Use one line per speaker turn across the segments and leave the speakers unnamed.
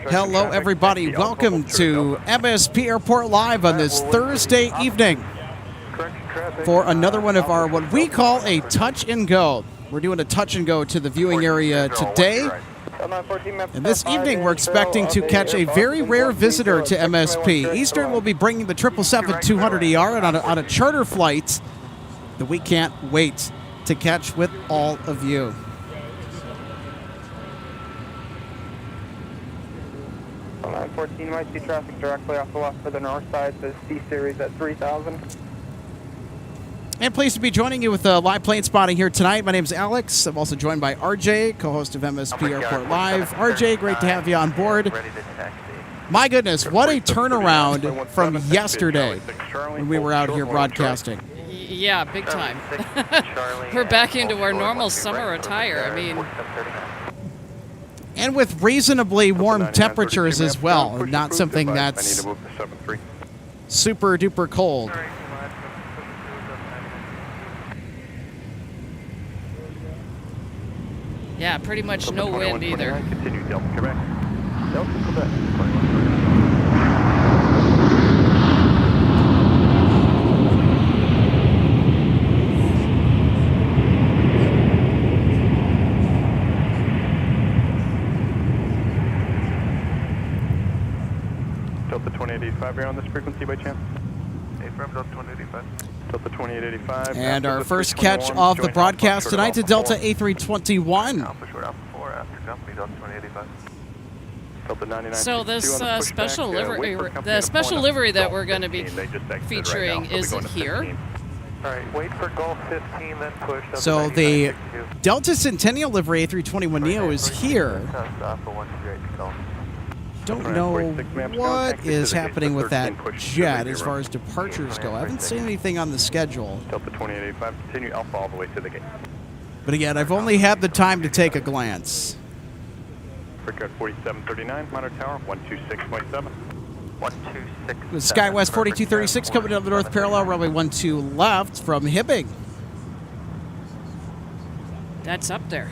Hello, everybody. Welcome to MSP Airport Live on this Thursday evening for another one of our, what we call a touch and go. We're doing a touch and go to the viewing area today. And this evening, we're expecting to catch a very rare visitor to MSP. Eastern will be bringing the 777-200ER on a charter flight that we can't wait to catch with all of you.
Line 14 might see traffic directly off the left for the north side, the C series at 3000.
And pleased to be joining you with live plane spotting here tonight. My name is Alex. I'm also joined by RJ, co-host of MSP Airport Live. RJ, great to have you on board. My goodness, what a turnaround from yesterday when we were out here broadcasting.
Yeah, big time. We're back into our normal summer attire. I mean...
And with reasonably warm temperatures as well, not something that's super duper cold.
Yeah, pretty much no wind either.
Continue, Delta, Quebec. Delta, Quebec. Delta 2885, you're on this frequency by chance? Affirm, Delta 2885. Delta 2885.
And our first catch of the broadcast tonight to Delta A321.
Alpha short Alpha 4 after company, Delta 2885. Delta 99.
So this special livery, the special livery that we're going to be featuring isn't here.
All right, wait for Gulf 15, then push.
So the Delta Centennial livery A321neo is here. Don't know what is happening with that jet as far as departures go. I haven't seen anything on the schedule.
Delta 2885, continue Alpha all the way to the gate.
But again, I've only had the time to take a glance.
Brickyard 4739, monitor tower 126.7. 126.
With SkyWest 4236 coming down the north parallel, runway 12 left from Hibbing.
That's up there.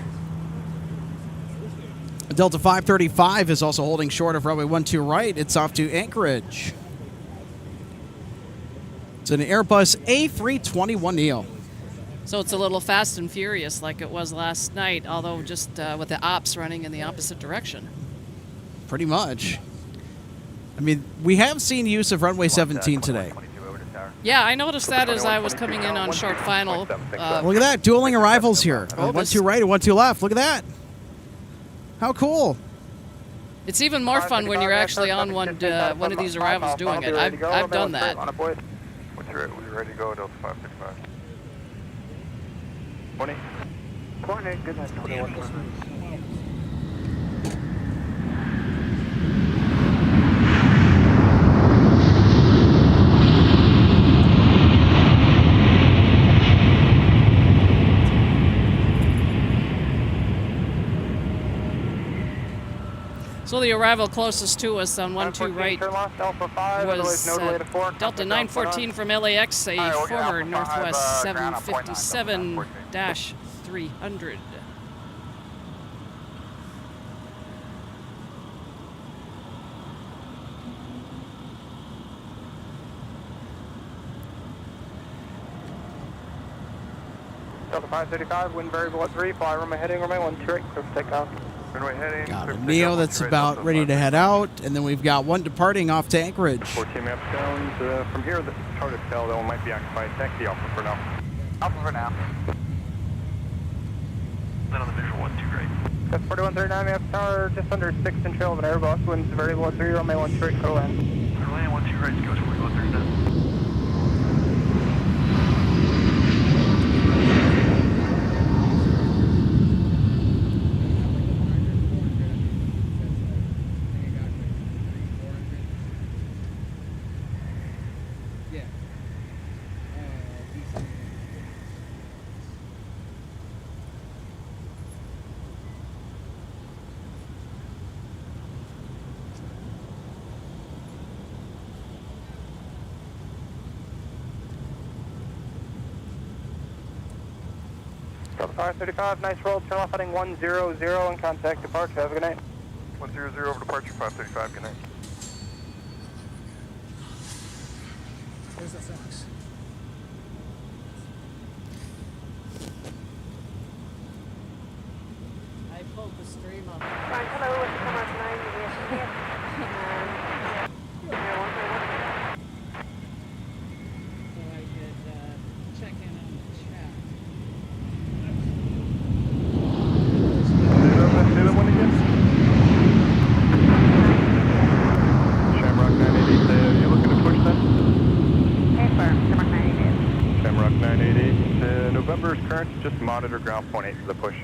Delta 535 is also holding short of runway 12 right. It's off to Anchorage. It's an Airbus A321neo.
So it's a little fast and furious like it was last night, although just with the ops running in the opposite direction.
Pretty much. I mean, we have seen use of runway 17 today.
Yeah, I noticed that as I was coming in on short final.
Look at that, dueling arrivals here. 12 right and 12 left. Look at that. How cool.
It's even more fun when you're actually on one of these arrivals doing it. I've done that.
We're ready to go, Delta 565. 20. Coordinate, good night, 21.
So the arrival closest to us on 12 right was Delta 914 from LAX, a former Northwest 757-300.
Delta 535, wind variable at 3, fly runway heading, runway 12 right, clear for takeoff. Runway heading.
Got a Neo that's about ready to head out, and then we've got one departing off to Anchorage.
14 maps down. From here, the target cell, that one might be occupied. Taxi Alpha for now. Alpha for now. Then on the visual 12 right. That's 4139 maps tower, just under 6 and trail of an Airbus, winds variable at 3, runway 12 right, clear land. Runway 12 right, goes 4139. Delta 535, nice roll, turn off heading 100 and contact departure. Have a good night. 100 over departure, 535, good night.
Where's the fox?
I pulled the stream up.
Right, hello, it's Summer 9 Aviation here.
So I could check in on the chat.
Say that one again. Shamrock 988, you looking to push that?
Hey, firm, Summer 988.
Shamrock 988, November is current, just monitor ground point 8 for the push.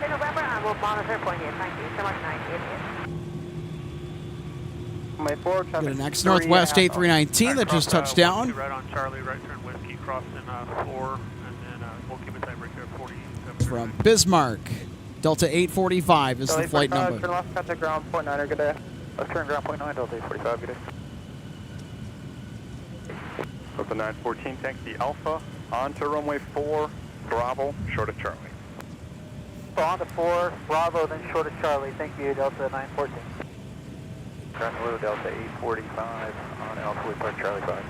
Hey, November, I will monitor point 8, thank you, Summer 988.
My forward
Got an ex Northwest A319 that just touched down.
Right on Charlie, right turn whiskey, crossing 4, and then we'll keep a tiebreaker at 40.
From Bismarck. Delta 845 is the flight number.
Turn left, contact ground point 9, good day. Let's turn ground point 9, Delta 845, good day. Delta 914, taxi Alpha, onto runway 4, Bravo, short of Charlie.
On to 4, Bravo, then short of Charlie, thank you, Delta 914.
Ground Blue, Delta 845, on Alpha, Park Charlie 5.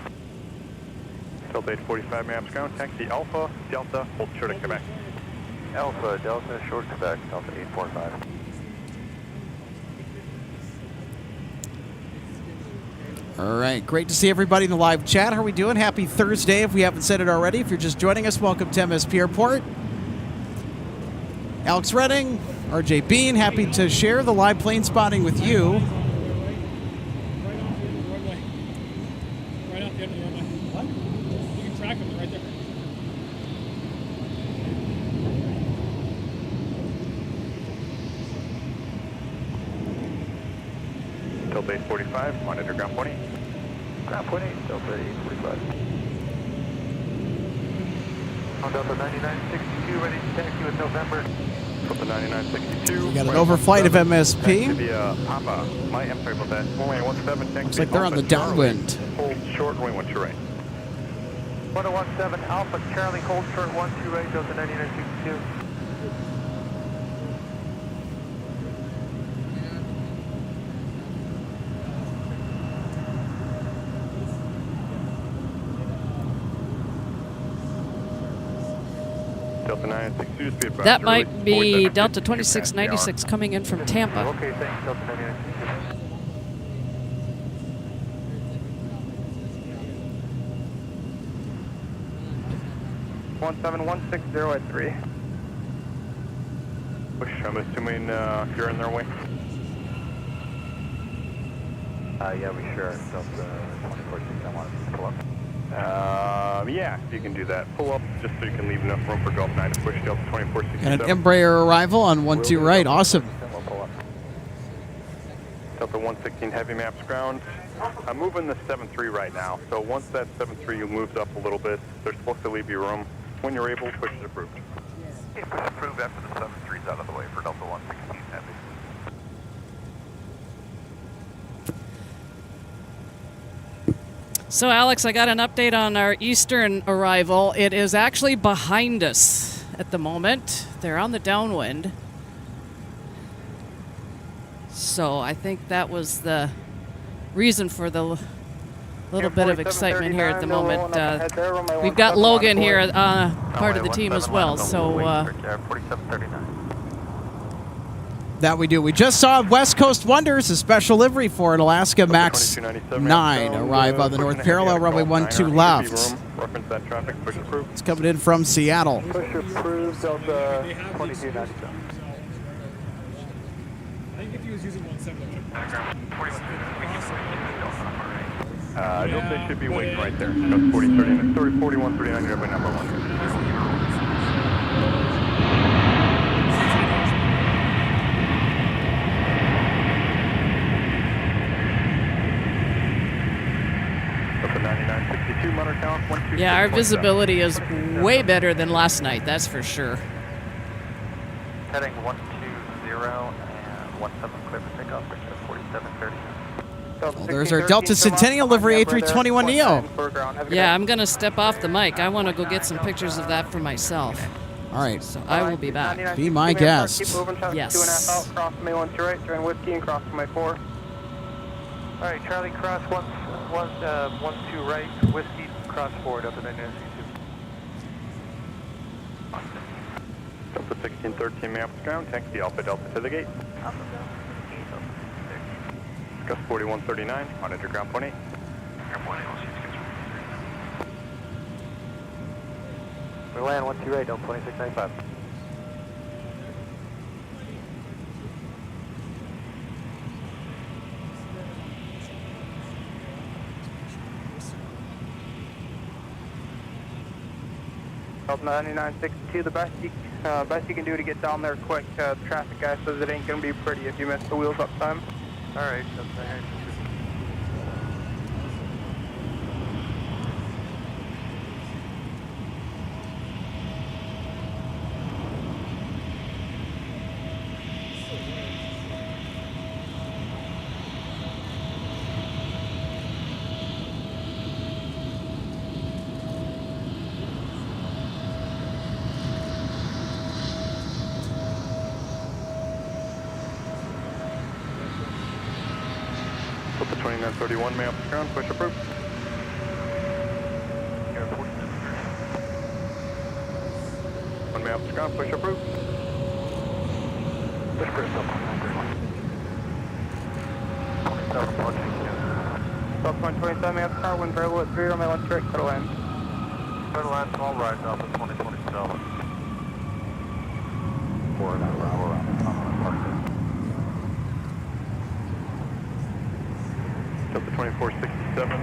Delta 845, maps ground, taxi Alpha, Delta, hold short of Quebec. Alpha, Delta, short Quebec, Delta 845.
All right, great to see everybody in the live chat. How are we doing? Happy Thursday, if we haven't said it already. If you're just joining us, welcome to MSP Airport. Alex Redding, RJ Bean, happy to share the live plane spotting with you.
Right off the end of the runway. What? You can track them right there.
Delta 845, monitor ground point 8. Ground point 8, Delta 845. On Delta 9962, ready to taxi with November. Delta 9962.
We got an overflight of MSP.
Papa, I'm sorry about that. Runway 17, taxi.
Looks like they're on the downwind.
Hold short, runway 12 right. 1017 Alpha, Charlie, hold short 12 right, Delta 9962. Delta 962, speed advised.
That might be
47,
Delta
52
2696 coming in from Tampa.
Okay, thanks, Delta 962. One 17160 at 3. Push, I'm assuming you're in their way. Yeah, we sure. Delta 24, I want to pull up. Yeah, you can do that. Pull up just so you can leave enough room for Gulf 9 to push Delta 2467.
And an Embraer arrival on 12 right. Awesome.
Delta 116 heavy maps ground. I'm moving the 73 right now, so once that 73 moves up a little bit, they're supposed to leave you room. When you're able, push is approved.
Yeah, push approved after the 73's out of the way for Delta 116 heavy.
So, Alex, I got an update on our eastern arrival. It is actually behind us at the moment. They're on the downwind. So, I think that was the reason for the little bit of excitement here at the moment. We've got Logan here, part of the team as well. So,
4739.
That we do. We just saw West Coast Wonders, a special livery for an Alaska Max 9, arrive on the north parallel runway 12 left.
Reference that traffic, push approved.
It's coming in from Seattle.
Push approved, Delta 2297.
I think if he was using 17,
Delta should be waiting right there. Go 4039, 4139, you're by number 1.
yeah, our visibility is way better than last night, that's for sure.
Heading 120 and 17 clear for takeoff, push at 4730.
Well, there's our Delta Centennial livery A321neo.
Yeah, I'm going to step off the mic. I want to go get some pictures of that for myself.
All right.
So I will be back.
Be my guest.
Keep moving,
Yes.
2.5 out, cross from A1 to right, join whiskey and cross from A4.
All right, Charlie, cross 12 right, whiskey, cross forward up and then
Delta 1613 maps ground, taxi Alpha Delta to the gate. Gus 4139, monitor ground point 8.
We land 128, Delta 2695. Delta 9962, the best you can do to get down there quick. The traffic guy says it ain't gonna be pretty if you miss the wheels up time.
All right, that's right.
Delta 2931 maps ground, push approved. One maps ground, push approved.
Push approved, Delta 931.
27 minutes, car wind variable at 3 on my lunch break, cut away.
Cut line, small right, Delta 2027. 4 and we're around the park.
Delta 2467.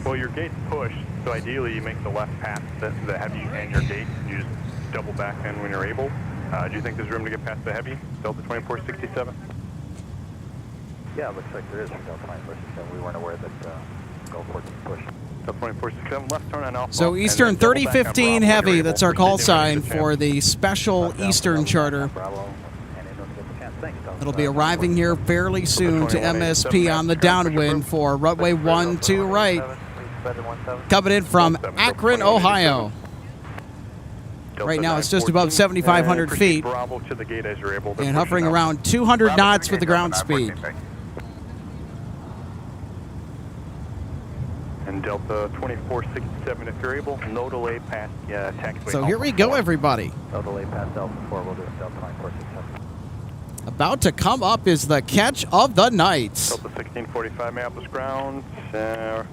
Well, your gate's pushed, so ideally you make the left past the heavy and your gate. You just double back in when you're able. Do you think there's room to get past the heavy, Delta 2467?
Yeah, it looks like there is for Delta 947. We weren't aware that Gulfport was pushed.
Delta 2467, left turn on Alpha.
So Eastern 3015 heavy, that's our call sign for the special Eastern charter. It'll be arriving here fairly soon to MSP on the downwind for runway 12 right. Coming in from Akron, Ohio. Right now it's just above 7,500 feet and hovering around 200 knots with the ground speed.
And Delta 2467, if you're able, no delay past taxiway.
So here we go, everybody.
No delay past Delta 4, we'll do it Delta 9467.
About to come up is the catch of the night.
Delta 1645, Minneapolis ground.
And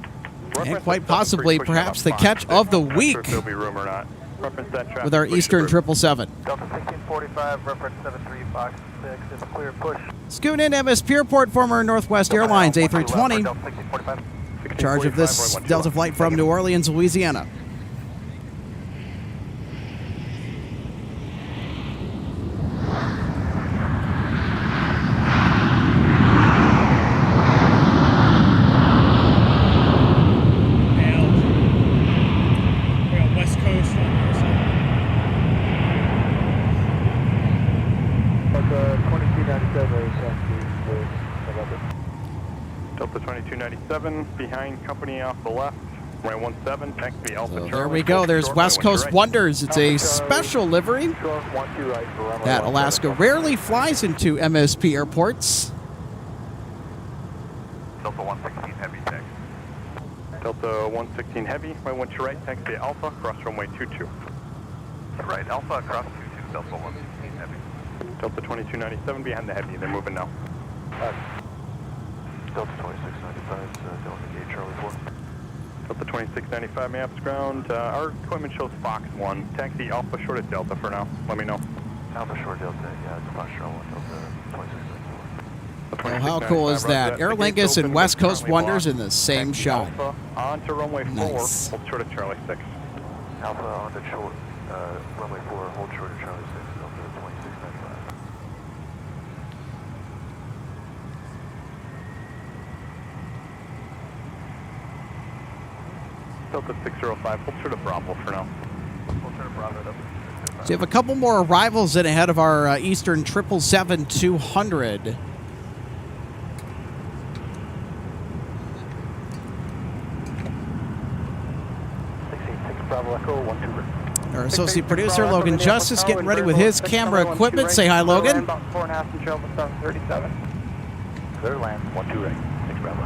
quite possibly, perhaps the catch of the week
There'll be room or not. Reference that traffic.
with our Eastern 777.
Delta 1645, reference 73, Fox 6, it's clear, push.
Scooting in MSP Airport, former Northwest Airlines A320.
Delta 1645.
charge of this Delta flight from New Orleans, Louisiana.
Delta 2297, behind company off the left, runway 17, next to the Alpha Charlie.
There we go. There's West Coast Wonders. It's a special livery that Alaska rarely flies into MSP airports.
Delta 116 Heavy tech.
Delta 116 Heavy, runway 12 right, next to the Alpha, cross runway 22.
Right, Alpha across 22, Delta 116 Heavy.
Delta 2297 behind the Heavy, they're moving now.
Delta 2695, Delta Gate Charlie 4.
Delta 2695, maps ground. Our equipment shows Fox 1. Taxi Alpha short of Delta for now. Let me know.
Alpha short Delta, yeah, it's Fox Charlie 1, Delta 2694.
Well, how cool is that? Aer Lingus and West Coast Wonders in the same shot.
Alpha on to runway 4,
Nice.
hold short of Charlie 6.
Alpha on to short, runway 4, hold short of Charlie 6, Delta 2695.
Delta 605, hold short of Bravo for now.
Hold short of Bravo, Delta 605.
So you have a couple more arrivals in ahead of our Eastern 777-200.
Bravo Echo 12.
Our associate producer, Logan Justice, getting ready with his camera equipment. Say hi, Logan.
About 4.5 and travel 737.
Clear land, 12 right, 6 Bravo.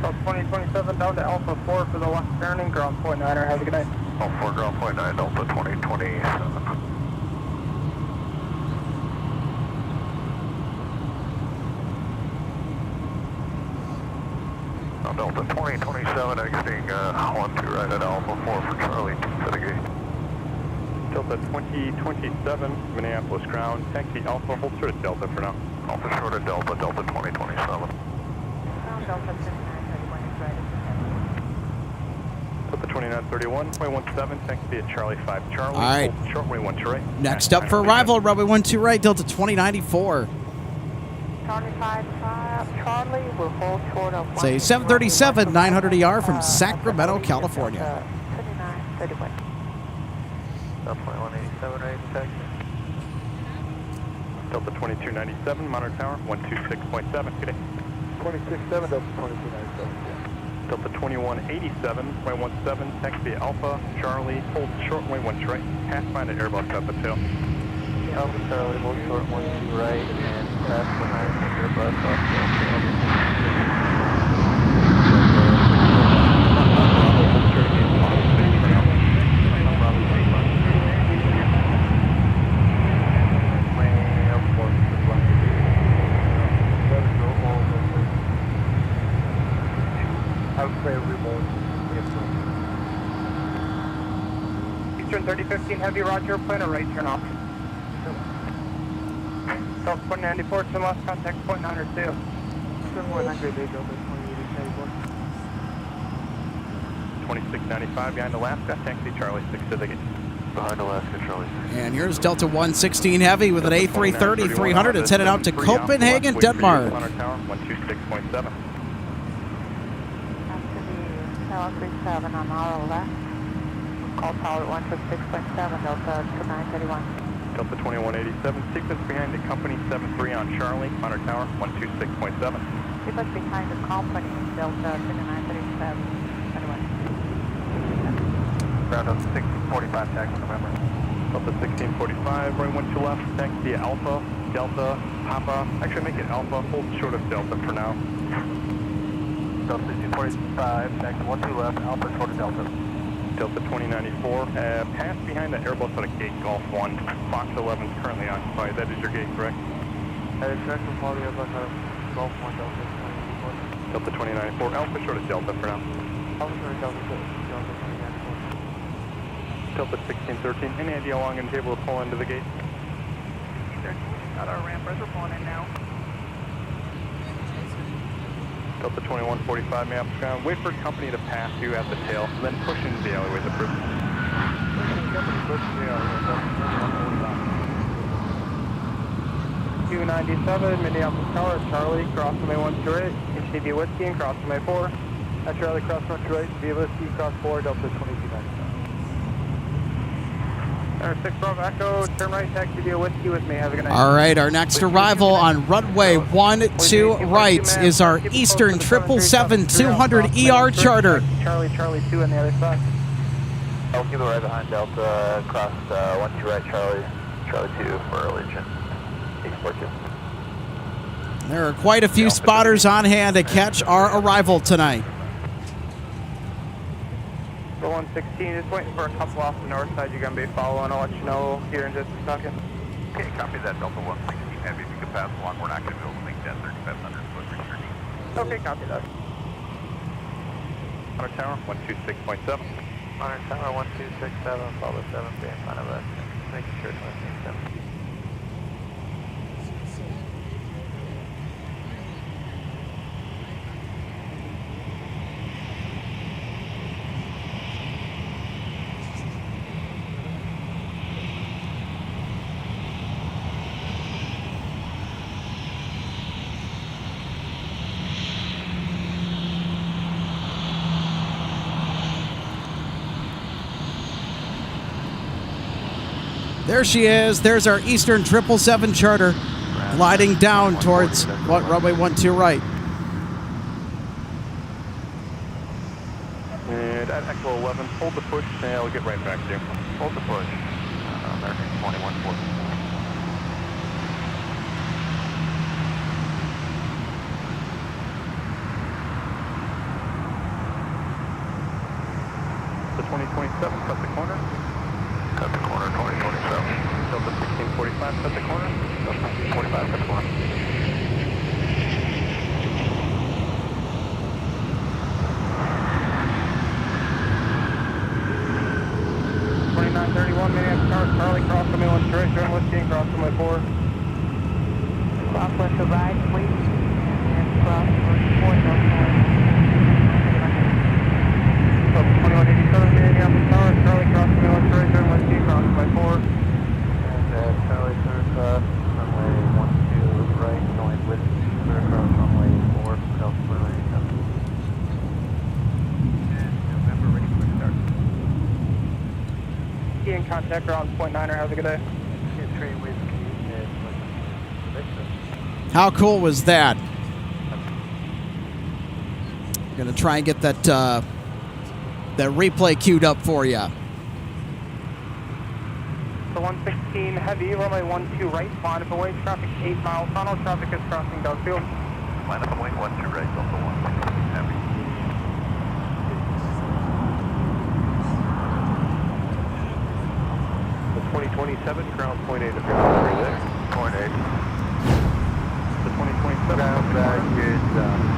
Delta 2027 down to Alpha 4 for the left turning, ground point 9er. Have a good night.
Alpha 4, ground point 9, Delta 2027. Delta 2027 exiting 12 right at Alpha 4 for Charlie 2 for the gate.
Delta 2027, Minneapolis ground. Taxi Alpha, hold short of Delta for now.
Alpha short of Delta, Delta 2027.
Delta 5931 is right at
Delta 2931, runway 17, taxi at Charlie 5 Charlie.
All right.
Hold short runway 12 right.
Next up for arrival, runway 12 right, Delta 2094.
Charlie 5, Charlie will hold short of
It's a 737, 900 ER from Sacramento, California.
2931.
Delta 187 right, taxi.
Delta 2297, Monitor Tower, 126.7. Good day.
267, Delta 2297, yeah.
Delta 2187, runway 17, taxi Alpha Charlie, hold short runway 1 right. Pathfinder Airbus up at tail.
Alpha Charlie, hold short 12 right, and pass behind the Airbus up
Eastern 3015 Heavy, roger, plan a right turn off. Delta 2094, turn left, contact point 902.
100, Delta
2695 behind Alaska, taxi Charlie 6 to the gate.
behind Alaska, Charlie 6.
And here's Delta 116 Heavy with an A330-300. It's headed out to Copenhagen, Denmark.
Monitor Tower, 126.7.
After the Tower 37 on our left. Call tower 126.7, Delta 2931.
Delta 2187, sequence behind the company 73 on Charlie, Monitor Tower, 126.7.
Keep us behind the company, Delta 2937. Anyway.
Ground up 1645, taxi, November.
Delta 1645, runway 12 left, taxi Alpha, Delta, Papa. Actually, make it Alpha, hold short of Delta for now.
Delta 1645, taxi 12 left, Alpha short of Delta.
Delta 2094, pass behind the Airbus at a gate Golf 1. Fox 11 is currently occupied. That is your gate, correct?
That is correct. We'll follow the Airbus out of Golf 1, Delta 2094.
Delta 2094, Alpha short of Delta for now.
Alpha short of Delta 2094.
Delta 1613, any idea how long and able to pull into the gate?
1613, got our rampers, we're pulling in now.
Delta 2145, may ground. Wait for company to pass you at the tail, then push into the alleyways approved.
Company push the alleyways.
297, Minneapolis Tower, Charlie, cross runway 128, continue Whiskey and cross runway 4.
At Charlie, cross runway 28, via Whiskey, cross 4, Delta 2297.
Center 6 Bravo Echo, turn right, taxi via Whiskey with me, have a good night.
All right, our next arrival on runway 12 right is our Eastern 777-200 ER charter.
Charlie 2 on the other side.
I'll keep it right behind Delta, cross 12 right, Charlie 2 for Allegiant.
There are quite a few spotters on hand to catch our arrival tonight.
For 116, just waiting for a couple off the north side you're going to be following. I'll let you know here in just a second.
Okay, copy that, Delta 116 Heavy. If you could pass along, we're not going to be able to make that 3,500 foot returning.
Okay, copy that.
Honor Tower, 126.7.
Honor Tower 1267, follow 7 in front of us. Making sure it's 127.
There she is. There's our Eastern 777 charter gliding down towards runway 12 right.
And at Echo 11, hold the push, and I'll get right back to you.
Hold the push. American 2140.
The 2027, cut the corner.
Cut the corner, 2027.
Delta 1645, cut the corner.
Delta 1645, cut the corner.
2931, Minneapolis Tower, Charlie, cross runway 1 straight, turn Whiskey and cross runway 4.
Cross left to right, please. And cross runway 4,
So 2187, Minneapolis Tower, Charlie, cross runway 1 straight, turn Whiskey and cross runway 4.
And Charlie, third cross, runway 12 right, going Whiskey, third cross, runway 4, Delta 487. And November, ready for start.
Key in contact ground, .9er, have a good day.
Trade Whiskey, and Victor.
How cool was that? Gonna try and get that replay queued up for you.
The 116 heavy, runway 12 right, line up away, traffic 8 miles, tunnel traffic is crossing Dogfield.
Line up and wing 12 right, Delta 116 heavy.
The 2027, ground .8 if you're not free there.
.8.
The 2027,
Ground back is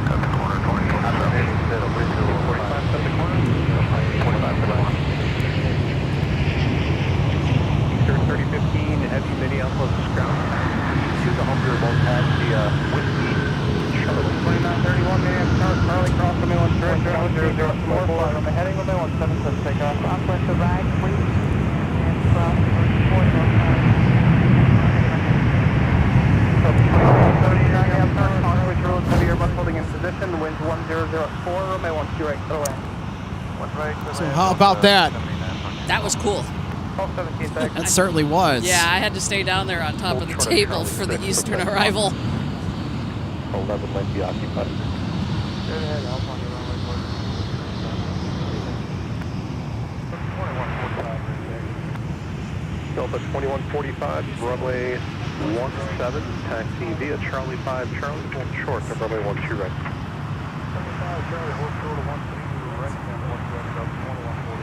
cut the corner, 2027. Middle bridge
45, cut the corner.
25 cut the corner.
Eastern 3015, heavy Minneapolis ground. To the Humber, both past the Whiskey, Charlie.
2931, Minneapolis Tower, Charlie, cross runway 1 straight, turn Whiskey, cross runway 4. On the heading, runway 17, let's take off.
cross left to right, please. And cross runway 4,
79, Minneapolis Tower, Conway Road, heavy Airbus holding in position, winds 1004, runway 12 right, to the land.
One right,
So how about that?
That was cool.
1217, thanks.
That certainly was.
Yeah, I had to stay down there on top of the table for the Eastern arrival.
11 might be occupied.
Straight ahead, Alpha on your runway 4. 2145 right there.
Delta 2145, runway 17, taxi via Charlie 5, Charlie, hold short to runway 12 right.
75 Charlie, hold short of 132 right, and 1 Delta 2145.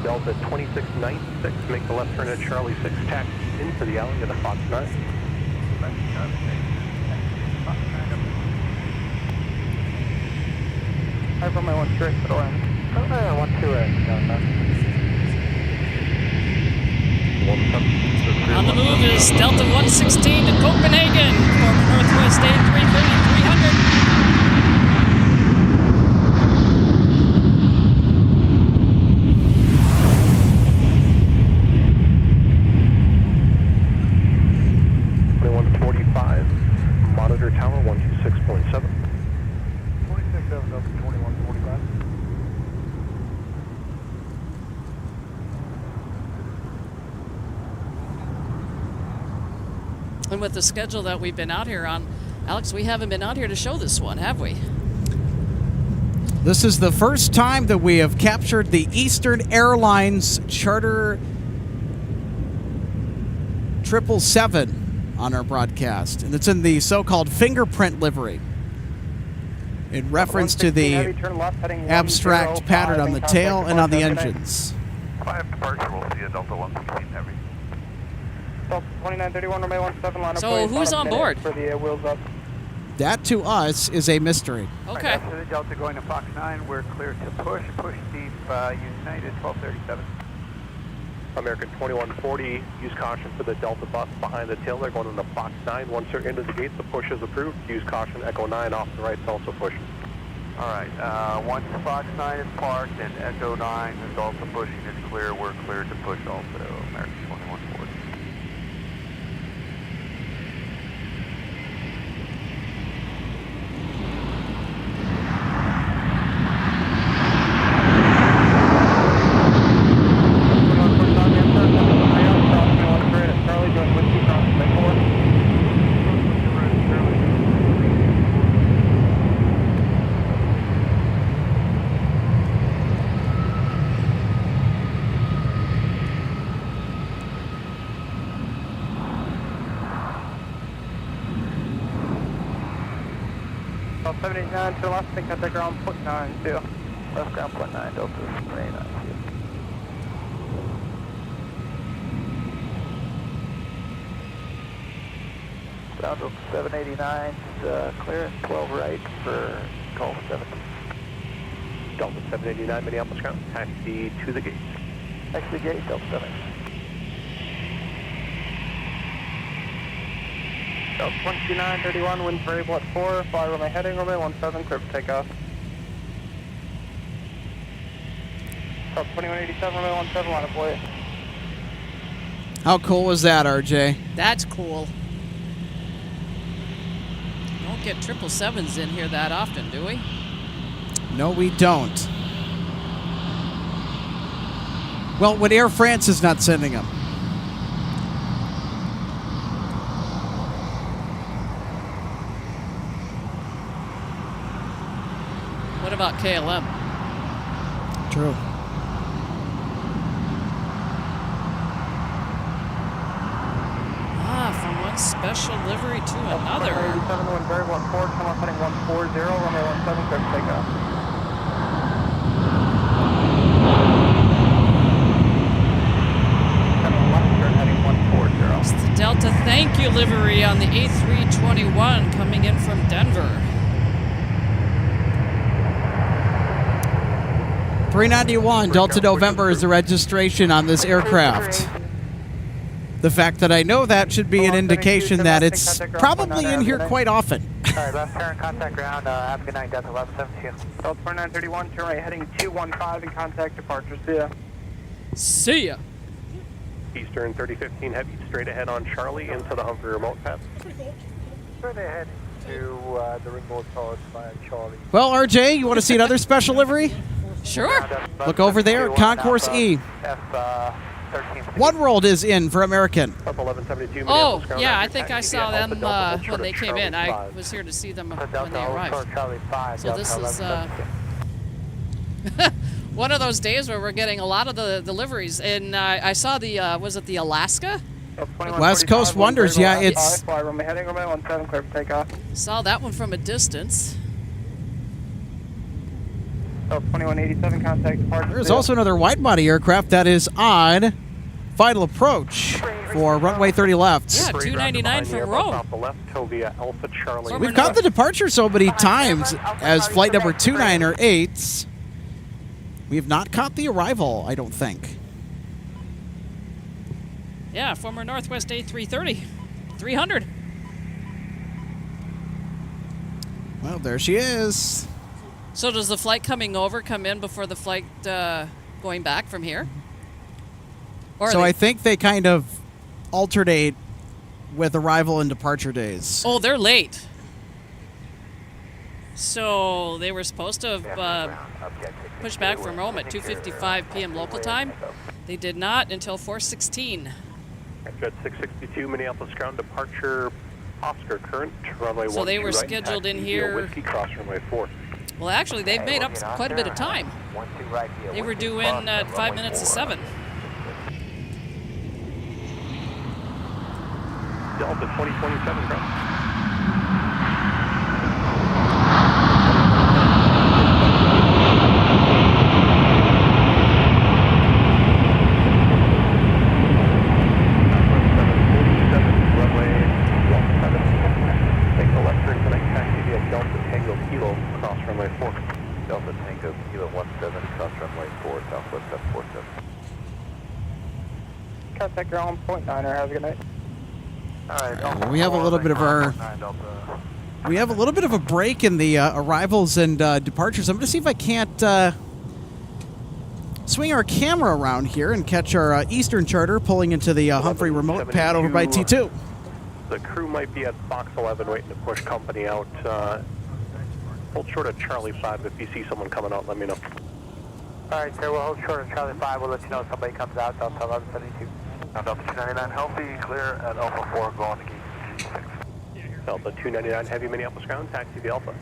Delta 2696, make the left turn at Charlie 6, taxi into the alley of the Fox 9.
I have my 1 straight for the line.
1-2.
On the move is Delta 116 to Copenhagen, former Northwest 8330 300.
Monitor tower 126.7.
26.7 up to 2145.
And with the schedule that we've been out here on, Alex, we haven't been out here to show this one, have we?
This is the first time that we have captured the Eastern Airlines Charter 777 on our broadcast, and it's in the so-called fingerprint livery in reference to the abstract pattern on the tail and on the engines.
5 departure, we'll see a Delta 116 heavy.
Delta 2931, runway 17, line up.
So who's on board?
For the wheels up.
That to us is a mystery.
Okay.
After the Delta going to Fox 9, we're clear to push deep, United 1237.
American 2140, use caution for the Delta bus behind the tail. They're going into Fox 9. Once they're into the gate, the push is approved. Use caution, Echo 9 off the right is also pushing.
All right, once Fox 9 is parked and Echo 9 is also pushing is clear, we're clear to push also, American 2140.
Delta 789 to the left, I think that's ground foot 9 too.
Left ground point 9, Delta 789. Ground Delta 789, clearance 12 right for Gulf 7.
Delta 789, Minneapolis ground, taxi to the gate.
Next to the gate, Delta 7.
Delta 2931, wind variable at 4, fly runway heading, runway 17, clear for takeoff. Delta 2187, runway 17, line up way.
How cool was that, RJ?
That's cool. Don't get 777s in here that often, do we?
No, we don't. Well, when Air France is not sending them.
What about KLM?
True.
From one special livery to another.
87, wind variable at 4, come up heading 140, runway 17, clear for takeoff.
It's the Delta Thank You livery on the A321 coming in from Denver.
391 Delta November is the registration on this aircraft. The fact that I know that should be an indication that it's probably in here quite often.
Alright, left turn, contact ground, have a good night, Delta 1172.
Delta 4931, turn right heading 215 and contact departure. See ya.
See ya.
Eastern 3015 heavy, straight ahead on Charlie into the Humphrey remote path.
Straight ahead to the remote powered by Charlie.
Well, RJ, you want to see another special livery?
Sure.
Look over there at Concourse E. One World is in for American.
Oh, yeah, I think I saw them when they came in. I was here to see them when they arrived. So this is one of those days where we're getting a lot of the deliveries. And I saw the, was it the Alaska?
West Coast Wonders, yeah, it's...
Saw that one from a distance.
Delta 2187, contact departure.
There's also another wide-body aircraft that is on final approach for runway 30 left.
Yeah, 299 from Rome.
Off the left, Tovia Alpha Charlie.
We've got the departure so many times as flight number 298. We have not caught the arrival, I don't think.
Yeah, former Northwest A330. 300.
Well, there she is.
So does the flight coming over come in before the flight going back from here? Or
So I think they kind of alternate with arrival and departure days.
Oh, they're late. So they were supposed to have pushed back from Rome at 2:55 p.m. local time. They did not until 4:16.
Jet 662, Minneapolis ground departure, Oscar current, runway 12
So they were
right,
scheduled in
taxi
here.
Whiskey cross runway 4.
Well, actually, they've made up quite a bit of time. They were due in at 5 minutes to 7.
Delta 2027 ground.
Delta Tango Kilo 17, cross runway 4, Southwest 747.
Contact ground 1.9er, have a good night.
We have a little bit of a break in the arrivals and departures. I'm going to see if I can't swing our camera around here and catch our Eastern charter pulling into the Humphrey remote pad over by T2.
The crew might be at box 11 waiting to push company out. Hold short at Charlie 5. If you see someone coming out, let me know.
All right, sir, we'll hold short at Charlie 5. We'll let you know if somebody comes out. Delta 1172. Delta 299 healthy, clear at Alpha 4, going to gate 6.
Delta 299 heavy Minneapolis ground, taxi the Alpha.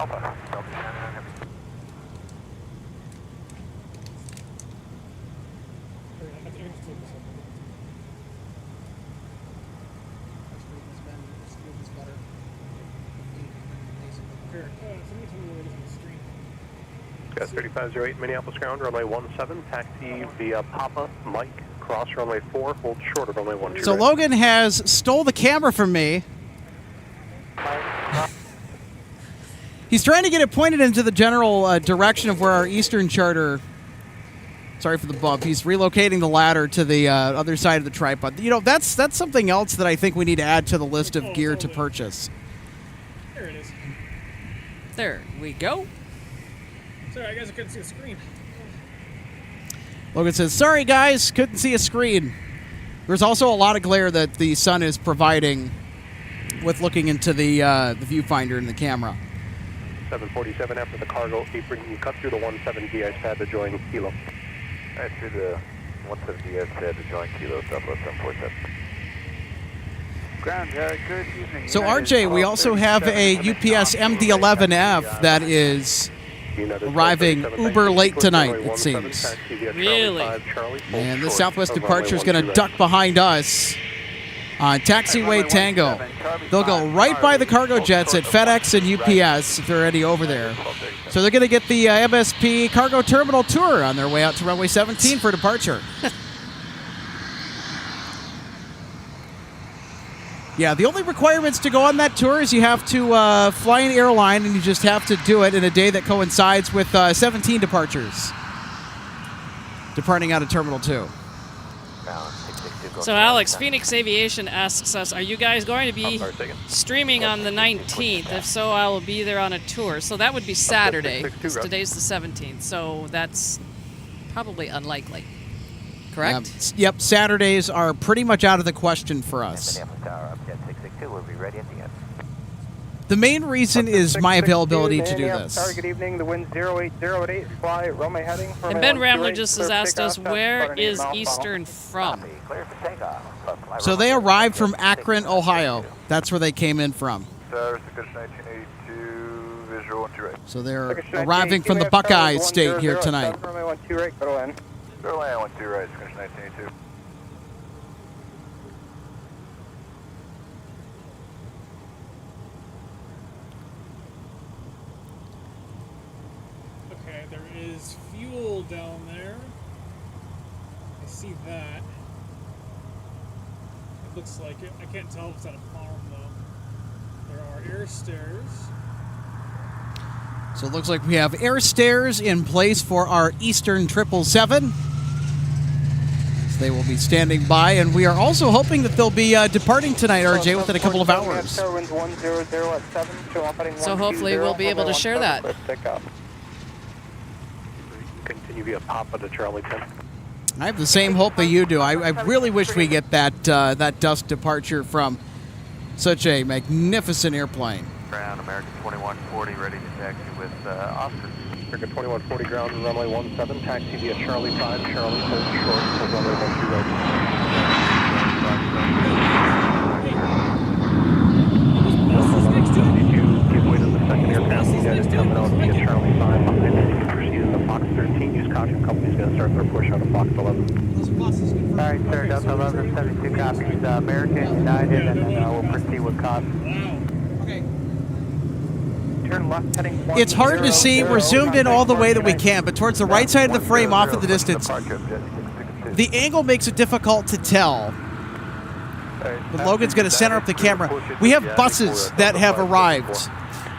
Alpha, Delta 299 heavy.
Got 3508 Minneapolis ground, runway 17, taxi via Papa, Mike, cross runway 4, hold short of runway 12.
So Logan has stole the camera from me. He's trying to get it pointed into the general direction of where our Eastern charter. Sorry for the bump. He's relocating the ladder to the other side of the tripod. You know, that's something else that I think we need to add to the list of gear to purchase.
There it is.
There we go.
Sorry, I guess I couldn't see the screen.
Logan says, sorry guys, couldn't see a screen. There's also a lot of glare that the sun is providing with looking into the viewfinder in the camera.
747 after the cargo apron, you cut through the 17 DIS pad to join Kilo.
Right through the 17 DIS pad to join Kilo, Southwest 747. Ground, good evening.
So RJ, we also have a UPS MD-11F that is arriving uber late tonight, it seems.
Really?
And the Southwest departure is going to duck behind us on taxiway Tango. They'll go right by the cargo jets at FedEx and UPS if there are any over there. So they're going to get the MSP cargo terminal tour on their way out to runway 17 for departure. Yeah, the only requirements to go on that tour is you have to fly an airline, and you just have to do it in a day that coincides with 17 departures, departing out of Terminal 2.
So Alex, Phoenix Aviation asks us, are you guys going to be streaming on the 19th? If so, I will be there on a tour. So that would be Saturday. Today's the 17th, so that's probably unlikely. Correct?
Yep, Saturdays are pretty much out of the question for us. The main reason is my availability to do this.
Good evening, the wind 08088, fly Rome heading.
And Ben Ramler just has asked us, where is Eastern from?
So they arrived from Akron, Ohio. That's where they came in from. So they're arriving from the Buckeye State here tonight.
Airline 12 right, Scotia 1982.
Okay, there is fuel down there. I see that. It looks like it. I can't tell if it's at a farm though. There are air stairs.
So it looks like we have air stairs in place for our Eastern 777. So they will be standing by, and we are also hoping that they'll be departing tonight, RJ, within a couple of hours.
So hopefully we'll be able to share that.
Continue via Papa to Charlie 10.
I have the same hope that you do. I really wish we get that dusk departure from such a magnificent airplane.
Ground, American 2140, ready to taxi with Oscar.
American 2140 ground, runway 17, taxi via Charlie 5, Charlie, hold short, hold runway 12 right. Give way to the second aircraft, United coming out via Charlie 5, proceed in the Fox 13, use caution, company's going to start their push out of Fox 11.
Alright, sir, Delta 1172 copies, American, United, and then we'll proceed with caution.
Turn left heading
It's hard to see. We're zoomed in all the way that we can, but towards the right side of the frame off in the distance, the angle makes it difficult to tell. But Logan's going to center up the camera. We have buses that have arrived.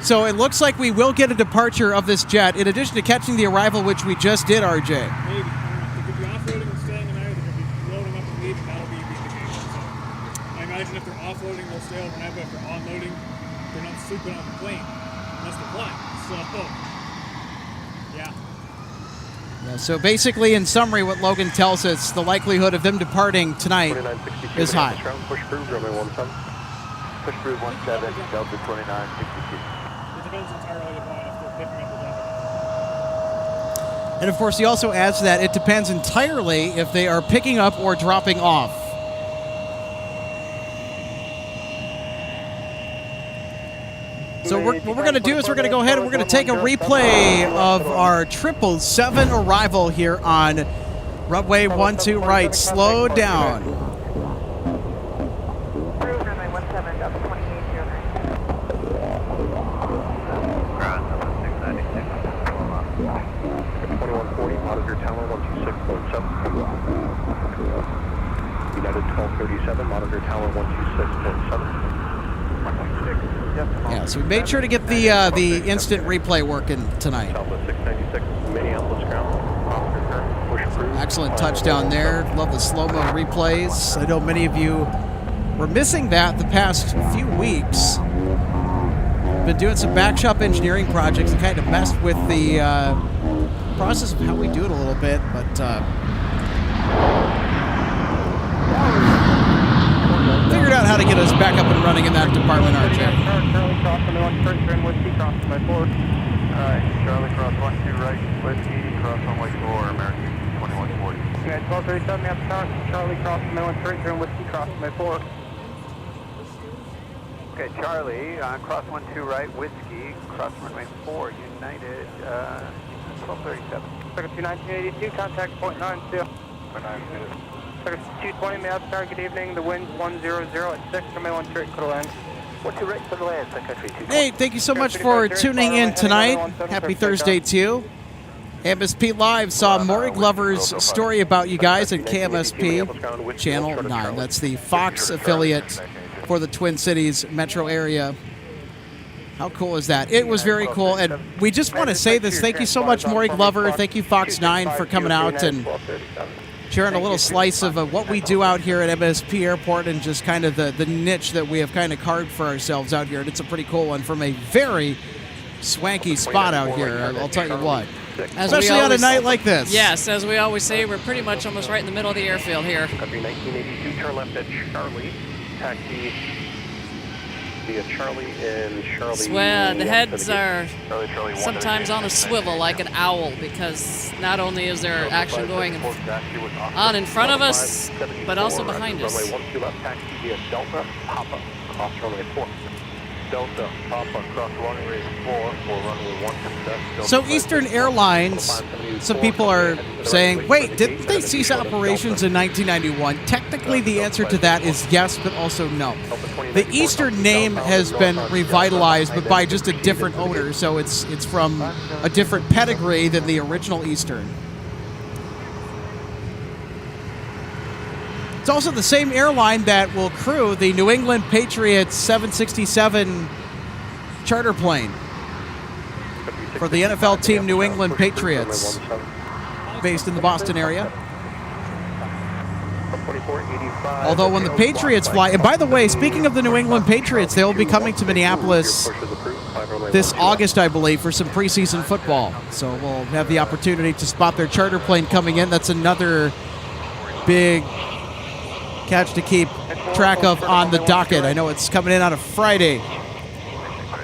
So it looks like we will get a departure of this jet, in addition to catching the arrival, which we just did, RJ.
Maybe. They could be offloading and staying tonight, or they could be loading up and leaving. That'll be the indication. So I imagine if they're offloading, they'll stay overnight, but if they're unloading, they're not sleeping on the plane. Unless they're flying. So, yeah.
So basically, in summary, what Logan tells us, the likelihood of them departing tonight is high.
Push through, runway 17.
Push through 17, Delta 2962.
It depends entirely upon if they're picking up the data.
And of course, he also adds that it depends entirely if they are picking up or dropping off. So what we're going to do is we're going to go ahead and we're going to take a replay of our 777 arrival here on runway 12 right. Slow down.
Runway 17, Delta 2809.
Ground, number 696.
2140, monitor tower 126.7. United 1237, monitor tower 126.7.
Yeah, so we made sure to get the instant replay working tonight.
Southwest 696, Minneapolis ground. Push through.
Excellent touchdown there. Love the slow-mo replays. I know many of you were missing that the past few weeks. Been doing some back shop engineering projects and kind of messed with the process of how we do it a little bit, but figured out how to get us back up and running in that department, RJ.
Charlie cross on the 1 first turn, whiskey cross on my 4.
Alright, Charlie cross 12 right, whiskey, cross runway 4, American 2140.
Yeah, 1237, we have to start. Charlie cross on my 1 first turn, whiskey cross on my 4.
Okay, Charlie, cross 12 right, whiskey, cross runway 4, United, 1237.
Circle 1982, contact point 92. Circle 220, may I have to start? Good evening, the wind's 100 at 6, runway 1 straight, could land.
12 right for the land, Sun Country 2.
Hey, thank you so much for tuning in tonight. Happy Thursday to you. MSP Live saw Maury Glover's story about you guys at KMSP Channel 9. That's the Fox affiliate for the Twin Cities metro area. How cool is that? It was very cool, and we just want to say this. Thank you so much, Maury Glover. Thank you, Fox 9, for coming out and sharing a little slice of what we do out here at MSP Airport and just kind of the niche that we have kind of carved for ourselves out here. And it's a pretty cool one from a very swanky spot out here, I'll tell you what. Especially on a night like this.
Yes, as we always say, we're pretty much almost right in the middle of the airfield here.
Copy 1982, turn left at Charlie, taxi via Charlie and Charlie.
Well, the heads are sometimes on a swivel like an owl, because not only is there action going on in front of us, but also behind us.
Runway 12 left, taxi via Delta, Papa, cross runway 4. Delta, Papa, cross runway 4 for runway 1 success.
So Eastern Airlines, some people are saying, wait, didn't they cease operations in 1991? Technically, the answer to that is yes, but also no. The Eastern name has been revitalized, but by just a different owner, so it's from a different pedigree than the original Eastern. It's also the same airline that will crew the New England Patriots 767 charter plane for the NFL team New England Patriots, based in the Boston area. Although when the Patriots fly, and by the way, speaking of the New England Patriots, they will be coming to Minneapolis this August, I believe, for some preseason football. So we'll have the opportunity to spot their charter plane coming in. That's another big catch to keep track of on the docket. I know it's coming in on a Friday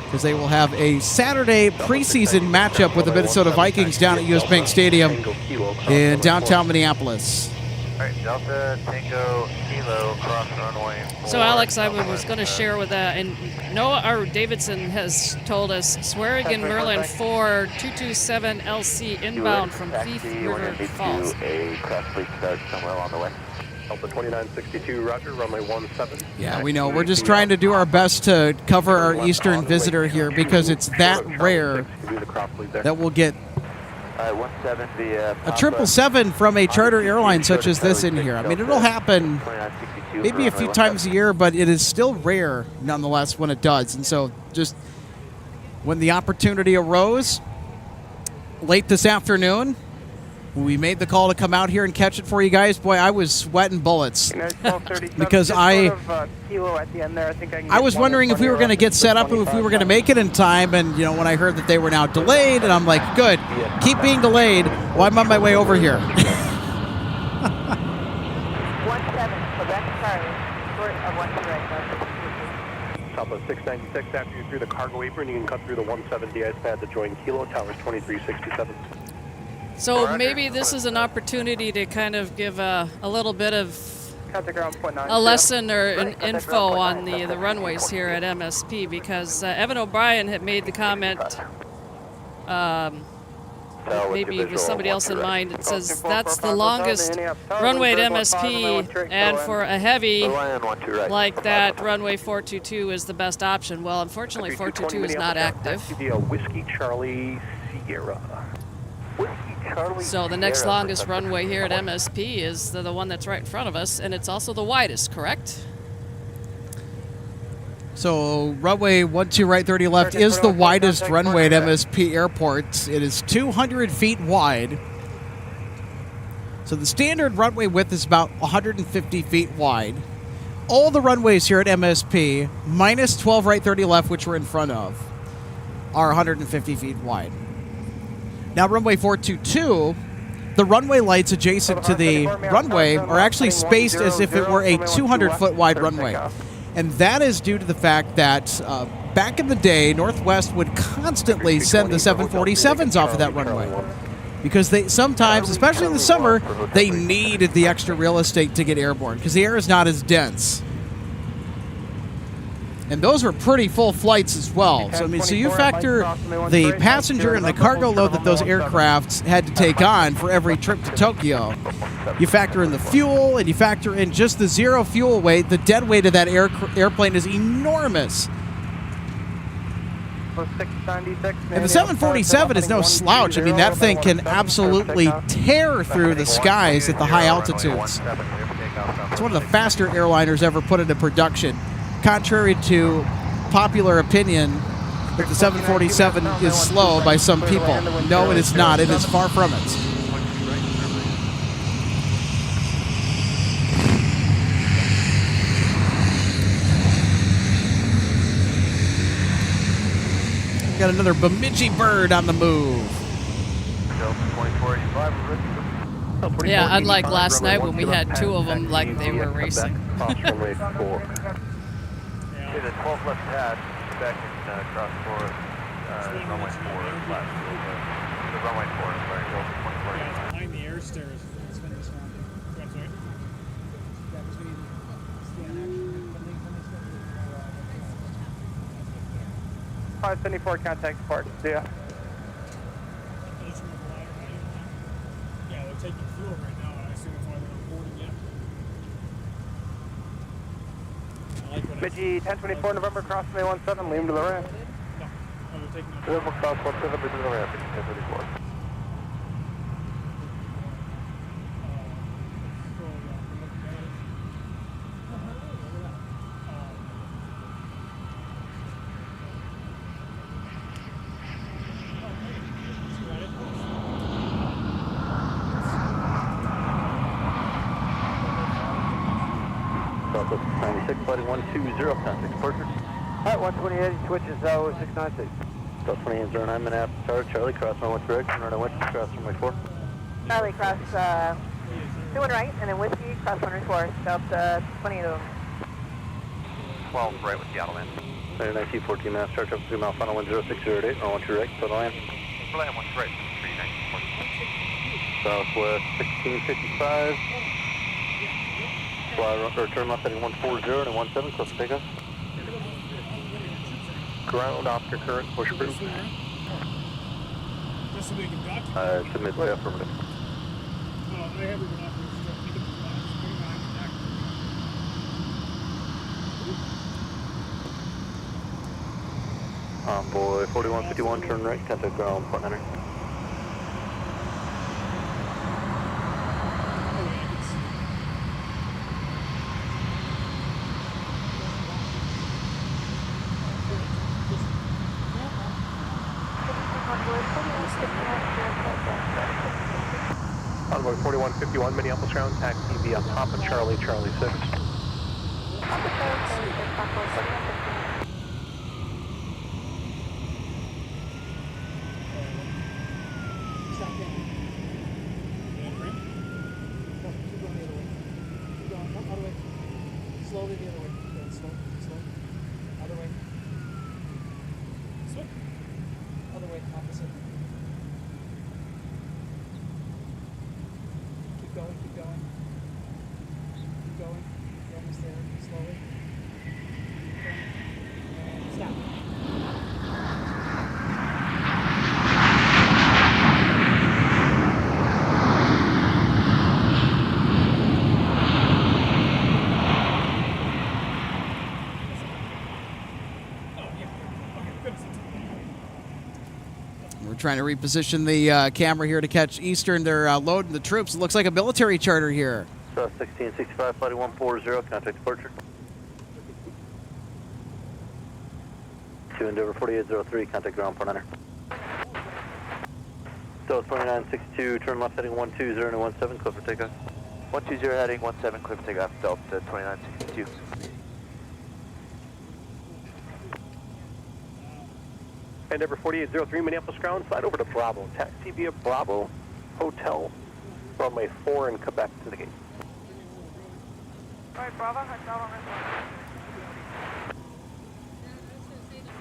because they will have a Saturday preseason matchup with the Minnesota Vikings down at US Bank Stadium in downtown Minneapolis.
All right, Delta Tango Kilo cross runway 4.
So Alex, I was going to share with that, and Noah Davidson has told us Swearingen Merlin 4227 LC inbound from Thief River Falls.
A cross fleet start somewhere along the way.
Delta 2962, roger, runway 17.
Yeah, we know. We're just trying to do our best to cover our Eastern visitor here because it's that rare that we'll get a 777 from a charter airline such as this in here. I mean, it'll happen maybe a few times a year, but it is still rare nonetheless when it does. And so just when the opportunity arose late this afternoon, we made the call to come out here and catch it for you guys. Boy, I was sweating bullets because I was wondering if we were going to get set up and if we were going to make it in time. And, you know, when I heard that they were now delayed, and I'm like, good, keep being delayed. Well, I'm on my way over here.
17, Quebec, Charlie, short of 1 right.
Southwest 696, after you're through the cargo apron, you can cut through the 17 ice pad to join Kilo, towers 2367.
So maybe this is an opportunity to kind of give a little bit of a lesson or an info on the runways here at MSP, because Evan O'Brien had made the comment, maybe with somebody else in mind, it says that's the longest runway at MSP, and for a heavy like that, runway 422 is the best option. Well, unfortunately, 422 is not active.
Whiskey Charlie Sierra.
So the next longest runway here at MSP is the one that's right in front of us, and it's also the widest, correct?
So runway 12 right, 30 left is the widest runway at MSP Airport. It is 200 feet wide. So the standard runway width is about 150 feet wide. All the runways here at MSP, minus 12 right, 30 left, which we're in front of, are 150 feet wide. Now, runway 422, the runway lights adjacent to the runway are actually spaced as if it were a 200-foot wide runway. And that is due to the fact that back in the day, Northwest would constantly send the 747s off of that runway. Because they sometimes, especially in the summer, they needed the extra real estate to get airborne because the air is not as dense. And those were pretty full flights as well. So, I mean, so you factor the passenger and the cargo load that those aircrafts had to take on for every trip to Tokyo. You factor in the fuel, and you factor in just the zero fuel weight. The dead weight of that airplane is enormous. And the 747 is no slouch. I mean, that thing can absolutely tear through the skies at the high altitudes. It's one of the faster airliners ever put into production. Contrary to popular opinion that the 747 is slow by some people. No, it is not. It is far from it. We've got another Bemidji bird on the move.
Yeah, unlike last night when we had two of them like they were racing.
The 12 left pad, back in cross 4, runway 4 left. The runway 4, sorry, Delta 24.
Behind the air stairs, it's been this one. I'm sorry. That was when you stand actually.
574, contact support. See ya.
Yeah, they're taking fuel right now, and I assume that's why they're not boarding yet. I like what I see.
Midgie 1024 November, cross May 17, leave him to the ramp.
No, they're taking off.
November cross 17 to the ramp, 1024.
Southwest 96, flight 120, contact departure.
Alright, 128, switches 696.
South 2809, Minneapolis, Tower, Charlie, cross my west direction, runway west, cross runway 4.
Charlie, cross 2 and right, and then Whiskey, cross 104, Delta 28 of them.
12 right with Seattle in.
99 14 minutes, start up 3 mile final 10608, or 12 right, total land.
Land 1 right, 394.
Southwest 1655. Fly, or turn left heading 140 and 17, close to takeoff.
Ground, Oscar current, push through.
Just so they can document.
Submit the affirmative.
Well, they have even operators still make it
Envoy 4151, turn right, contact ground, point center.
Envoy 4151, Minneapolis ground, taxi via Papa Charlie, Charlie 6.
Slowly the other way. Slow. Other way. Slow. Other way, opposite. Keep going. You're almost there. Slowly. And stop.
We're trying to reposition the camera here to catch Eastern. They're loading the troops. It looks like a military charter here.
South 1665, flight 140, contact departure. 2 Endeavor 4803, contact ground, point center. South 2962, turn left heading 120 and 17, clear for takeoff.
120 heading 17, clear for takeoff, Delta 2962. Endeavor 4803, Minneapolis ground, slide over to Bravo. Taxi via Bravo Hotel, runway 4 in Quebec to the gate.
Alright, Bravo, Hotel on this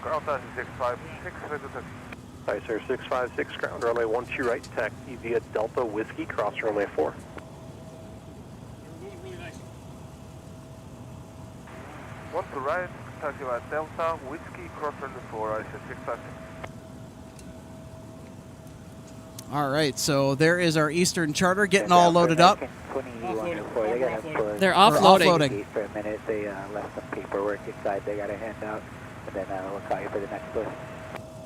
Ground 656, ready to taxi. Hi, sir, 656, ground, runway 12 right, taxi via Delta Whiskey, cross runway 4.
You're moving really nice.
1 to right, taxi via Delta Whiskey, cross runway 4, I said 656.
All right, so there is our Eastern charter getting all loaded up.
They're offloading.
Offloading.
For a minute, they left some paperwork inside they got to hand out, and then we'll call you for the next list.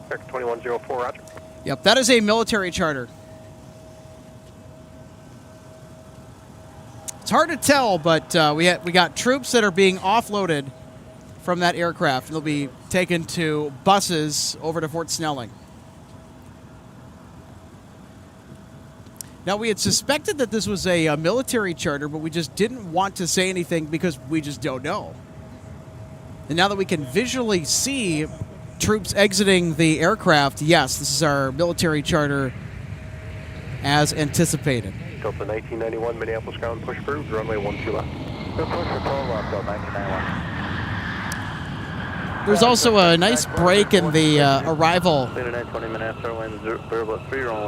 American 2104, roger.
Yep, that is a military charter. It's hard to tell, but we got troops that are being offloaded from that aircraft. They'll be taken to buses over to Fort Snelling. Now, we had suspected that this was a military charter, but we just didn't want to say anything because we just don't know. And now that we can visually see troops exiting the aircraft, yes, this is our military charter as anticipated.
Delta 1991, Minneapolis ground, push approved, runway 12 left.
Good push for 12 left, Delta 1991.
There's also a nice break in the arrival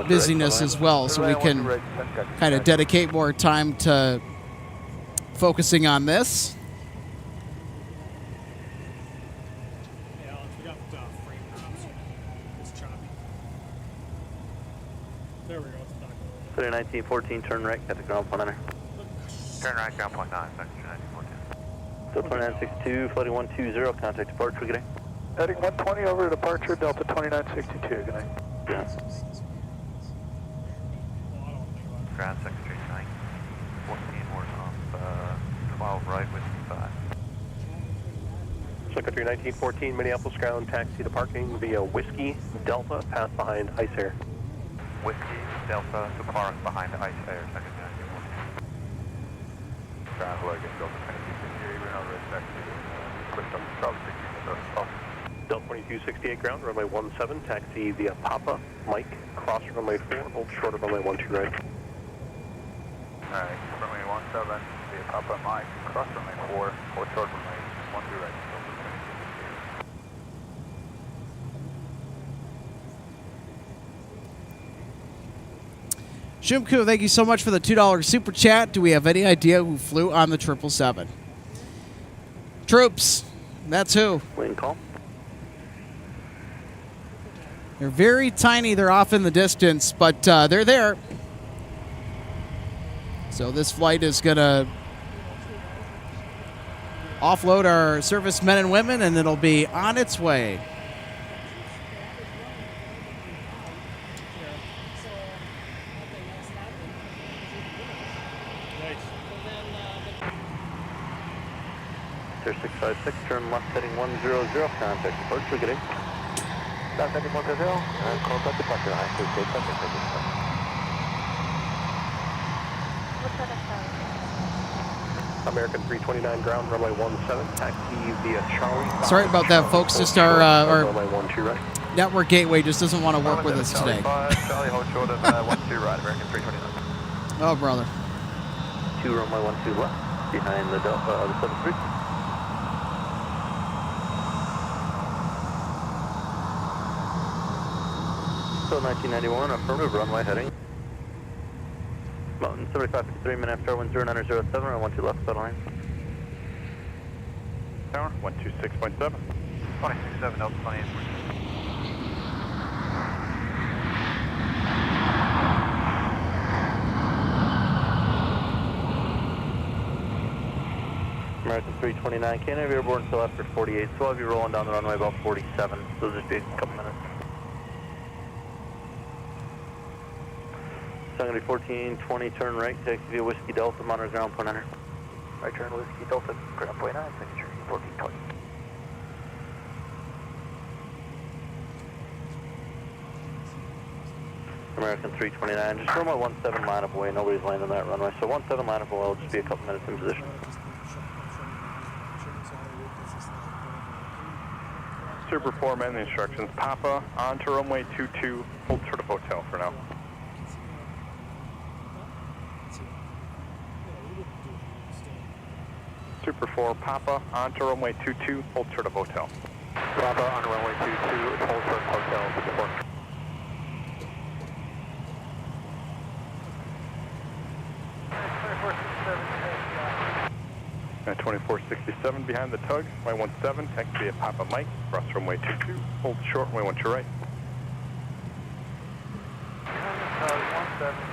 busyness as well, so we can kind of dedicate more time to focusing on this.
Yeah, we got frame drops. There we go. It's back.
Clear 1914, turn right, at the ground point enter.
Turn right, ground point 9, section 1914.
So 2962, floating 120, contact departure, good day.
Heading 120 over to departure, Delta 2962, good night.
Yeah.
Ground Secretary 9, 14 more off, 12 right with 5.
Sun Country 1914, Minneapolis ground, taxi to parking via Whiskey Delta, pass behind Ice Air.
Whiskey, Delta, to park behind the Ice Air, Secretary 1914. Ground Logan, Delta 2268, we're not ready taxi, Clifton, Charlie 16, off.
Delta 2268 ground, runway 17, taxi via Papa, Mike, cross runway 4, hold short of runway 12 right.
Alright, runway 17, via Papa, Mike, cross runway 4, hold short runway 12 right.
Shumku, thank you so much for the $2 super chat. Do we have any idea who flew on the 777? Troops. That's who.
Wing call.
They're very tiny. They're off in the distance, but they're there. So this flight is going to offload our servicemen and women, and it'll be on its way.
Sir 656, turn left heading 100, contact departure, good day.
Left heading 100, contact departure, high speed, take second,
American 329 ground, runway 17, taxi via Charlie.
Sorry about that, folks. Just our
runway 12 right.
network gateway just doesn't want to work with us today.
Charlie, hold short of 12 right, American 329.
Oh, brother.
2 runway 12 left, behind the Delta, the 73. So 1991, affirmative, runway heading. Mountain 7553, Minneapolis, 109007, run 12 left, settle line.
Tower, 126.7. 267, Delta 28.
American 329, can't have you airborne until after 48, so I'll have you rolling down the runway about 47, so it'll just be a couple minutes. Sun Country 1420, turn right, taxi via Whiskey Delta, monitor ground point enter.
Right turn, Whiskey Delta, ground point 9, signature 1420.
American 329, just runway 17 line up away, nobody's landing that runway, so 17 line up away will just be a couple minutes in position.
Super 4, man, the instructions. Papa, on to runway 22, hold short of hotel for now. Super 4, Papa, on to runway 22, hold short of hotel. Papa, on to runway 22, hold short of hotel, Super 4. 2467 behind the tug, runway 17, taxi at Papa Mike, cross runway 22, hold short, runway 12 right.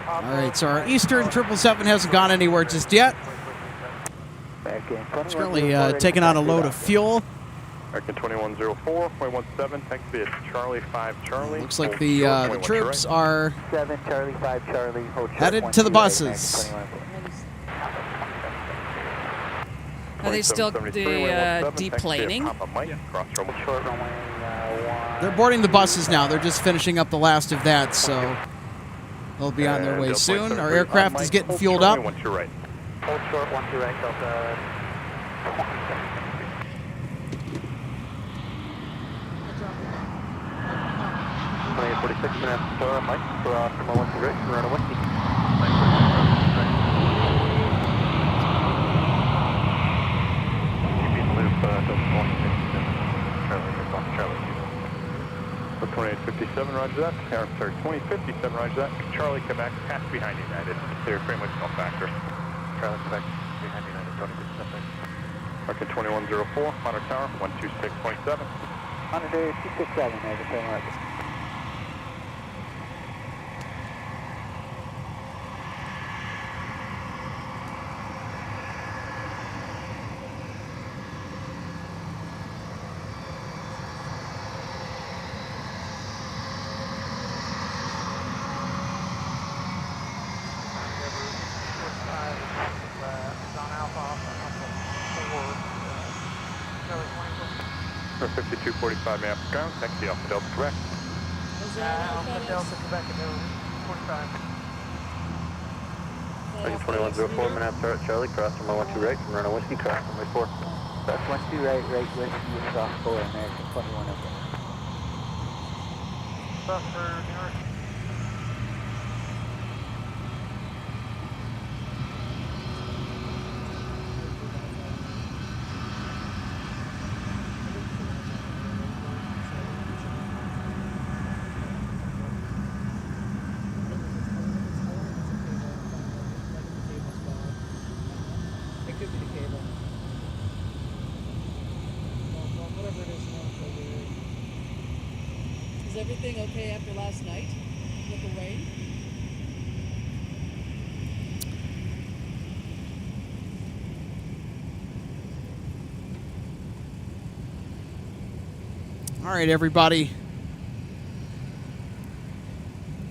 All right, so our Eastern 777 hasn't gone anywhere just yet. It's currently taking on a load of fuel.
American 2104, runway 17, taxi at Charlie 5 Charlie.
Looks like the troops are
7 Charlie 5 Charlie, hold short,
headed to the buses.
Are they still deplaning?
They're boarding the buses now. They're just finishing up the last of that, so they'll be on their way soon. Our aircraft is getting fueled up.
Hold short, 12 right, Delta.
46 minutes, Mike, cross runway 12 right, run a Whiskey.
So 2857, roger that. I'm sorry, 2057, roger that. Charlie, Quebec, pass behind United. Clear, pretty much no factor. Charlie, Quebec, behind United, 2057. American 2104, monitor tower, 126.7.
Monitor 267, American 21.
For 5245 maps ground, taxi Alpha Delta Quebec.
Alpha Delta Quebec, 45.
2104, Minneapolis Charlie, cross runway 12 right, from runway whiskey, cross runway 4.
Cross 12 right, whiskey is off 4, American 21 over.
Buffer, New York.
It could be the cable. Well, whatever it is,
Is everything okay after last night with the rain?
All right, everybody.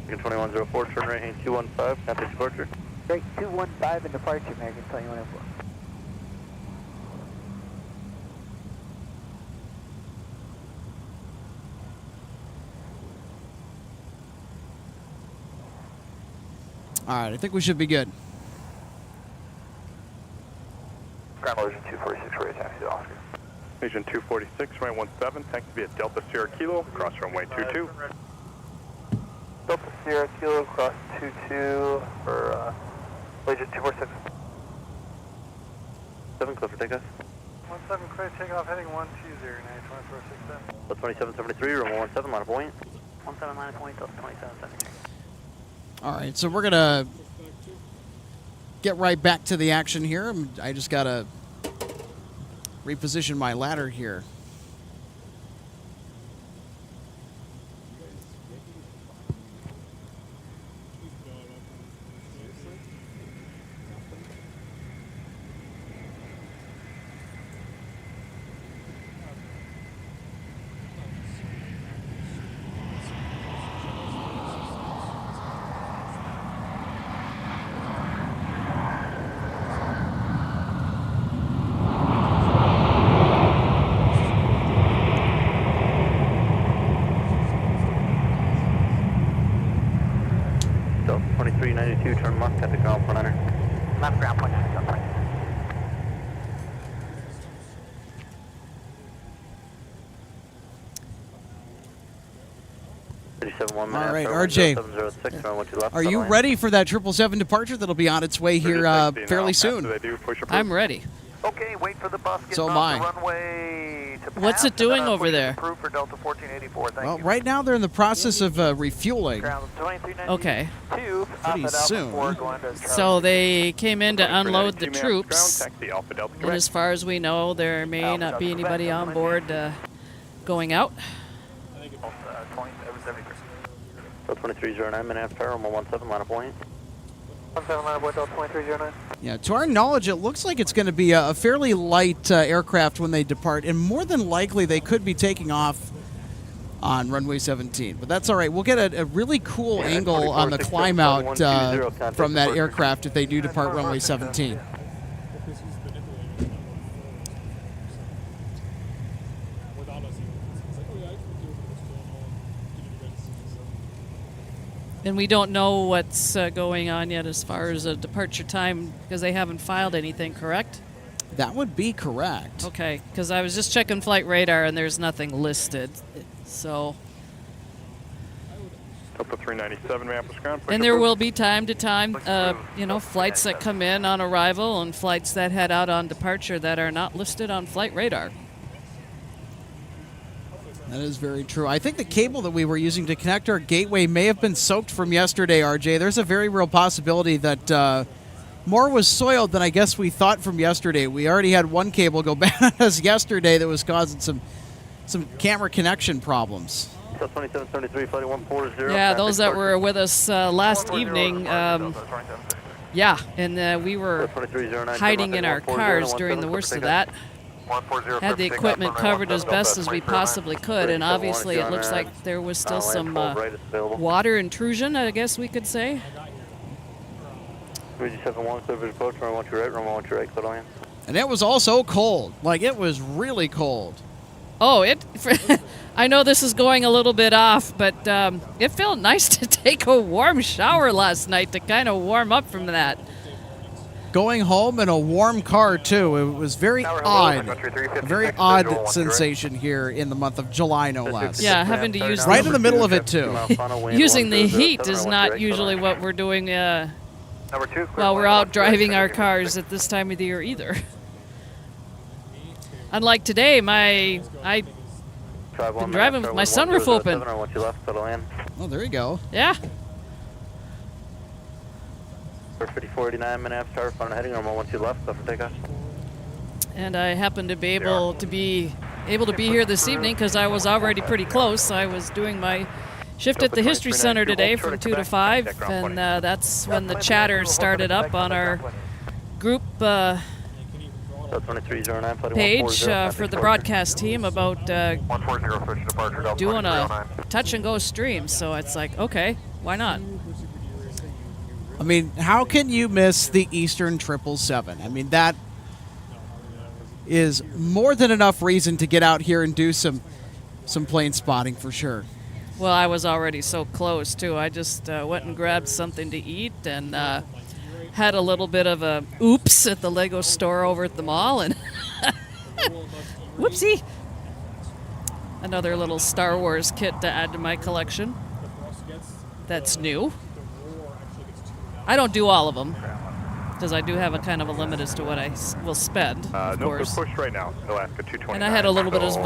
2104, turn right, hang 215, contact departure.
Right, 215 in departure, American 21 over.
All right, I think we should be good.
Ground Legion 246, ready taxi Oscar. Legion 246, runway 17, taxi via Delta Sierra Kilo, cross runway 22.
Delta Sierra Kilo, cross 22 for Legion 246.
7, clear for takeoff.
17, clear takeoff, heading 120, 2467.
2773, runway 17, line of point.
17 line of point, Delta 2773.
All right, so we're going to get right back to the action here. I just got to reposition my ladder here.
Delta 2392, turn mark, contact ground point enter.
Left ground point, ground point.
All right, RJ, are you ready for that 777 departure that'll be on its way here fairly soon?
I'm ready.
Okay, wait for the bus getting
So am
off the
I.
runway to pass.
What's it doing over there?
Approved for Delta 1484. Thank
Well,
you.
right now they're in the process of refueling.
Ground 2392.
Okay.
Pretty soon.
So they came in to unload the troops,
Taxi Alpha Delta
and
Quebec.
as far as we know, there may not be anybody on board going out.
2309, Minneapolis, runway 17, line of point.
17 line of point, Delta 2309.
Yeah, to our knowledge, it looks like it's going to be a fairly light aircraft when they depart, and more than likely they could be taking off on runway 17. But that's all right. We'll get a really cool angle on the climb out from that aircraft if they do depart runway 17.
And we don't know what's going on yet as far as a departure time because they haven't filed anything, correct?
That would be correct.
Okay, because I was just checking flight radar and there's nothing listed. So,
Delta 397, Minneapolis ground. Push
and there
approved.
will be time to time, flights that come in on arrival and flights that head out on departure that are not listed on flight radar.
That is very true. I think the cable that we were using to connect our gateway may have been soaked from yesterday, RJ. There's a very real possibility that more was soiled than I guess we thought from yesterday. We already had one cable go bad on us yesterday that was causing some camera connection problems.
2773, flight 140.
Yeah, those that were with us last evening, yeah, and we were hiding in our cars during the worst of that. Had the equipment covered as best as we possibly could, and obviously it looks like there was still some water intrusion, I guess we could say.
371, clear for approach, runway 12 right, runway 12 right, clear to land.
And it was also cold. Like, it was really cold.
Oh, I know this is going a little bit off, but it felt nice to take a warm shower last night to kind of warm up from that.
Going home in a warm car, too. It was very odd. A very odd sensation here in the month of July, no less.
Yeah, having to use
right in the middle of it, too.
Using the heat is not usually what we're doing while we're out driving our cars at this time of the year either. Unlike today, I've been driving with my sunroof open.
Oh, there you go.
Yeah.
5489 Minneapolis, tower front heading, normal 12 left, left for takeoff.
And I happened to be able to be here this evening because I was already pretty close. I was doing my shift at the History Center today from 2 to 5, and that's when the chatter started up on our group page for the broadcast team about doing a touch and go stream. So it's like, okay, why not?
I mean, how can you miss the Eastern 777? I mean, that is more than enough reason to get out here and do some plane spotting for sure.
Well, I was already so close, too. I just went and grabbed something to eat and had a little bit of a oops at the Lego store over at the mall. And whoopsie. Another little Star Wars kit to add to my collection. That's new. I don't do all of them, because I do have a kind of a limit as to what I will spend, of course.
Push right now, Alaska 229.
And I had a little bit of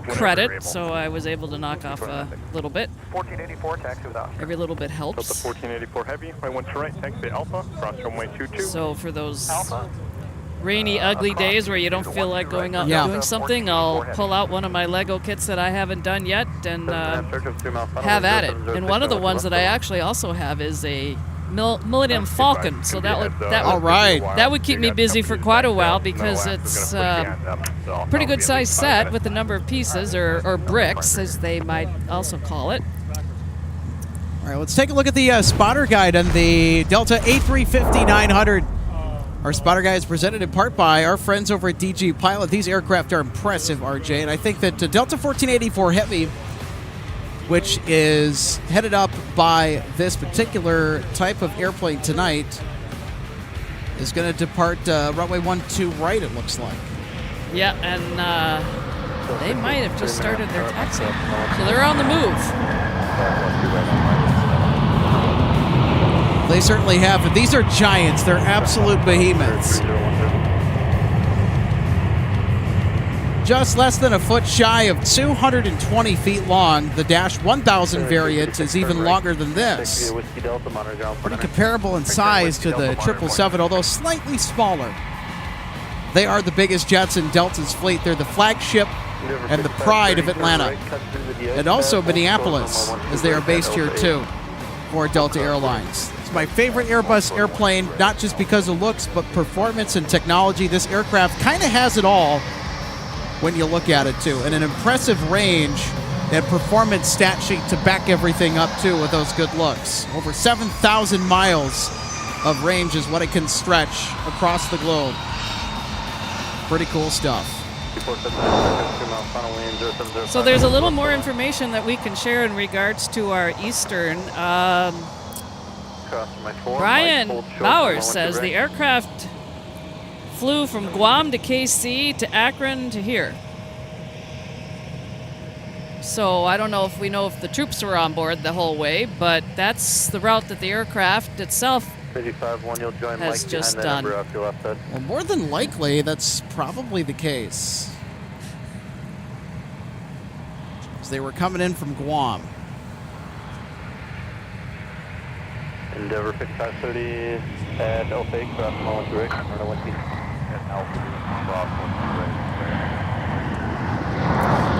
credit, so I was able to knock off a little bit.
1484, taxi without.
Every little bit helps.
Delta 1484 heavy, right 1 to right, taxi Alpha, cross runway 22.
So for those rainy, ugly days where you don't feel like going out and doing something, I'll pull out one of my Lego kits that I haven't done yet and have at it. And one of the ones that I actually also have is a Millennium Falcon, so that would keep me busy for quite a while because it's a pretty good sized set with a number of pieces or bricks, as they might also call it.
All right, let's take a look at the spotter guide on the Delta A350-900. Our spotter guide is presented in part by our friends over at DG Pilot. These aircraft are impressive, RJ, and I think that Delta 1484 Heavy, which is headed up by this particular type of airplane tonight, is going to depart runway 12 right, it looks like.
Yeah, and they might have just started their taxi. So they're on the move.
They certainly have. These are giants. They're absolute behemoths. Just less than a foot shy of 220 feet long. The Dash 1000 variant is even longer than this. Pretty comparable in size to the 777, although slightly smaller. They are the biggest jets in Delta's fleet. They're the flagship and the pride of Atlanta. And also Minneapolis, as they are based here too, for Delta Airlines. It's my favorite Airbus airplane, not just because of looks, but performance and technology. This aircraft kind of has it all when you look at it too, and an impressive range and performance stat sheet to back everything up too with those good looks. Over 7,000 miles of range is what it can stretch across the globe. Pretty cool stuff.
So there's a little more information that we can share in regards to our Eastern. Brian Bowers says the aircraft flew from Guam to KC to Akron to here. So I don't know if we know if the troops were on board the whole way, but that's the route that the aircraft itself has just done.
Well, more than likely, that's probably the case. As they were coming in from Guam.
Endeavor 5530 at Alpha, cross Mullen direct,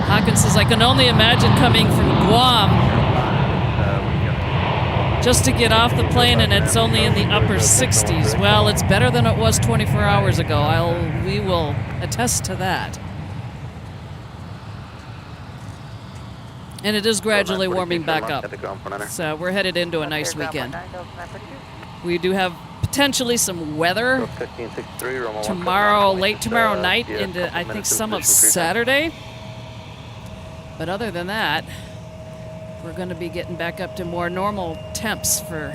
Hawkins says, I can only imagine coming from Guam just to get off the plane and it's only in the upper 60s. Well, it's better than it was 24 hours ago. We will attest to that. And it is gradually warming back up. So we're headed into a nice weekend. We do have potentially some weather tomorrow, late tomorrow night into, I think, some of Saturday. But other than that, we're going to be getting back up to more normal temps for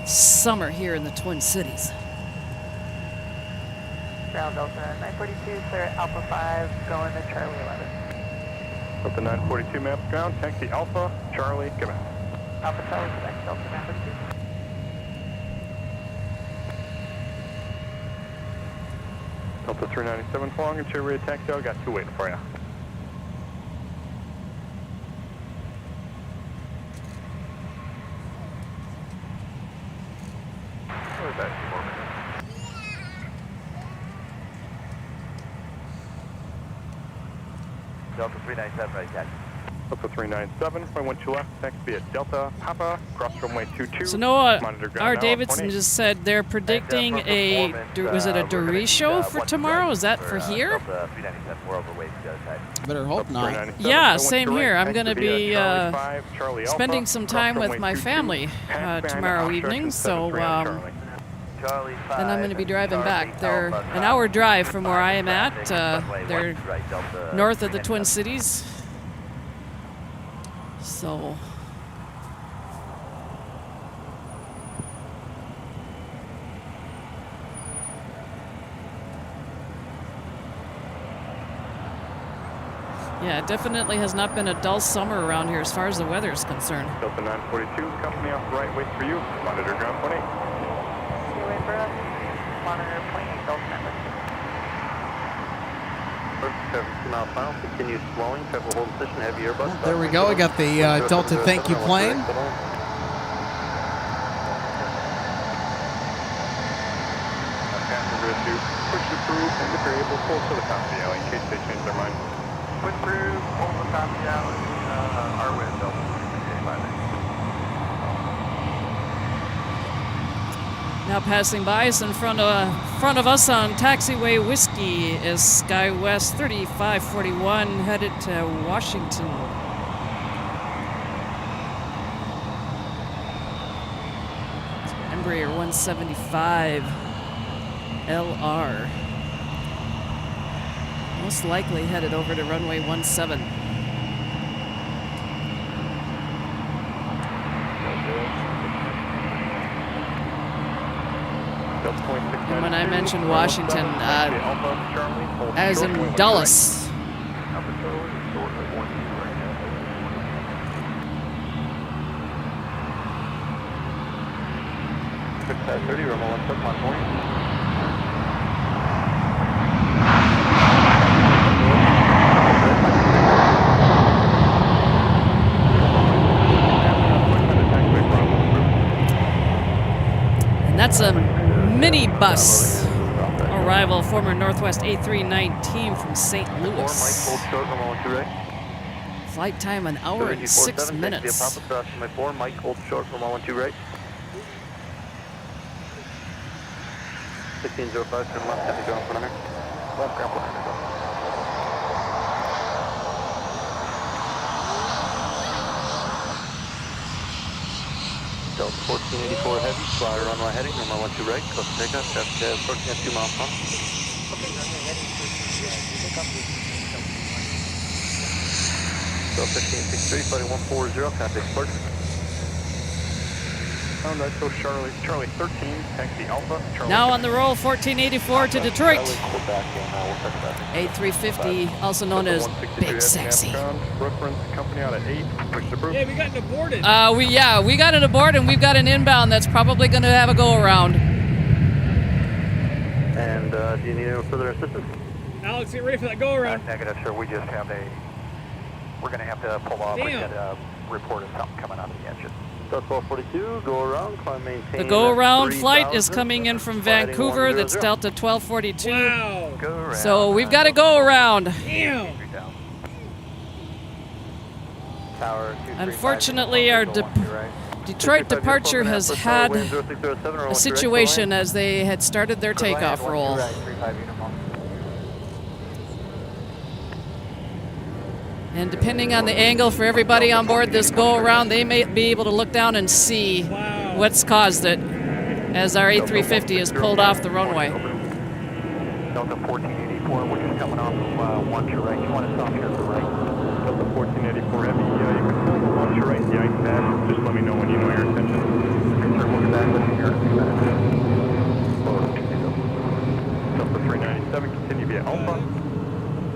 summer here in the Twin Cities.
Ground Delta 942, clear at Alpha 5, going to Charlie 11.
Delta 942, maps ground, taxi Alpha, Charlie, Quebec.
Alpha Charlie, Quebec, Delta 942.
Delta 397, long and two rear taxi, I got two waiting for you. Where's that?
Delta 397, right, taxi.
Delta 397, runway 12 left, taxi at Delta Papa, cross runway 22.
So Noah,
Monitor ground
R.
now,
Davidson
20.
just said they're predicting a, was it a derecho for tomorrow? Is that for here?
Delta 397, we're overweight, the other side.
Better hope
Delta
not.
397,
Yeah,
runway
same
2
here.
right,
I'm going to
taxi
be
at Charlie 5, Charlie
spending
Alpha,
some
cross
time with
runway
my
22,
family
pass
tomorrow
band,
evening,
obstruction,
so
73 on Charlie.
Charlie 5,
then I'm going to be driving
Charlie
back. They're
Alpha,
an hour drive from where I am at.
runway
They're
1 right, Delta
north of the Twin
397.
Cities. So yeah, it definitely has not been a dull summer around here as far as the weather is concerned.
Delta 942, company off right, wait for you. Monitor ground 20.
You wait for us. Monitor 28, Delta 942.
2 mile final, continue slowing, travel hold position, heavy airbus.
There we go. We got the Delta thank you plane.
Passenger issue, push the through, and if you're able, pull to the top of the alley in case they change their mind.
Push through, hold the top of the alley, our way, Delta 385.
Now passing by us in front of us on taxiway whiskey is SkyWest 3541 headed to Washington. Embraer 175 LR. Most likely headed over to runway 17. And when I mentioned Washington, as in Dulles. And that's a minibus arrival, former Northwest A319 team from St. Louis. Flight time an hour and 6 minutes.
Mike, hold short from 112 right. 1605, turn left, heavy ground for runner. Left ground for runner. Delta 1484 heavy, fly runway heading, runway 12 right, close to takeoff, traffic approaching at 2 miles per hour. Delta 1563, flighting 140, contact departure.
Found that, so Charlie 13, taxi Alpha, Charlie.
Now on the roll, 1484 to Detroit. A350, also known as Big Sexy.
Reference company out at 8, push the proof.
Yeah, we got aborted.
We got an abort and we've got an inbound that's probably going to have a go around.
And do you need any further assistance?
Alex, get ready for that go around.
Negative, sir, we just have we're going to have to pull off.
Damn.
We had a report of something coming out of the engine.
Delta 1242, go around, climb, maintain.
The go around flight is
3000,
coming in from
sliding
Vancouver. That's
100.
Delta 1242.
Wow.
Go around.
So we've got to go around.
Damn.
Tower 235,
Unfortunately, our Detroit departure has had a situation as they had started their takeoff roll. And depending on the angle for everybody on board this go-around, they may be able to look down and see what's caused it as our A350 is pulled off the runway.
Delta 1484, which is coming off
off of 1 to right. You want to stop here at the right.
Delta 1484 Heavy, you can hold the 1 to right, the ice pad. Just let me know when you know your intention.
Sir, we'll get back with you here.
Delta 397, continue via Alpha.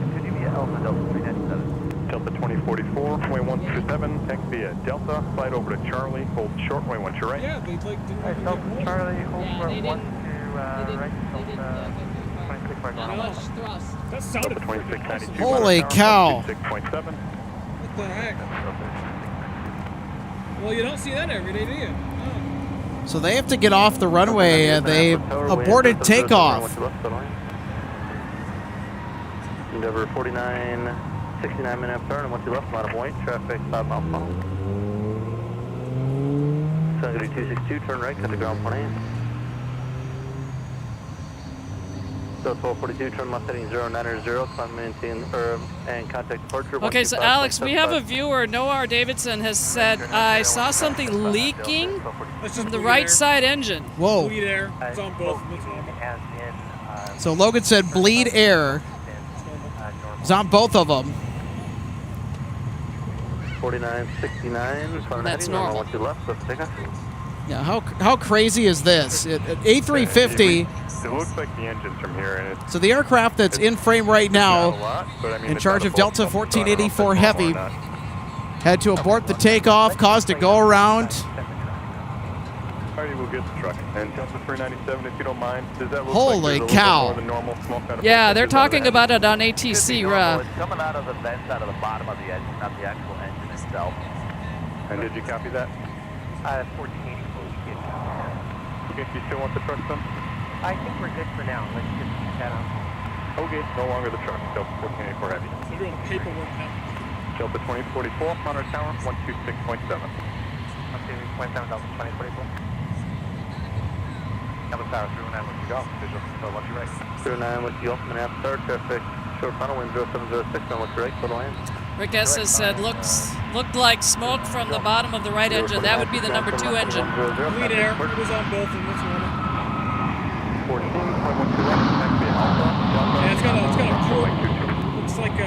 Continue via Alpha, Delta 397.
Delta 2044, runway 127, taxi via Delta, slide over to Charlie, hold short, runway 1 to right.
Yeah, they like didn't.
Alright, Delta Charlie, hold for
they
1
didn't-
to
they
right.
didn't,
Delta 26 right
How
now.
much thrust?
That sounded
Delta
freaking
2692.
awesome.
Holy cow.
6.7.
What the heck? Well, you don't see that every day, do you? Oh.
So they have to get off the runway. They aborted takeoff.
Endeavor 49, 69 minute turn, and once you left, line of white, traffic 5 mile per hour. Sun Country 262, turn right, cut to ground 28. Delta 1242, turn left heading 090, climb maintain, and contact departure.
Okay, so Alex, we have a viewer, Noah Davidson, has said, I saw something leaking
That's
from
just
the
bleed
right
air.
side engine.
Whoa.
Bleed air. It's on both. It's normal.
So Logan said bleed air. It's on both of them.
4969,
That's normal.
once you left, let's take off.
Yeah, how crazy is this? A350,
It looks like the engine's from here, and it's
so the aircraft that's in frame right
not a
now,
lot, but I mean,
in
it's
charge
not
of
a bulk
Delta
pump, so I don't know if
1484
it's
Heavy,
normal or not.
had to abort the takeoff, caused a go around.
Alrighty, we'll get the truck. And Delta 397, if you don't mind, does that look
Holy
like there's a little
cow.
bit more than normal smoke out of
Yeah,
both
they're
engines out of
talking
the
about
engine?
it on ATC.
It's coming out of the vents out of the bottom of the engine, not the actual engine itself.
And did you copy that?
1484, we did copy that.
Okay, you still want the truck done?
I think we're good for now. Let's just keep that on.
Okay, no longer the truck. Delta 1484 Heavy.
They're doing paperwork now.
Delta 2044, Honor Tower, 126.7.
Okay, 27, Delta 2044. Delta Tower, 309, what's your go? Visual, so what's your right? 309, what's your go? Minneapolis start, traffic, short funnel, wind 0706, and what's your right? Total land.
Rick S. has said, looked like smoke from the bottom of the right engine. That would be the number 2 engine.
Bleed air. It was on both of them. It's normal.
14.12 taxi Alpha, Delta.
Yeah, it's got a
runway
claw.
22.
Looks like a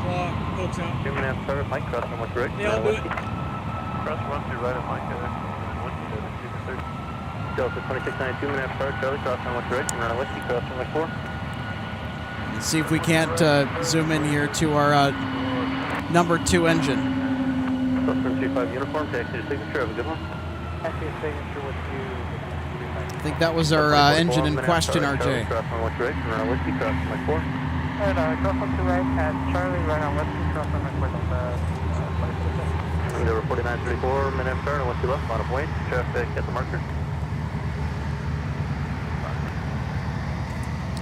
claw pokes out.
Minneapolis start, Mike, crossing, what's your right?
Yeah, I'll do it.
Cross, run through right of Mike, Delta 2692, Minneapolis start, Charlie, crossing, what's your right? And run a whiskey, crossing, like 4.
Let's see if we can't zoom in here to our number 2 engine.
Customer 25 uniform, taxi to signature, have a good one. Taxi to signature with you.
I think that was our engine in question, RJ.
Crossing what's right, run on whiskey, crossing like 4. And cross on to right at Charlie, right on whiskey, crossing like 4. Endeavor 4934, minute turn, and what's your left, line of weight, traffic at the marker.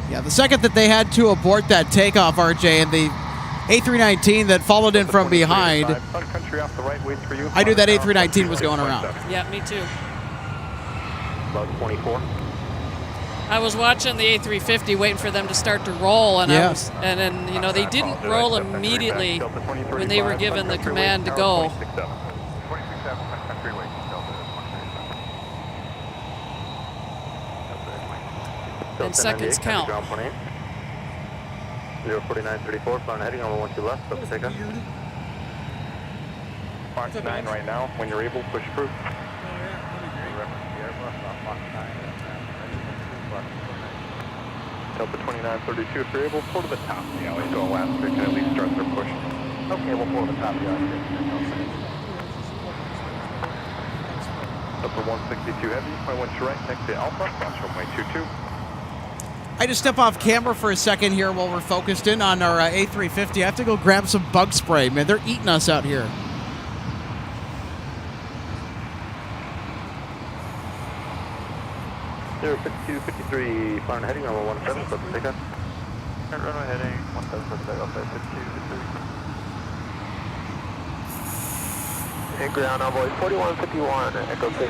Yeah, the second that they had to abort that takeoff, RJ, and the A319 that followed in from behind,
Sun Country off the right, waits for you.
I knew that A319 was going around.
Yeah, me too.
About 24.
I was watching the A350 waiting for them to start to roll, and
Yeah.
and then they didn't roll immediately when they were given the command to go. And seconds count.
04934, flying heading on 12 left, up to take off.
Mark 9 right now. When you're able, push through. Delta 2932, if you're able, pull to the top of the alley so Alaska can at least start their push.
Okay, we'll pull to the top of the alley.
Delta 162 Heavy, I went to right next to Alpha, cross runway 22.
I just step off camera for a second here while we're focused in on our A350. I have to go grab some bug spray. Man, they're eating us out here.
Zero 5253, flying heading on 17, so take off. Runway heading 17, so take off, 52. And ground envoy 4151, Echo 15,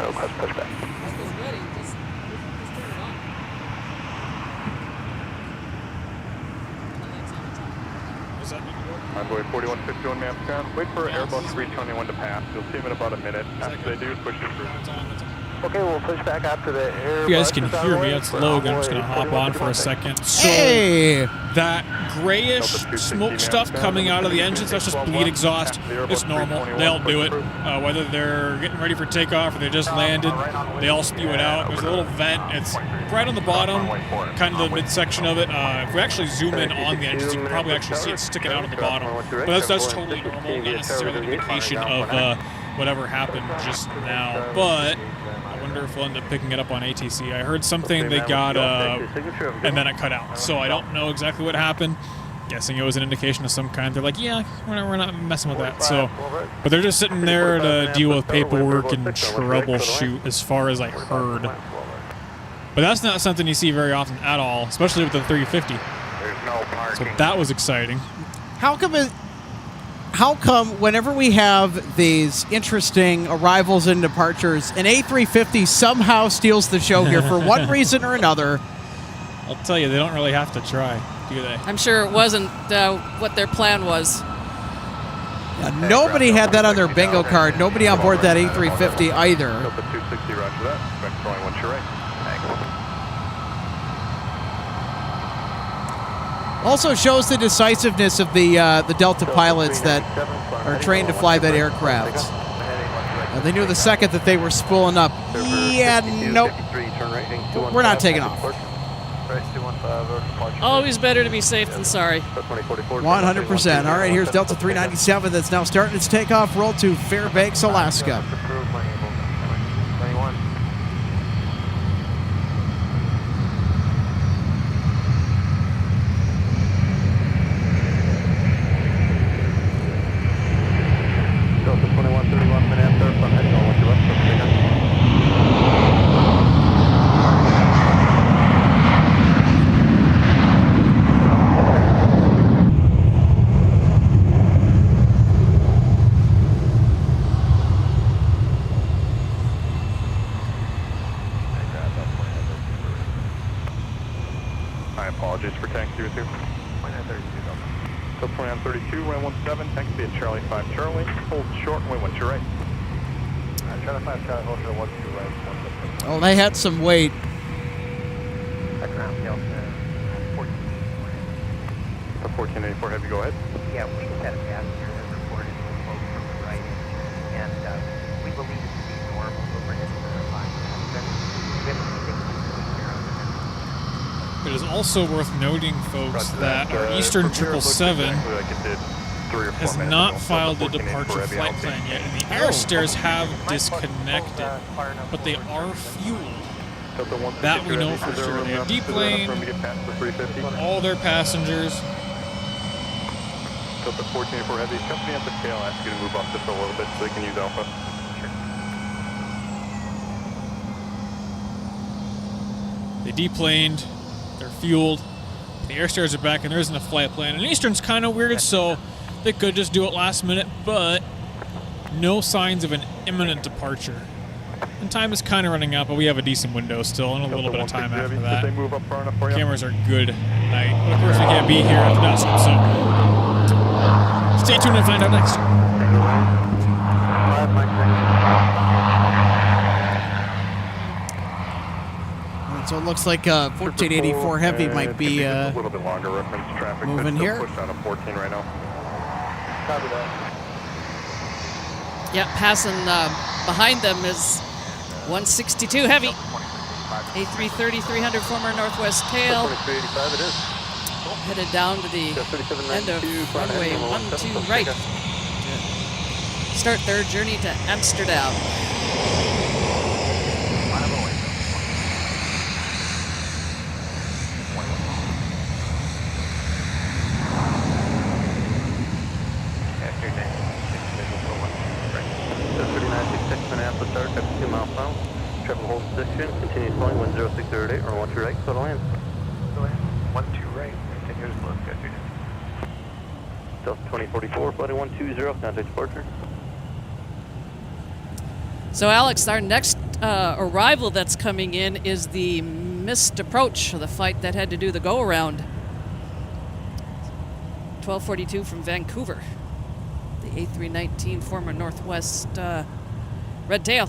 request pushback.
Envoy 4151, ma'am, ground. Wait for Airbus 321 to pass. You'll see them in about a minute. After they do, push it through.
Okay, we'll push back after the Airbus.
You guys can hear me. It's Logan. I'm just going to hop on for a second. So
Hey!
that
grayish smoke stuff coming out of the engines. That's just bleed exhaust. It's normal. They all do it. Whether they're getting ready for takeoff or they just landed, they all spew it out. There's a little vent. It's right on the bottom, kind of the midsection of it. If we actually zoom in on the engines, you can probably actually see it sticking out of the bottom. But that's totally normal, not necessarily an indication of whatever happened just now. But I wonder if we'll end up picking it up on ATC. I heard something they got, and then it cut out. So I don't know exactly what happened. Guessing it was an indication of some kind. They're like, yeah, we're not messing with that. So, but they're just sitting there to deal with paperwork and troubleshoot, as far as I heard. But that's not something you see very often at all, especially with the 350. So that was exciting.
How come whenever we have these interesting arrivals and departures, an A350 somehow steals the show here for one reason or another?
I'll tell you, they don't really have to try, do they?
I'm sure it wasn't what their plan was.
Nobody had that on their bingo card. Nobody on board that A350 either.
Delta 260, roger that. Expect flying once you're right.
Also shows the decisiveness of the Delta pilots that are trained to fly that aircraft. They knew the second that they were spooling up. Yeah, nope. We're not taking off.
Always better to be safe than sorry.
100%. All right, here's Delta 397 that's now starting its takeoff roll to Fairbanks, Alaska.
Delta 2131 Minneapolis, on heading on 1 left,
My apologies for taxi with you. 2932, runway 17, taxi at Charlie 5 Charlie. Hold short, runway 1 to your right.
Charlie 5 Charlie, hold short 1 to your right.
Oh, they had some weight.
The 1484 Heavy, go ahead.
Yeah, we just had a passenger that reported smoke from the right engine, and we believe it to be normal, but we're just verifying that. We have a distinct here on the
It is also worth noting, folks, that our Eastern 777 has not filed a departure flight plan yet, and the air stairs have disconnected, but they are fueled. That we know for sure. They have deplaned all their passengers.
Delta 1484 Heavy, company at the tail, ask you to move up just a little bit so they can use Alpha.
They deplaned, they're fueled, the air stairs are back, and there isn't a flight plan. And Eastern's kind of weird, so they could just do it last minute, but no signs of an imminent departure. And time is kind of running out, but we have a decent window still and a little bit of time after that. Cameras are good at night. But of course, we can't be here at the dusk, so stay tuned and find out next.
So it looks like 1484 Heavy might be
a little bit longer reference traffic.
moving here.
Push down to 14 right now.
Copy that.
Yep, passing behind them is 162 Heavy. A330, 300 former Northwest tail.
2385 it is.
Headed down to the end of runway 12 right. Start their journey to Amsterdam.
Minneapolis, start, 2 miles final. Travel hold position, continue flying 10608 or 1 to right, so to land.
1 2 right, continuous look, yesterday.
Delta 2044, flighting 120, contact departure.
So Alex, our next arrival that's coming in is the missed approach, the flight that had to do the go-around. 1242 from Vancouver. The A319 former Northwest Red Tail.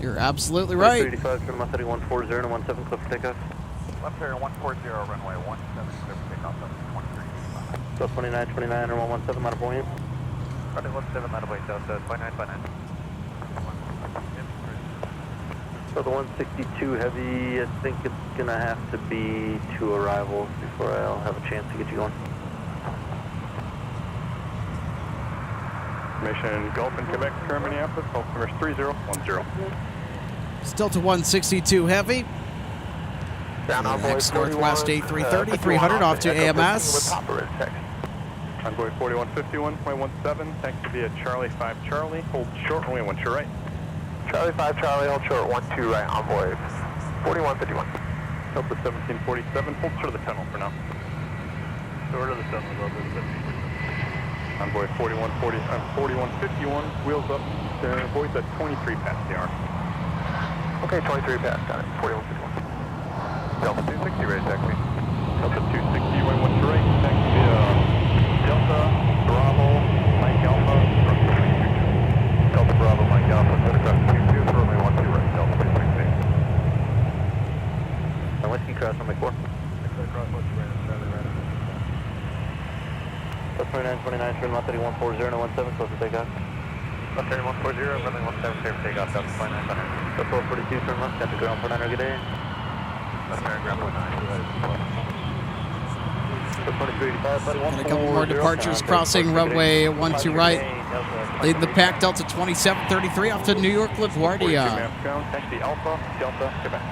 You're absolutely right.
385 from 140 and 17 cliff for takeoff.
Left area 140, runway 17, clear for takeoff, 23.
So 2929 or 117, out of point.
Runway 17, out of way, Delta, 2959.
So the 162 heavy, I think it's going to have to be 2 arrivals before I'll have a chance to get you going.
Information Gulf and Quebec, current Minneapolis, Gulf numbers 3010.
Still to 162 heavy. Next Northwest A330, 300 off to AMS.
Envoy 4151.17, taxi via Charlie 5 Charlie, hold short, runway 12 right.
Charlie 5 Charlie, hold short, 12 right, envoy 4151.
Delta 1747, hold short of the tunnel for now. Short of the tunnel, Delta 1747. Envoy 4151, wheels up, boys at 23 past the hour.
Okay, 23 past, got it, 4151.
Delta 260, ready taxi. Delta 260, runway 12 right, taxi via Delta, Bravo, Mike Alpha, Delta Bravo, Mike Alpha, set across 22, runway 12 right, Delta 260.
Whiskey cross runway 4.
Cross, let's Charlie right.
That's 2929, turn left 3140, no 17, close to takeoff.
Left area 140, runway 17, clear for takeoff, Delta 2959.
That's 442, turn left, got the ground 49er, good day.
Left area ground 19.
And a couple more departures crossing runway 12 right. Leading the pack, Delta 2733 off to New York LaGuardia.
Taxi Alpha, Delta, Quebec.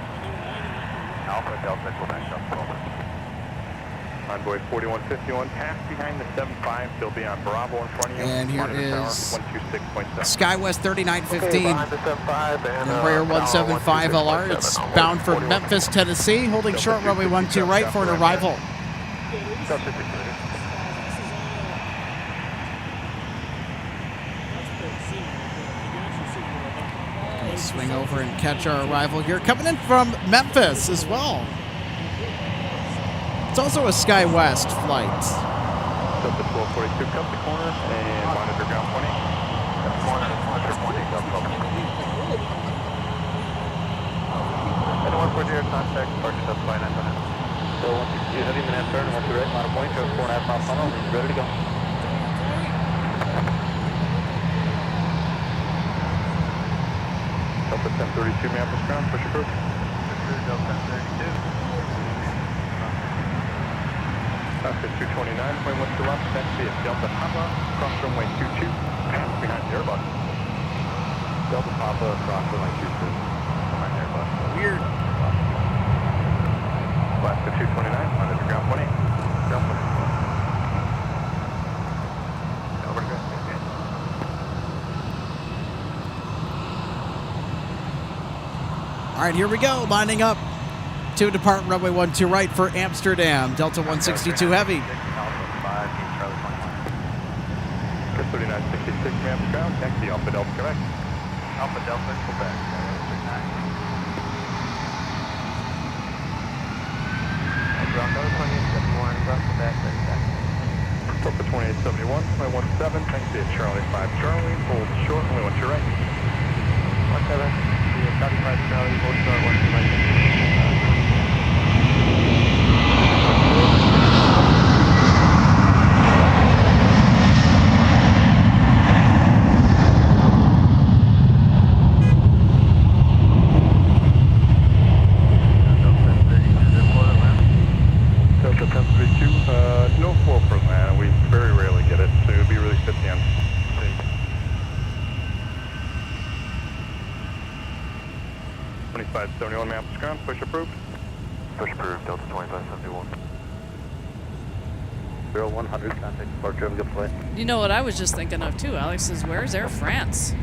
Alpha, Delta, Quebec, Delta. Envoy 4151, pass behind the 75, still be on Bravo in front of you.
And here
Monitor
is
tower, 126.7.
SkyWest 3915.
Behind the 75 and
Embraer 175LR. It's bound for Memphis, Tennessee, holding short runway 12 right for an arrival.
Delta 6.
Swing over and catch our arrival here. Coming in from Memphis as well. It's also a SkyWest flight.
Delta 1242, cut the corner and monitor ground 20. Monitor 20, Delta 12. And 140, contact, departure Delta 59.
So 162 heavy, minute turn, 12 right, mile point, 4.5 mile funnel, ready to go.
Delta 1032, Minneapolis ground, push approved. Delta 1032. Traffic 229, point west to left, next via Delta Papa, cross runway 22, pass behind the Airbus. Delta Papa, cross runway 22, behind the Airbus.
Weird.
Alaska 229, under the ground 20, ground 20. Over to ground 16.
All right, here we go. Lining up to depart runway 12 right for Amsterdam. Delta 162 heavy.
Alpha 5, Charlie 21. 3966, Minneapolis ground, taxi Alpha Delta, Quebec. Alpha Delta, Quebec, 9.
Ground 2871, cross Quebec,
Delta 2871, 17, taxi at Charlie 5 Charlie, hold short, only 12 right.
17, Charlie 5 Charlie, hold short, 12 right.
Delta 1032, no flow for land. We very rarely get it, so it would be really 50 on. 2571 Minneapolis ground, push approved. Push approved, Delta 2571.
0100, contact departure, have a good flight.
You know what I was just thinking of too, Alex, is where's Air France?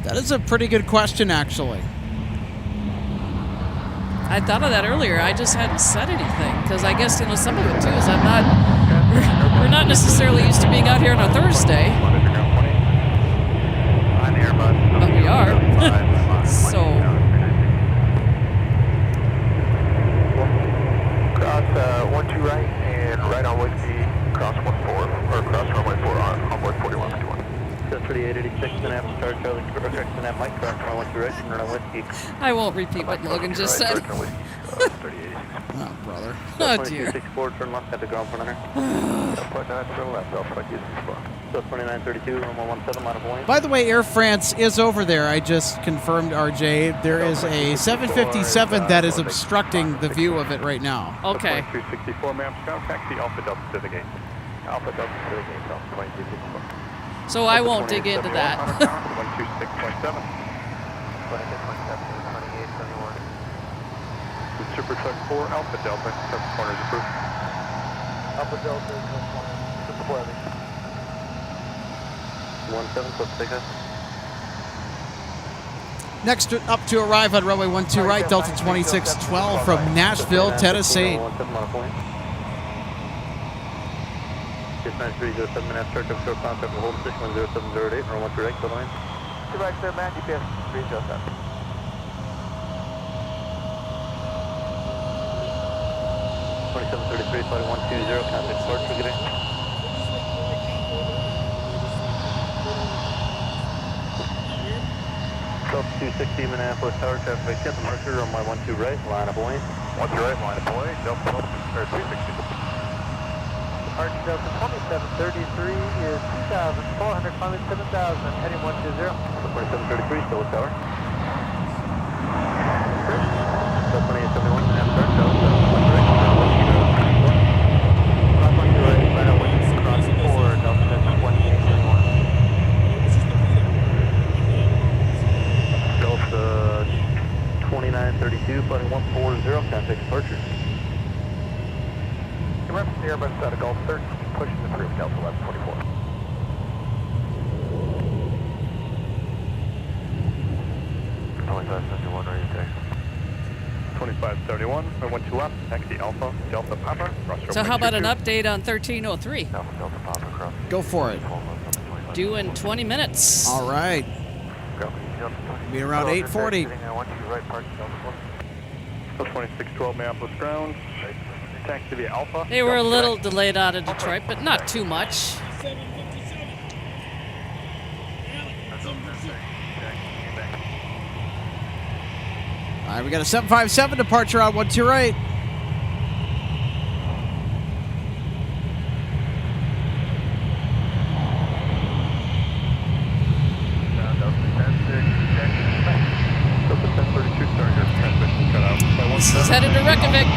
That is a pretty good question, actually.
I thought of that earlier. I just hadn't said anything because I guess some of it too is we're not necessarily used to being out here on a Thursday, but we are. So
Cross 12 right and right on whiskey, cross 14, or cross runway 4 on board 4151.
3886, Minneapolis, Charlie, correction that Mike, cross runway 12 right, and run on whiskey.
I won't repeat what Logan just said.
Oh, brother.
Oh, dear.
64, turn left at the ground front center.
Point 9, turn left, Alpha, use the spot.
So 2932, runway 17, line of line.
By the way, Air France is over there. I just confirmed, RJ. There is a 757 that is obstructing the view of it right now.
Okay.
2264, ma'am, ground taxi, Alpha Delta to the gate. Alpha Delta to the gate, Alpha 2264.
So I won't dig into that.
126.7.
2871.
Super Truck 4, Alpha Delta, seven corners approved.
Alpha Delta, Super Heavy.
17, clip ticket.
Next up to arrive on runway 12 right, Delta 2612 from Nashville, Tennessee.
17, line of line. 69307, minutes, start of short contact with hold position 10708, run 1 right, go line.
To right, sir, man, GPS 307.
2733, flight 120, contact departure, good day. Delta 260, Minneapolis Tower, traffic at the marker, runway 12 right, line of line.
12 right, line of point, Delta 360.
Departure Delta 2733 is 2,400, climbing 7,000, heading 120.
2733, still with tower. Delta 2871, Minneapolis Tower, Delta 1 right,
Rock 1 to right, right out window, cross 4, Delta 2871.
Delta 2932, flighting 140, contact departure.
Emergency Airbus out of Gulf 13, pushing the proof, Delta 1124.
Ready to taxi. 2571, I went to left, taxi Alpha, Delta Papa, cross
So how about an update on 1303?
Alpha Delta Papa, cross.
Go for it.
Due in 20 minutes.
All right. Be around 8:40.
So 2612, Minneapolis ground, taxi via Alpha.
They were a little delayed out of Detroit, but not too much.
All right, we got a 757 departure on 12 right.
Delta 1032, sorry, your transmission cut out.
This is headed to Reykjavik.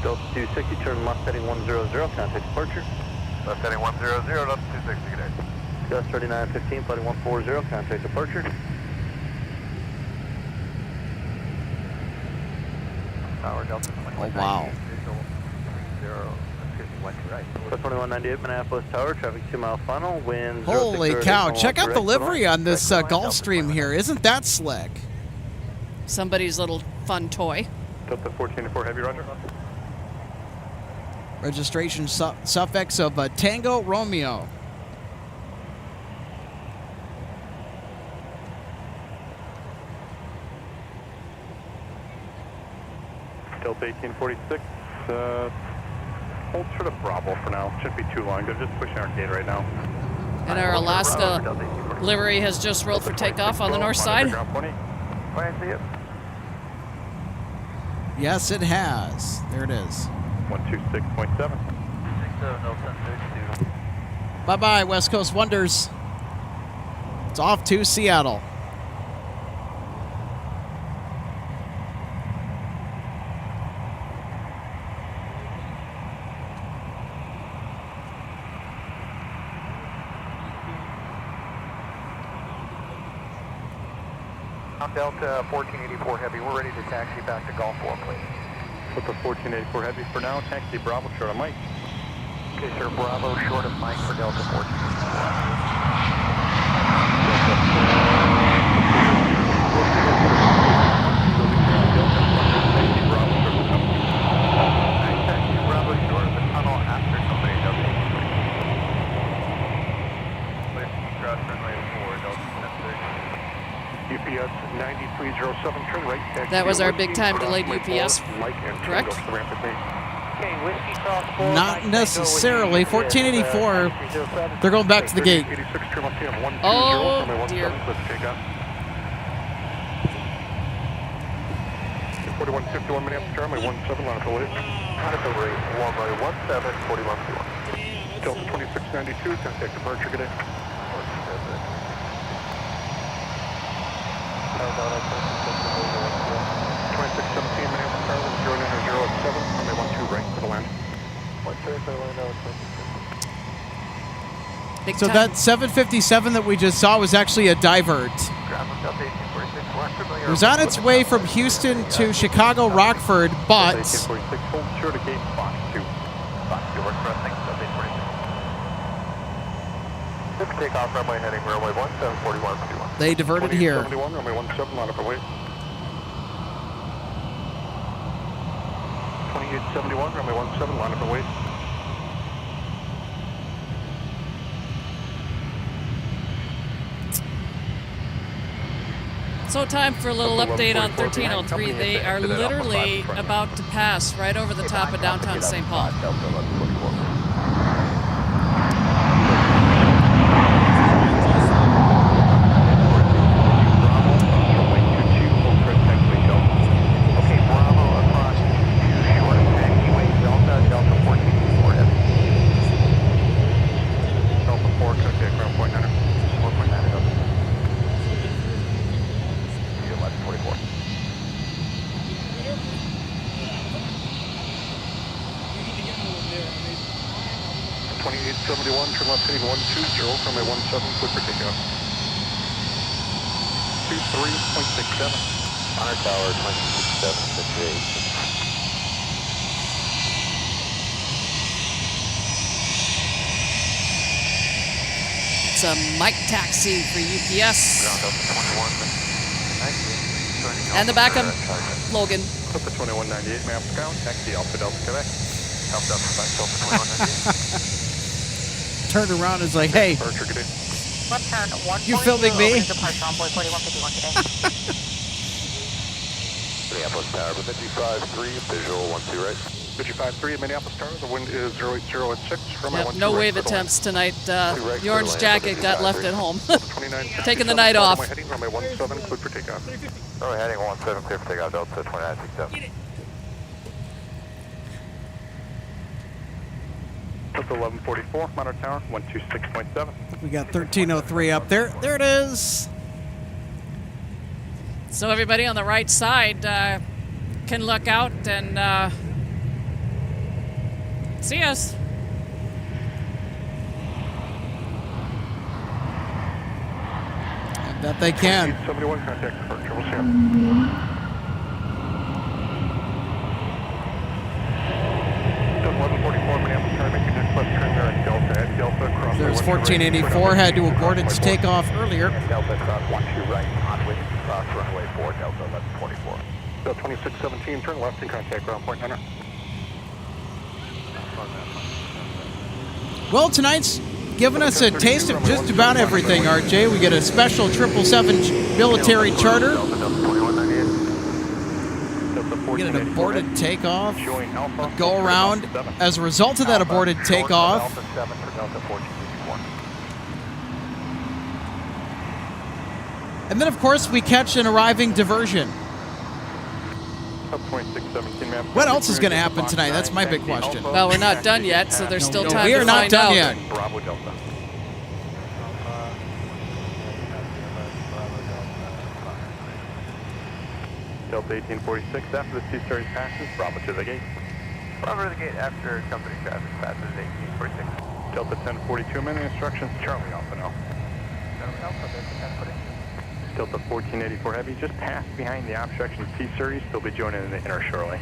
Delta 260, turn left heading 100, contact departure.
Left heading 100, Delta 260, good day.
Gus 3915, flighting 140, contact departure.
Tower Delta 21.
Oh, wow.
2198, Minneapolis Tower, traffic 2 mile final, wind.
Holy
06,
cow.
1
Check out the
direct,
livery on this
direct line,
Gulfstream here. Isn't that slick?
Somebody's little fun toy.
Delta 14-4, heavy, roger.
Registration suffix of Tango Romeo.
Delta 1846, hold short of Bravo for now. Shouldn't be too long. They're just pushing our gate right now.
And our Alaska livery has just rolled for takeoff on the north side.
Yes, it has. There it is.
126.7.
Bye-bye, West Coast Wonders. It's off to Seattle.
I'm Delta 1484 Heavy. We're ready to taxi back to Gulf 4, please.
Delta 1484 heavy for now. Taxi Bravo short of Mike.
Okay, sir. Bravo short of Mike for Delta 1484. Taxi Bravo short of the tunnel after somebody Delta 84. cross runway 4, Delta 1030.
UPS 9307, turn right. Taxi
That was our
Whiskey,
big time delayed
runway
UPS,
4, Mike, and
correct?
go to the ramp with me.
Okay, Whiskey Cross 4.
Not necessarily. 1484, they're going back to the gate.
86, trim up to 120,
Oh,
runway
dear.
17, let's take off. 4151 Minneapolis, runway 17, line up the way.
Out of the rate, runway 17, 4121.
Delta 2692, contact departure, good day. 2617 Minneapolis, Charlie, 09007, runway 12 right for the land.
Big
So
time.
that 757 that we just saw was actually a divert. It was on its way from Houston to Chicago Rockford, but
1846, hold short of gate box 2.
Box 2, we're crossing Delta 846. Takeoff runway heading runway 17, 4151.
they diverted here.
71, runway 17, line up the way. 2871, runway 17, line up the way.
So time for a little update on 1303. They are literally about to pass right over the top of downtown St. Paul.
Okay, Bravo across to short taxiway, Delta 1484 heavy.
Delta 4, contact ground point 9.
4.9 Delta. 1144.
2871, turn left heading 120, runway 17, clear for takeoff. 23.67.
Honor Tower 267, situation.
It's a mic taxi for UPS.
Ground Delta 21.
And the backup, Logan.
Delta 2198, map ground, taxi Alpha Delta, Quebec.
Alpha Delta 2198.
Turned around and is like, hey,
Departure, good day.
Left turn 142.
You filming me?
Departure on board 4151 today.
Minneapolis Tower, 55.3, visual 12 right.
55.3, Minneapolis Tower, the wind is 0806, runway
Yep,
12
no
right
wave
for the land.
attempts tonight.
right
The
for
orange
the land,
jacket got left at home.
29,
Taking the night off.
Heading runway 17, clear for takeoff.
Oh, heading 17, clear for takeoff, Delta 2967.
Delta 1144, Monitor Tower, 126.7.
we got 1303 up there. There it is.
So everybody on the right side can look out and see us.
I bet they can.
71, contact departure, we'll see you. Delta 1144, Minneapolis Tower, make your next left turn there at Delta. At Delta, cross
There's 1484, had to abort its takeoff earlier.
Delta cross 12 right, on with cross runway 4, Delta 1144.
Delta 2617, turn left and contact ground point 9.
Well, tonight's giving us a taste of just about everything, RJ. We get a special 777 military charter.
Delta 2198. Delta
We get an
1484,
aborted takeoff,
Join Alpha.
a go around. As a result of that aborted takeoff,
Alpha 7 for Delta 1484.
and then of course we catch an arriving diversion.
Up 2617, ma'am.
What else is going to happen tonight? That's my big question.
Well, we're not done yet, so there's still
No,
time
we
to
are not
find
done
out.
yet.
Bravo Delta. Delta 1846, after the C-Series passes, Bravo to the gate.
Bravo to the gate after company traffic passes 1846.
Delta 1042, minute instructions, Charlie Alpha now. Delta 1484 Heavy, just pass behind the obstruction C-Series, they'll be joining in the inner shortly.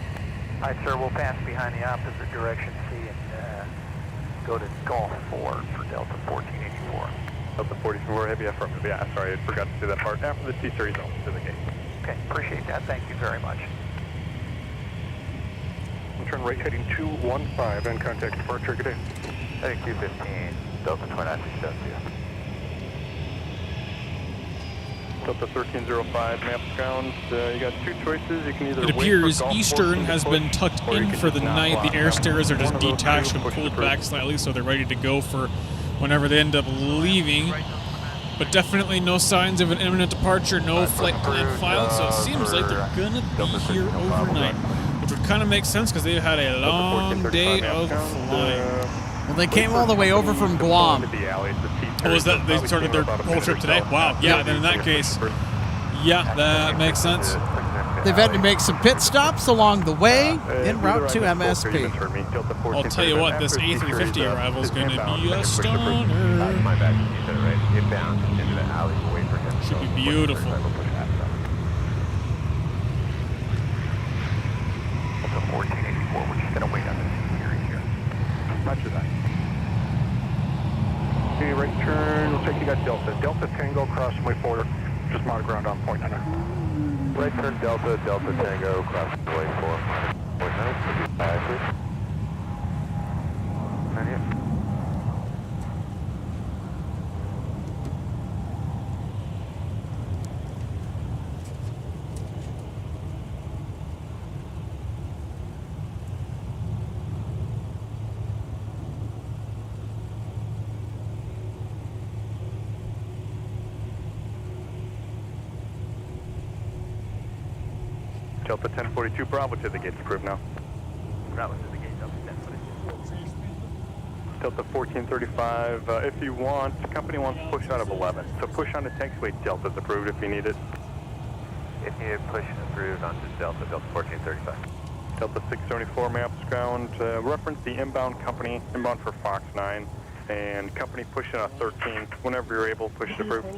Hi, sir, we'll pass behind the opposite direction C and go to Golf 4 for Delta 1484.
Delta 44 Heavy, affirmative, yeah, sorry, I forgot to do that part. After the C-Series, Alpha to the gate.
Okay, appreciate that. Thank you very much.
We'll turn right heading 215 and contact departure, good day.
Heading 215, Delta 2967.
Delta 1305, maps ground. You got two choices. You can either
It appears Eastern has been tucked in for the night. The air stairs are just detached and pulled back slightly, so they're ready to go for whenever they end up leaving. But definitely no signs of an imminent departure, no flight plan filed, so it seems like they're going to be here overnight. Which would kind of make sense because they've had a long day of flying.
Well, they came all the way over from Guam.
Oh, is that they started their whole trip today? Wow, yeah, then in that case, yeah, that makes sense.
They've had to make some pit stops along the way en route to MSP.
I'll tell you what, this A350 arrival is going to be a stunner. Should be beautiful.
Delta 1484, we're just going to wait on this area here. Roger that. Okay, right turn, looks like you got Delta. Delta Tango, cross runway 4, just mount ground on point 9. Right turn Delta, Delta Tango, cross runway 4, point 9, please. Delta 1042 Bravo to the gates, approved now. Bravo to the gate, Delta 1042. Delta 1435, if you want, company wants to push out of 11. So push on the taxiway, Delta's approved if you need it. If you push approved onto Delta, Delta 1435. Delta 674 maps ground, reference the inbound company, inbound for Fox 9, and company pushing on 13. Whenever you're able, push it approved.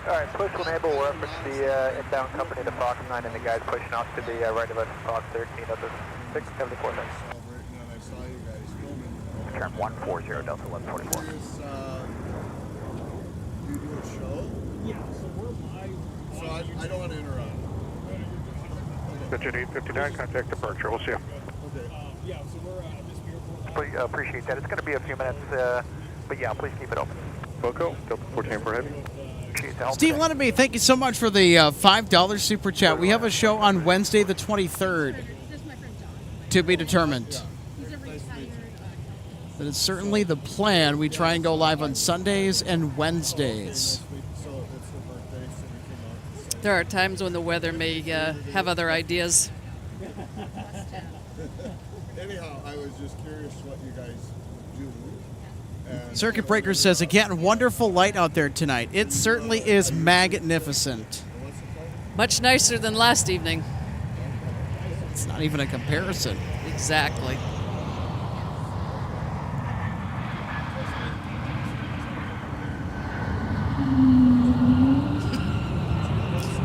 Alright, push will enable reference the inbound company to Fox 9 and the guys pushing off to the right of us, Fox 13 up to 674 minutes. Turn 140, Delta 1144.
Do you do a show?
Yeah, so we're live.
So I don't want to interrupt.
Digit 859, contact departure, we'll see you.
Okay.
Yeah, so we're at MSP Airport.
Appreciate that, it's going to be a few minutes, but yeah, please keep it open. Wilco, Delta 14 heavy.
Steve Leneby, thank you so much for the $5 super chat. We have a show on Wednesday the 23rd. To be determined. That is certainly the plan. We try and go live on Sundays and Wednesdays.
There are times when the weather may have other ideas.
Anyhow, I was just curious what you guys do.
Circuit Breaker says, again, wonderful light out there tonight. It certainly is magnificent.
Much nicer than last evening.
It's not even a comparison.
Exactly.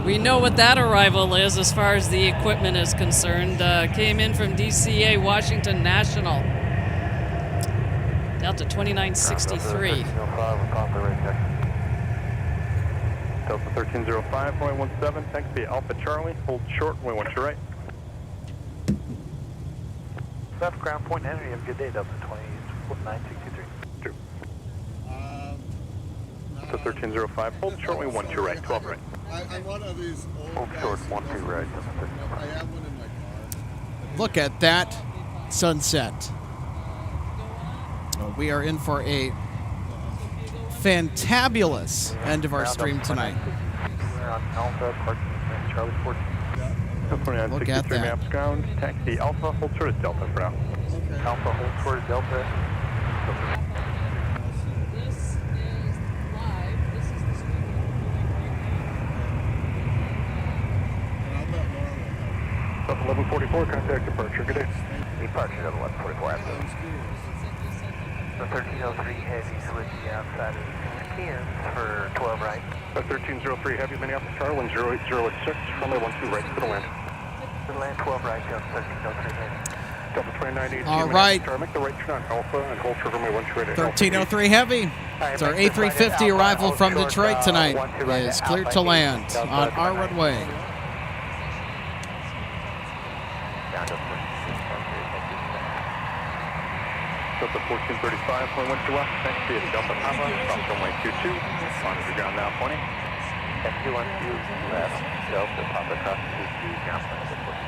We know what that arrival is as far as the equipment is concerned. Came in from DCA Washington National. Delta 2963.
Delta 1305.17, taxi Alpha Charlie, hold short, we want you right. South ground point entry, have a good day, Delta 2963. Delta 1305, hold short, we want you right, 12 right.
I'm one of these old
Hold short, 12 right.
I have one in my car.
Look at that sunset. We are in for a fantabulous end of our stream tonight. Look at that.
Maps ground, taxi Alpha, hold short at Delta for now.
Okay.
Alpha, hold short at Delta.
This is live. This is the stream.
Delta 1144, contact departure, good day. Departure at 1144, absolutely. The 1303 heavy with the outside of the Kins for 12 right. The 1303 heavy Minneapolis Charlie 10806, runway 12 right to the land. To the land 12 right, Delta 1303 heavy. Delta 2918.
All right.
Make the right turn on Alpha and hold short runway 12 right.
1303 Heavy. It's our A350 arrival from Detroit tonight. Is cleared to land on our runway.
Delta 1435, point 1 to left, taxi at Delta Papa, cross runway 22, on to ground now, 20.
Taxi 12 left, Delta Papa cross 22, ground plan at airport.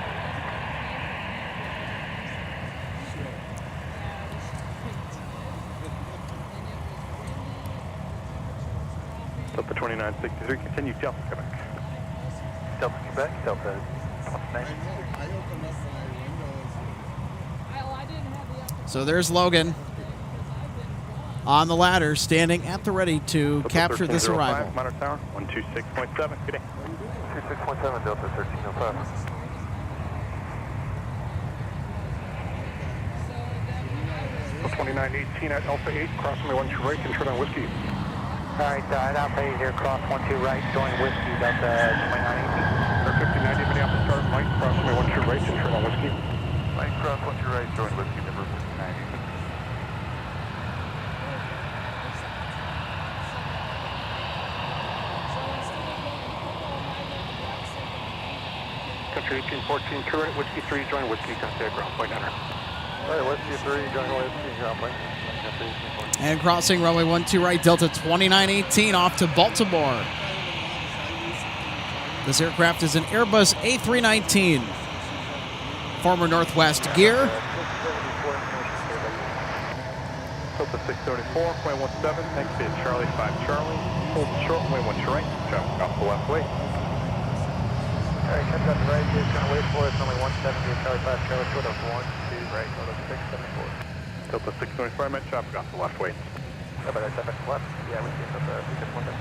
Delta 2963, continue Delta Quebec.
Delta Quebec, Delta 29.
So there's Logan on the ladder, standing at the ready to capture this arrival.
Monitor Tower, 126.7, good day.
26.7, Delta 1305.
Delta 2918 at Alpha 8, cross runway 12 right, and turn on whiskey.
Alright, at Alpha 8 here, cross 12 right, join whiskey, Delta 2918.
5090 Minneapolis, start Mike, cross runway 12 right, and turn on whiskey.
Mike, cross 12 right, join whiskey, number 5090.
Country 1814, current whiskey 3, join whiskey, contact ground point enter.
Alright, whiskey 3, join whiskey, ground point.
And crossing runway 12 right, Delta 2918 off to Baltimore. This aircraft is an Airbus A319. Former Northwest gear.
Delta 674.17, next is Charlie 5 Charlie. Hold short, runway 12 right, traffic off the left way.
Alright, kept up right, just gonna wait for us, runway 170, Charlie 5 Charlie, short of 12 right, go to 674.
Delta 624, met traffic off the left way.
About that 7 left? Yeah, we see Delta 614.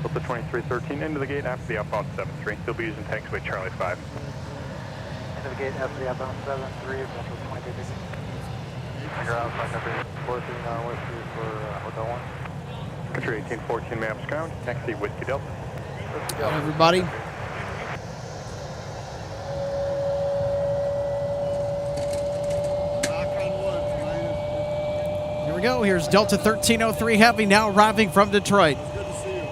Delta 2313, into the gate after the outbound 73. They'll be using taxiway Charlie 5.
Into the gate after the outbound 73, Delta 2313. Figure out my number 439 whiskey for Hotel 1.
Country 1814, maps ground, taxi whiskey Delta.
Everybody. Here we go. Here's Delta 1303 Heavy now arriving from Detroit.
Good to see you.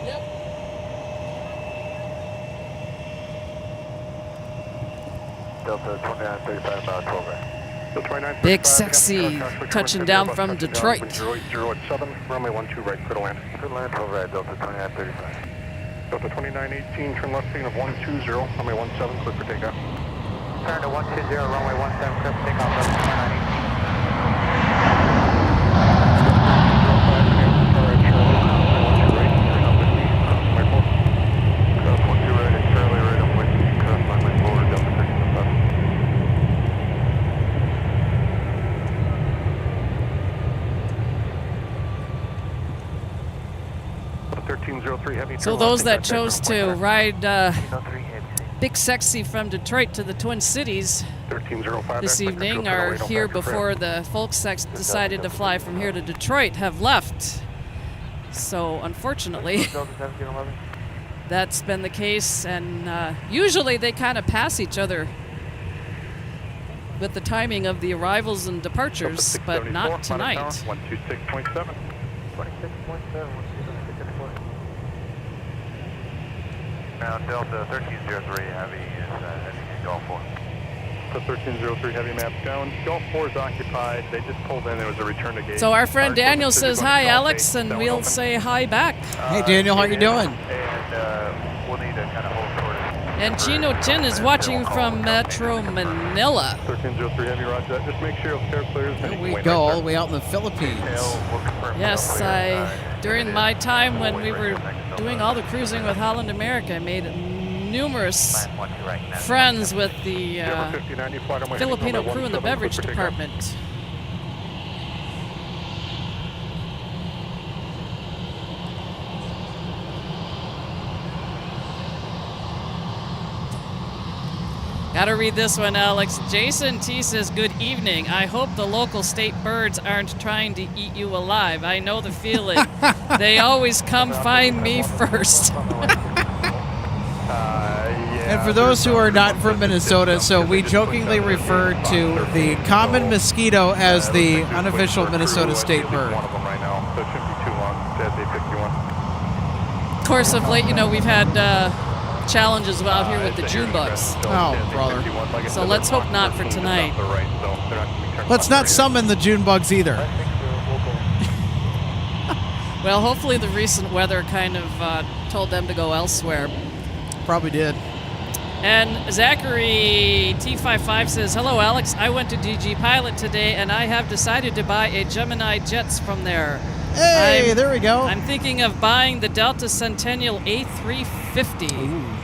Delta 2935, about 12 right.
Delta 2935,
Big Sexy touching down from Detroit.
087, runway 12 right, clear to land.
Clear to land, 12 right, Delta 2935.
Delta 2918, turn left signal of 120, runway 17, clear for takeoff.
Turn to 120, runway 17, clear for takeoff, Delta 2918.
So those that chose to ride Big Sexy from Detroit to the Twin Cities this evening are here before the folks that decided to fly from here to Detroit have left. So unfortunately, that's been the case, and usually they kind of pass each other with the timing of the arrivals and departures, but not tonight.
126.7.
26.7, now Delta 1303 Heavy is heading to Gulf 4.
Delta 1303 Heavy maps down. Gulf 4 is occupied. They just pulled in. There was a return to gate.
So our friend Daniel says hi, Alex, and we'll say hi back.
Hey, Daniel, how you doing?
And we'll need to kind of hold short.
And Chino Tin is watching from Metro Manila.
1303 Heavy, roger that. Just make sure you'll clear clears.
There we go, all the way out in the Philippines.
Yes, during my time when we were doing all the cruising with Holland America, I made numerous friends with the Filipino crew in the beverage department. Gotta read this one, Alex. Jason T says, good evening. I hope the local state birds aren't trying to eat you alive. I know the feeling. They always come find me first.
And for those who are not from Minnesota, so we jokingly refer to the common mosquito as the unofficial Minnesota state bird.
One of them right now, so it shouldn't be too long. It's A51.
Of course, of late, we've had challenges out here with the June bugs.
Oh, brother.
So let's hope not for tonight.
Let's not summon the June bugs either.
Well, hopefully the recent weather kind of told them to go elsewhere.
Probably did.
And Zachary T55 says, hello, Alex. I went to DG Pilot today, and I have decided to buy a Gemini Jets from there.
Hey, there we go.
I'm thinking of buying the Delta Centennial A350.
Ooh.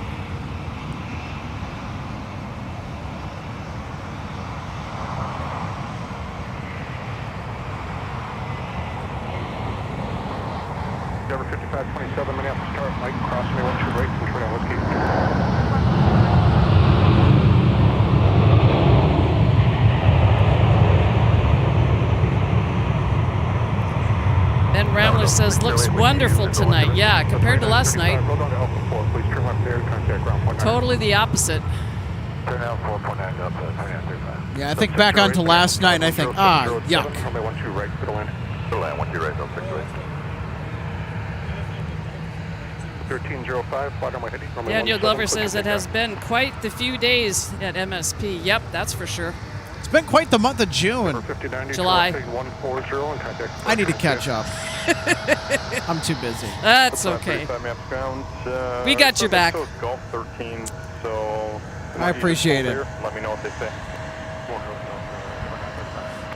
Number 5527, Minneapolis, start, Mike, cross me, watch your right, and turn on whiskey.
Ben Ramler says, looks wonderful tonight. Yeah, compared to last night,
Roll down to Alpha 4, please turn left there, contact ground point 9.
totally the opposite.
Turn out 4.9 up, 2935.
Yeah, I think back onto last night and I think, yuck.
Runway 12 right, for the land. For the land, 12 right, 068. 1305, flight runway heading.
Daniel Glover says it has been quite the few days at MSP. Yep, that's for sure.
It's been quite the month of June.
July.
I need to catch up. I'm too busy.
That's okay. We got your back.
Golf 13, so
I appreciate it.
Let me know what they say.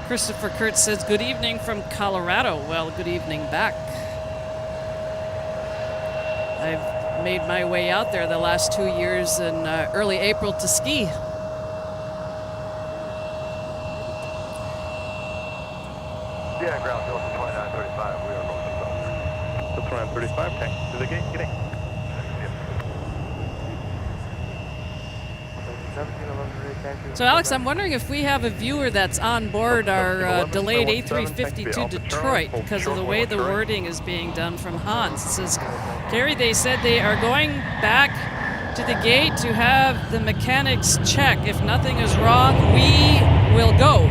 Christopher Kurtz says, good evening from Colorado. Well, good evening back. I've made my way out there the last 2 years in early April to ski.
Yeah, ground Delta 2935. We are going to Delta 2935. Tank to the gate. Get in.
So, Alex, I'm wondering if we have a viewer that's on board our delayed A350 to Detroit because of the way the wording is being done from Hans. It says, Gary, they said they are going back to the gate to have the mechanics check. If nothing is wrong, we will go.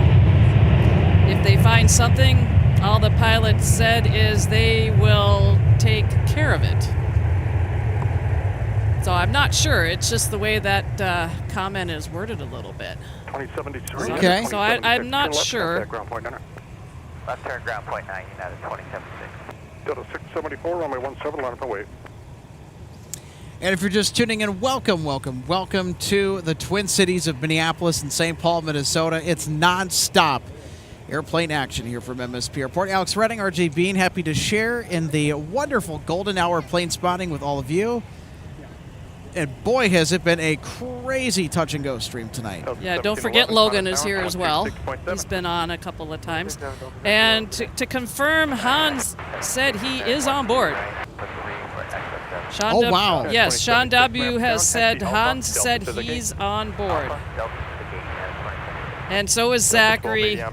If they find something, all the pilot said is they will take care of it. So I'm not sure. It's just the way that comment is worded a little bit.
2073.
Okay.
So I'm not sure.
Left turn ground point 9, United 276.
Delta 674, runway 17, line up and wait.
And if you're just tuning in, welcome to the Twin Cities of Minneapolis and St. Paul, Minnesota. It's nonstop airplane action here from MSP Airport. Alex Redding, RJ Bean, happy to share in the wonderful golden hour plane spotting with all of you. And boy, has it been a crazy touch and go stream tonight.
Yeah, don't forget Logan is here as well. He's been on a couple of times. And to confirm, Hans said he is on board. Sean
wow.
Yes, Sean W. has said, Hans said he's on board. And so is Zachary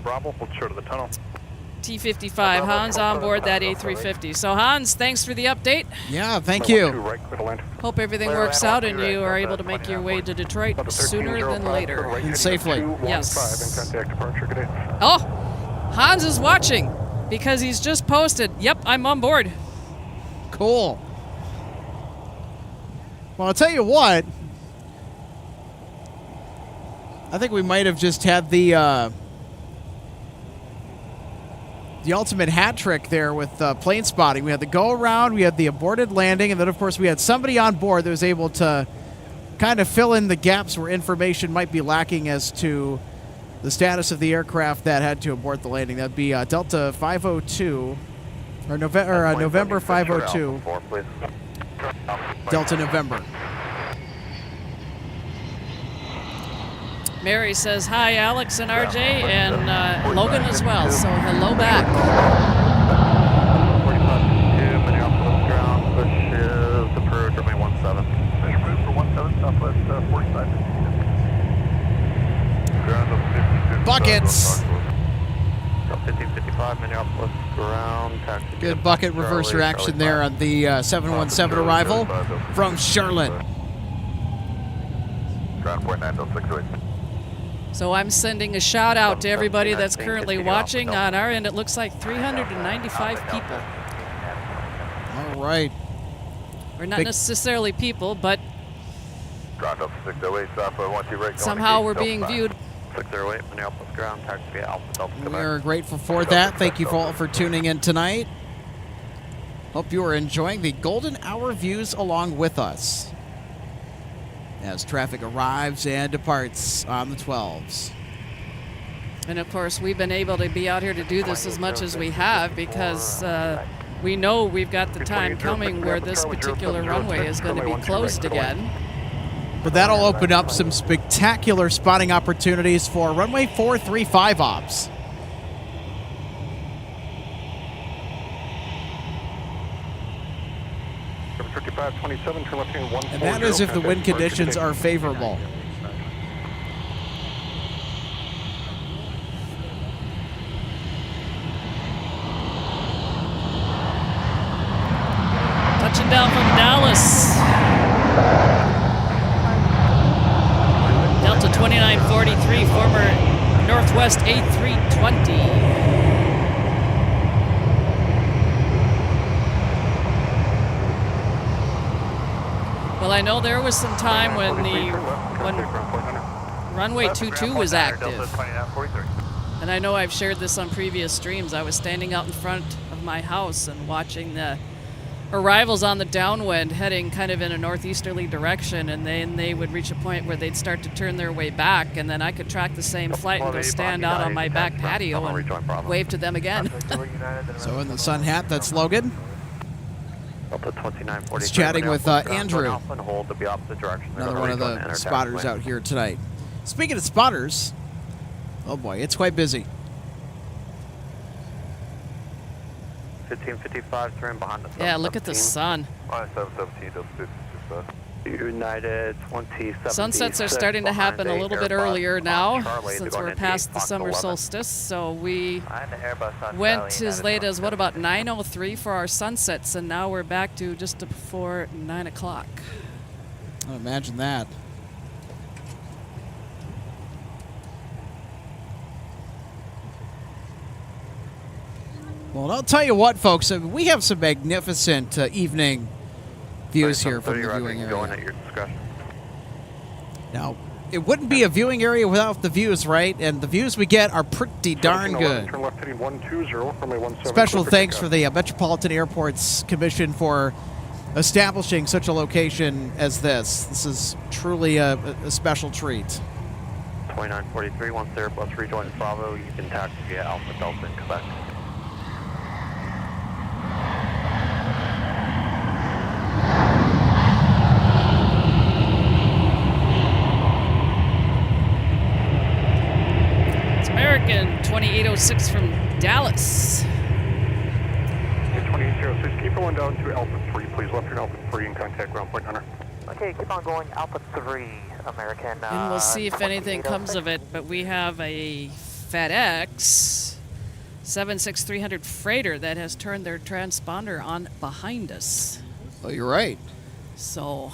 T55. Hans on board that A350. So, Hans, thanks for the update.
Yeah, thank you.
Hope everything works out and you are able to make your way to Detroit sooner than later.
And safely.
Yes. Oh, Hans is watching because he's just posted, yep, I'm on board.
Cool. Well, I'll tell you what. I think we might have just had the ultimate hat trick there with plane spotting. We had the go-around, we had the aborted landing, and then, of course, we had somebody on board that was able to kind of fill in the gaps where information might be lacking as to the status of the aircraft that had to abort the landing. That'd be Delta 502, or November 502, Delta November.
Mary says, hi, Alex and RJ, and Logan as well, so hello back.
45-2, Minneapolis ground, push is approved, runway 17. Push approved for 17, southwest 45. Ground of 52.
Buckets.
1555, Minneapolis ground, taxi.
Good bucket reverse reaction there on the 717 arrival from Charlotte.
Ground point 968.
So I'm sending a shout out to everybody that's currently watching. On our end, it looks like 395 people.
All right.
We're not necessarily people, but
Ground up 608, Southwest 12 right.
somehow we're being viewed.
608, Minneapolis ground, taxi Alpha Delta.
We are grateful for that. Thank you all for tuning in tonight. Hope you are enjoying the golden hour views along with us as traffic arrives and departs on the 12s.
And of course, we've been able to be out here to do this as much as we have because we know we've got the time coming where this particular runway is going to be closed again.
But that'll open up some spectacular spotting opportunities for runway 435 ops. And that is if the wind conditions are favorable.
Touching down from Dallas. Delta 2943, former Northwest A320. Well, I know there was some time when runway 22 was active. And I know I've shared this on previous streams. I was standing out in front of my house and watching the arrivals on the downwind heading kind of in a northeasterly direction, and then they would reach a point where they'd start to turn their way back, and then I could track the same flight and go stand out on my back patio and wave to them again.
So in the sun hat, that's Logan. He's chatting with Andrew, another one of the spotters out here tonight. Speaking of spotters, oh boy, it's quite busy.
1555, turn behind us.
Yeah, look at the sun.
United 2017.
Sunsets are starting to happen a little bit earlier now since we're past the summer solstice. So we went as late as, what, about 9:03 for our sunsets, and now we're back to just before 9 o'clock.
Oh, imagine that. Well, I'll tell you what, folks, we have some magnificent evening views here from the viewing area. Now, it wouldn't be a viewing area without the views, right? And the views we get are pretty darn good. Special thanks for the Metropolitan Airports Commission for establishing such a location as this. This is truly a special treat.
2943, once the Airbus rejoins Bravo, you can taxi via Alpha Delta in Quebec.
American 2806 from Dallas.
2806, keep going down to Alpha 3, please. Left turn Alpha 3 and contact ground point Hunter.
Okay, keep on going, Alpha 3, American.
And we'll see if anything comes of it, but we have a FedEx 76300 freighter that has turned their transponder on behind us.
Oh, you're right.
So...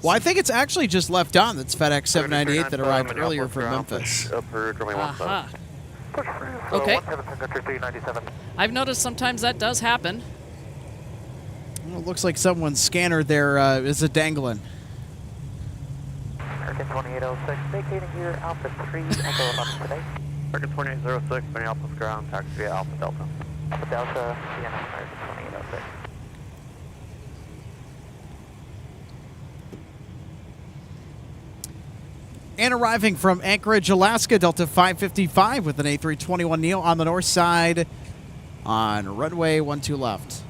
Well, I think it's actually just left on. That's FedEx 798 that arrived earlier from Memphis.
Aha. Okay. I've noticed sometimes that does happen.
Well, it looks like someone's scanner there is a dangling.
American 2806, vacating here, Alpha 3, Echo 11 today.
American 2806, Minneapolis ground, taxi via Alpha Delta.
Alpha Delta, Vienna, American 2806.
And arriving from Anchorage, Alaska, Delta 555 with an A321neo on the north side on runway 12 left.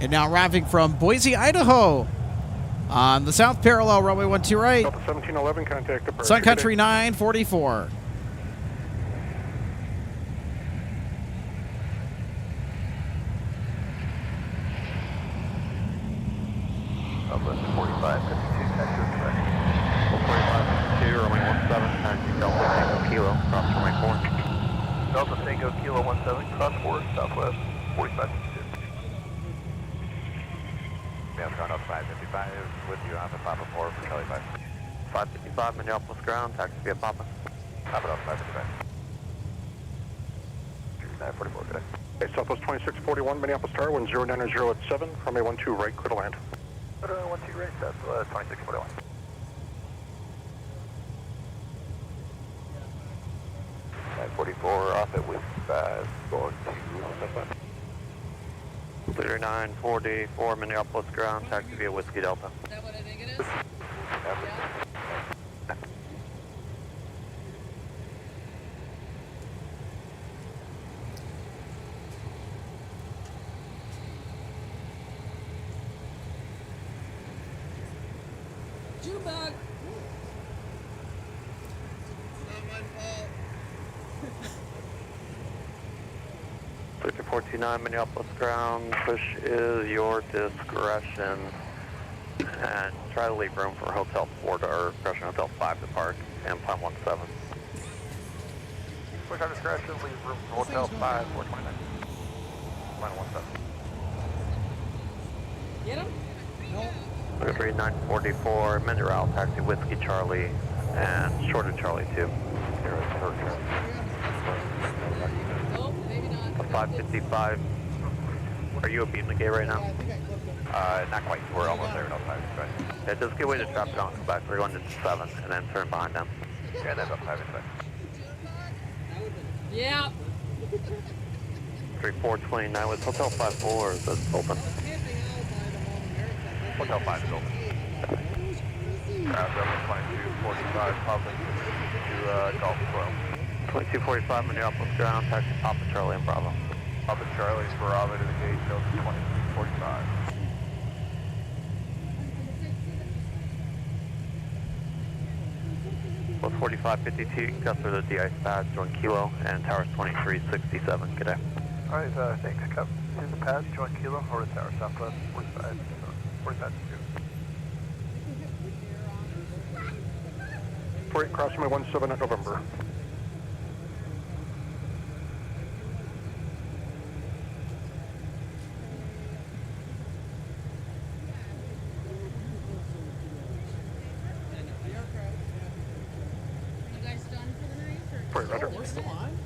And now arriving from Boise, Idaho, on the south parallel, runway 12 right.
1711, contact departure.
Sun Country 944.
Southwest 4552, Texas, correct. 4552, runway 17, taxi Delta Tango Kilo, cross runway 4. Delta Tango Kilo 17, cross 4, Southwest 4552.
Ground up 555 with you on the Papa 4 for Charlie 5.
555 Minneapolis ground, taxi via Papa.
Top it off 555. 944, good day.
Okay, Southwest 2641, Minneapolis Tower, 1090 at 7, runway 12 right, clear to land.
12 right, that's 2641. off at with 542.
Clear 944 Minneapolis ground, taxi via Whiskey Delta.
Is that what I think it is? Jukebox.
Not my fault.
5429 Minneapolis ground, push is your discretion. And try to leave room for Hotel 4 or Crescent Hotel 5 to park and Palm 17.
Push our discretion, leave room for Hotel 5, 429. Line 17.
Get him?
Look 3944, Mineral, taxi Whiskey Charlie, and shorter Charlie 2.
Oh, maybe not.
555. Are you a beat in the gate right now?
Not quite. We're almost there. No time.
Yeah, just get away to trap down, come back. We're going to 7 and then turn behind them.
Yeah, that's up 5 inside.
Yeah.
3429 with Hotel 54 is open.
Hotel 5 is open. Ground up 2245 public to Golf 12.
2245 Minneapolis ground, taxi Papa Charlie and Bravo.
Papa Charlie, Bravo to the gate, Delta 2245.
Plus 4552, Custer to the ice pad, join Kilo, and Towers 2367. Good day.
Alright, thanks. Cup to the pad, join Kilo, or the Tower, Southwest 45, 45 2.
48, cross runway 17 at November.
You guys done for the night?
Right, Roger.
We're still on.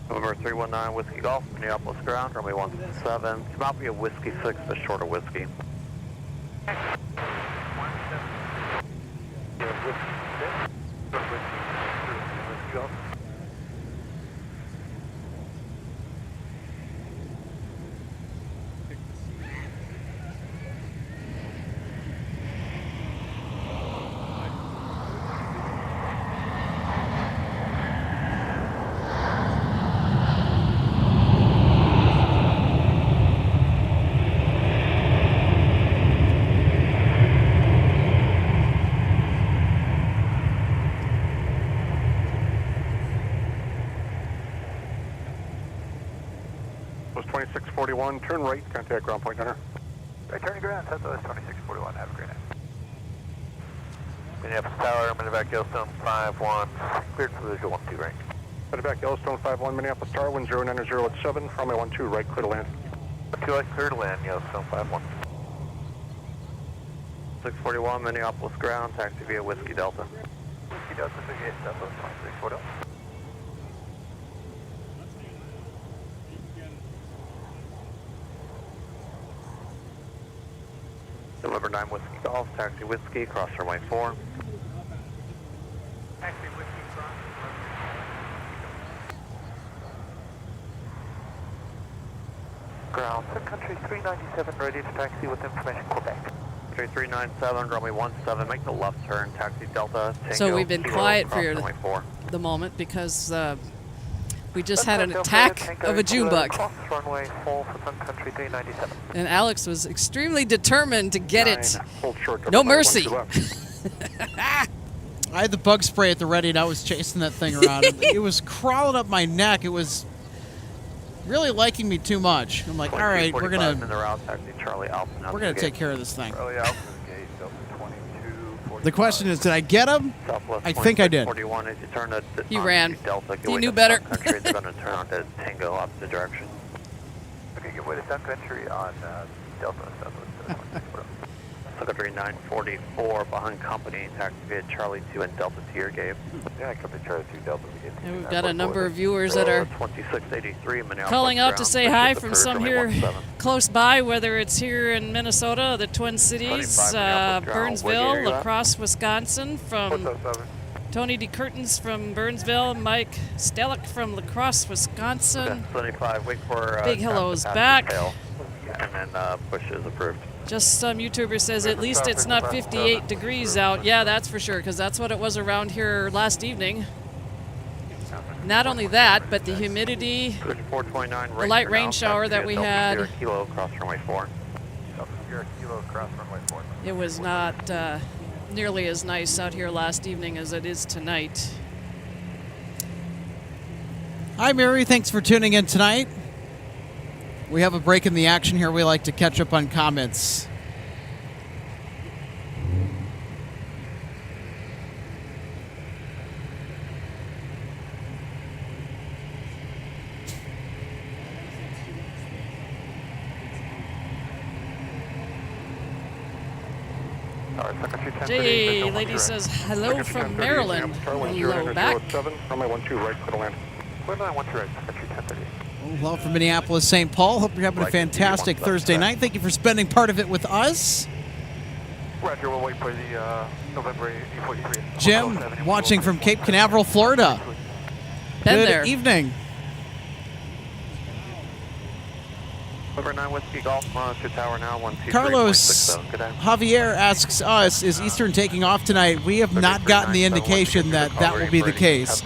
November 319 Whiskey Golf, Minneapolis ground, runway 17. Come out via Whiskey 6, the shorter Whiskey.
Was 2641, turn right, contact ground point center.
Right, turning ground, Southwest 2641, have a great night. Minneapolis Tower, Medevac Yellowstone 51, cleared for visual 12 range.
Medevac Yellowstone 51, Minneapolis Tower, 1090 at 7, runway 12 right, clear to land.
2 right, clear to land, Yellowstone 51.
641 Minneapolis ground, taxi via Whiskey Delta.
Whiskey Delta, Southwest 2640.
November 9 Whiskey Golf, taxi Whiskey, cross runway 4.
Taxi Whiskey cross.
Ground, Sun Country 397, ready to taxi with information, Quebec.
397, runway 17, make the left turn, taxi Delta, Tango,
So we've been
Kilo,
quiet
cross
for
runway 4.
the moment because we just had an attack of a June bug.
Cross runway 4 for Sun Country 397.
And Alex was extremely determined to get it.
9, hold short,
No
5,
mercy.
12 left.
I had the bug spray at the ready, and I was chasing that thing around. It was crawling up my neck. It was really liking me too much. I'm like, all right, we're gonna take care of this thing.
Charlie Alpha gate, Delta 22.
The question is, did I get him? I think I did.
41, as you turn to
He ran.
Delta,
He knew better.
Sun Country, they're going to turn on to Tango opposite direction.
Okay, give way to Sun Country on Delta Southwest.
Sun Country 944 behind company, taxi via Charlie 2 and Delta to your gate.
Yeah, company Charlie 2 Delta.
And we've got a number of viewers that are
2683 Minneapolis
calling out to
ground,
say
push
hi
the
from
purge
some
runway
here
17.
close by, whether it's here in Minnesota, the Twin Cities,
25 Minneapolis ground, what
Burnsville,
area you
La
at?
Crosse, Wisconsin, from
What's up, 7?
Tony DeCurtins from Burnsville, Mike Stellick from La Crosse, Wisconsin.
75, wait for
Big hellos back.
tail, and then push is approved.
Just some YouTuber says at least it's not 58 degrees out. Yeah, that's for sure, because that's what it was around here last evening. Not only that, but the humidity,
Push 429 right
the light
for
rain
now,
shower that
taxi
we
Delta
had,
Sierra Kilo across runway 4.
Delta Sierra Kilo cross runway 4.
it was not nearly as nice out here last evening as it is tonight.
Hi, Mary. Thanks for tuning in tonight. We have a break in the action here. We like to catch up on comments.
Jay, lady says hello from Maryland. Hello back.
Runway 12 right, clear to land. Clear to land 12 right, Country 1030.
Hello from Minneapolis, St. Paul. Hope you're having a fantastic Thursday night. Thank you for spending part of it with us.
Roger, we'll wait for the November 843.
Jim, watching from Cape Canaveral, Florida.
Been
Good
there.
evening.
Over 9 Whiskey Golf, Monitor Tower now, 123.67.
Carlos
Good day.
Javier asks us, is Eastern taking off tonight? We have not gotten the indication that that will be the case.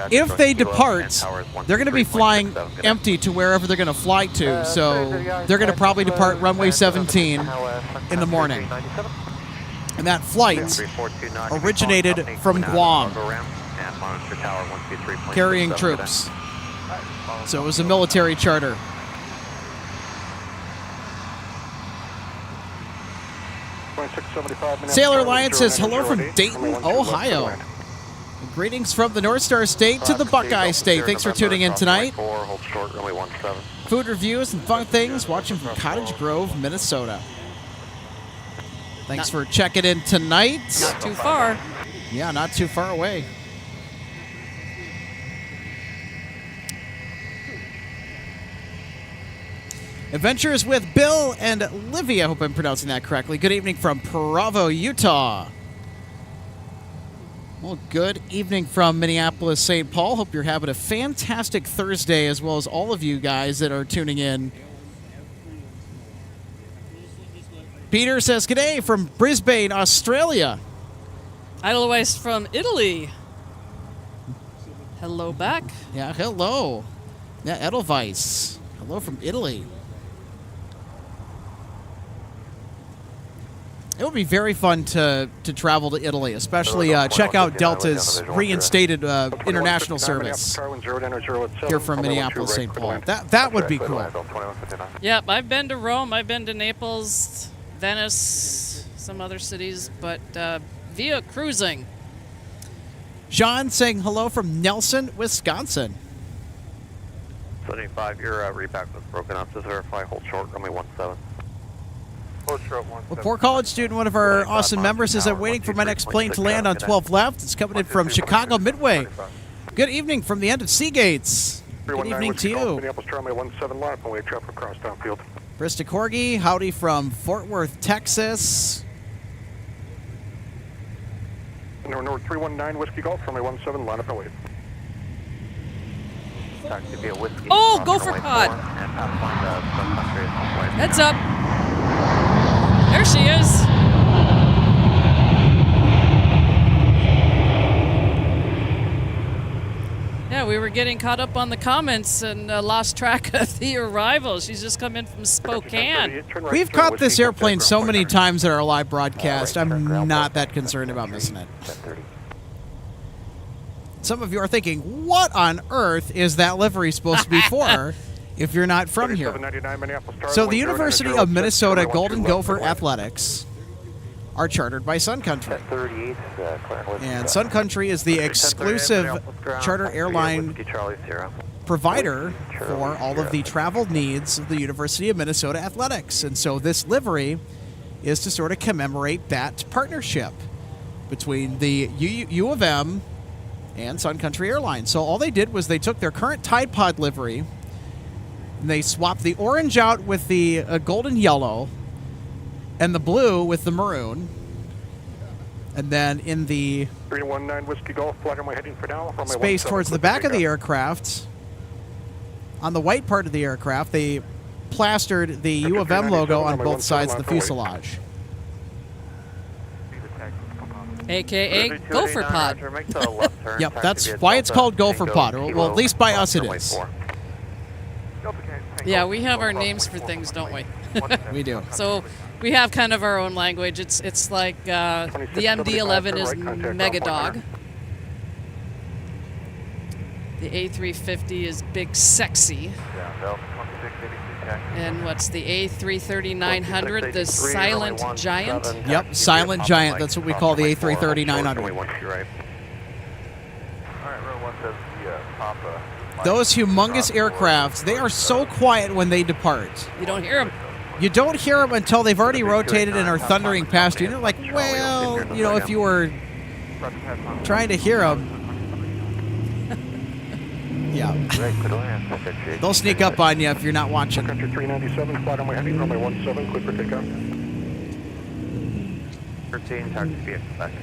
If they depart, they're going to be flying empty to wherever they're going to fly to, so they're going to probably depart runway 17 in the morning. And that flight originated from Guam, carrying troops. So it was a military charter. Sailor Alliance says hello from Dayton, Ohio. Greetings from the North Star State to the Buckeye State. Thanks for tuning in tonight. Food reviews and fun things, watching from Cottage Grove, Minnesota. Thanks for checking in tonight.
Not too far.
Yeah, not too far away. Adventures with Bill and Livy. I hope I'm pronouncing that correctly. Good evening from Provo, Utah. Well, good evening from Minneapolis, St. Paul. Hope you're having a fantastic Thursday, as well as all of you guys that are tuning in. Peter says, g'day from Brisbane, Australia.
Edelweiss from Italy. Hello back.
Yeah, hello. Yeah, Edelweiss. Hello from Italy. It would be very fun to travel to Italy, especially check out Delta's reinstated international service here from Minneapolis, St. Paul. That would be cool.
Yep, I've been to Rome, I've been to Naples, Venice, some other cities, but via cruising.
John saying hello from Nelson, Wisconsin.
75, your repack was broken up. Just verify, hold short, runway 17.
Well, poor college student, one of our awesome members, says, I'm waiting for my next plane to land on 12 left. It's coming in from Chicago Midway. Good evening from the end of Seagates. Good evening to you. Brista Corgi, howdy from Fort Worth, Texas.
North 319 Whiskey Golf, runway 17, line up and wait.
Oh, go for pod. Heads up. There she is. Yeah, we were getting caught up on the comments and lost track of the arrival. She's just come in from Spokane.
We've caught this airplane so many times at our live broadcast, I'm not that concerned about missing it. Some of you are thinking, what on earth is that livery supposed to be for? if you're not from here. So the University of Minnesota Golden Gopher Athletics are chartered by Sun Country. And Sun Country is the exclusive charter airline provider for all of the travel needs of the University of Minnesota Athletics. And so this livery is to sort of commemorate that partnership between the U of M and Sun Country Airlines. So all they did was they took their current Tide Pod livery and they swapped the orange out with the golden yellow and the blue with the maroon. And then in the
319 Whiskey Golf, flight runway heading for now.
Space towards the back of the aircraft, on the white part of the aircraft, they plastered the U of M logo on both sides of the fuselage.
AKA Gopher Pod.
Yep, that's why it's called Gopher Pod. Well, at least by us it is.
Yeah, we have our names for things, don't we?
We do.
So we have kind of our own language. It's like the MD-11 is Megadog. The A350 is Big Sexy. And what's the A330-900? The Silent Giant?
Yep, Silent Giant. That's what we call the A330-900. Those humongous aircrafts, they are so quiet when they depart.
You don't hear them.
You don't hear them until they've already rotated and are thundering past you. And you're like, well, you know, if you were trying to hear them, yeah. They'll sneak up on you if you're not watching.
Country 397, flight runway heading, runway 17, clear for takeoff. 13, taxi be expected.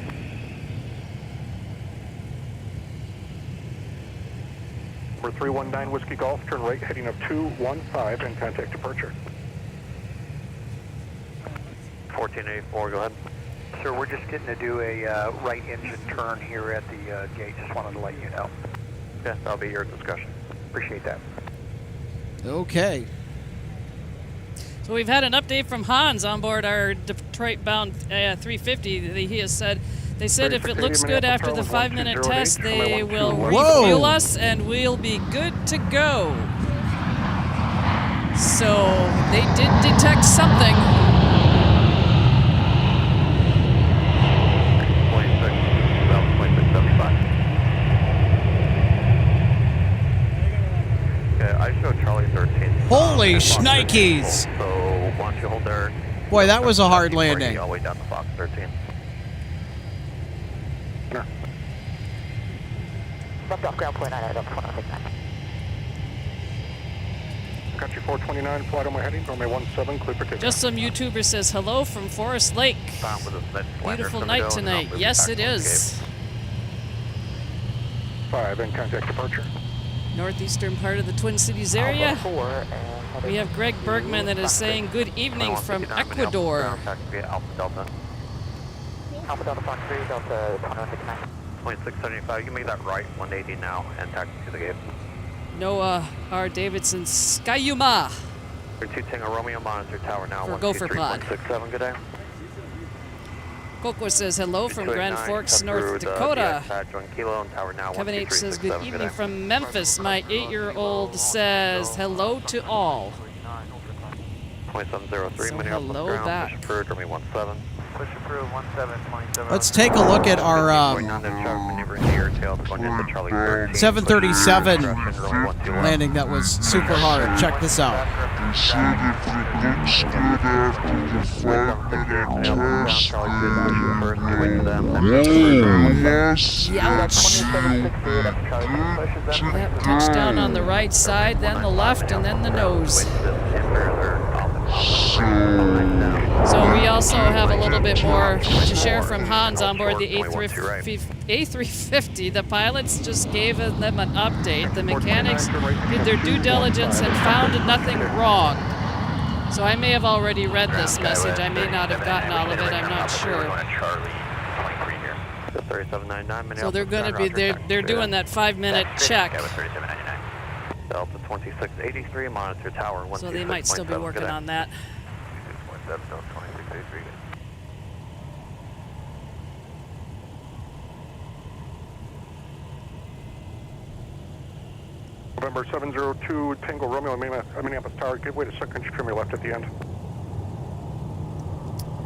Number 319 Whiskey Golf, turn right heading of 215 and contact departure. 1484, go ahead.
Sir, we're just getting to do a right engine turn here at the gate. Just wanted to let you know.
Yes, that'll be your discussion.
Appreciate that.
Okay.
So we've had an update from Hans on board our Detroit-bound 350. He has said, they said if it looks good after the 5-minute test, they will refuel us and we'll be good to go. So they did detect something.
I show Charlie 13.
Holy shnikes!
So why don't you hold there?
Boy, that was a hard landing.
All the way down to Fox 13.
Left off ground point 9 out of 469.
Country 429, flight on my heading, runway 17, clear for takeoff.
Just some YouTuber says hello from Forest Lake. Beautiful night tonight. Yes, it is.
5 and contact departure.
Northeastern part of the Twin Cities area. We have Greg Bergman that is saying good evening from Ecuador.
Alpha Delta.
Alpha Delta Fox 3, Delta 2169.
2675, you make that right, 180 now, and taxi to the gate.
Noah R. Davidson, Skyuma.
2 Tango Romeo, monitor tower now,
For Gopher Pod.
123.67, good day.
Coco says hello from Grand Forks, North Dakota. Kevin H. says good evening from Memphis. My 8-year-old says hello to all.
2703,
So
Minneapolis
hello
ground,
back.
push approved, runway 17.
Push approved 1727.
Let's take a look at our 737 landing that was super hard. Check this out.
They said if it looks good after the 5-minute test,
Yep, touchdown on the right side, then the left, and then the nose. So we also have a little bit more to share from Hans on board the A350. The pilots just gave them an update. The mechanics did their due diligence and found nothing wrong. So I may have already read this message. I may not have gotten all of it. I'm not sure. So they're going to be they're doing that 5-minute check.
Delta 2683, monitor tower 126.7.
So they might still be working on that.
26.7, Delta 2683.
November 702 Tango Romeo, Minneapolis Tower, give way to Sun Country, trim your left at the end.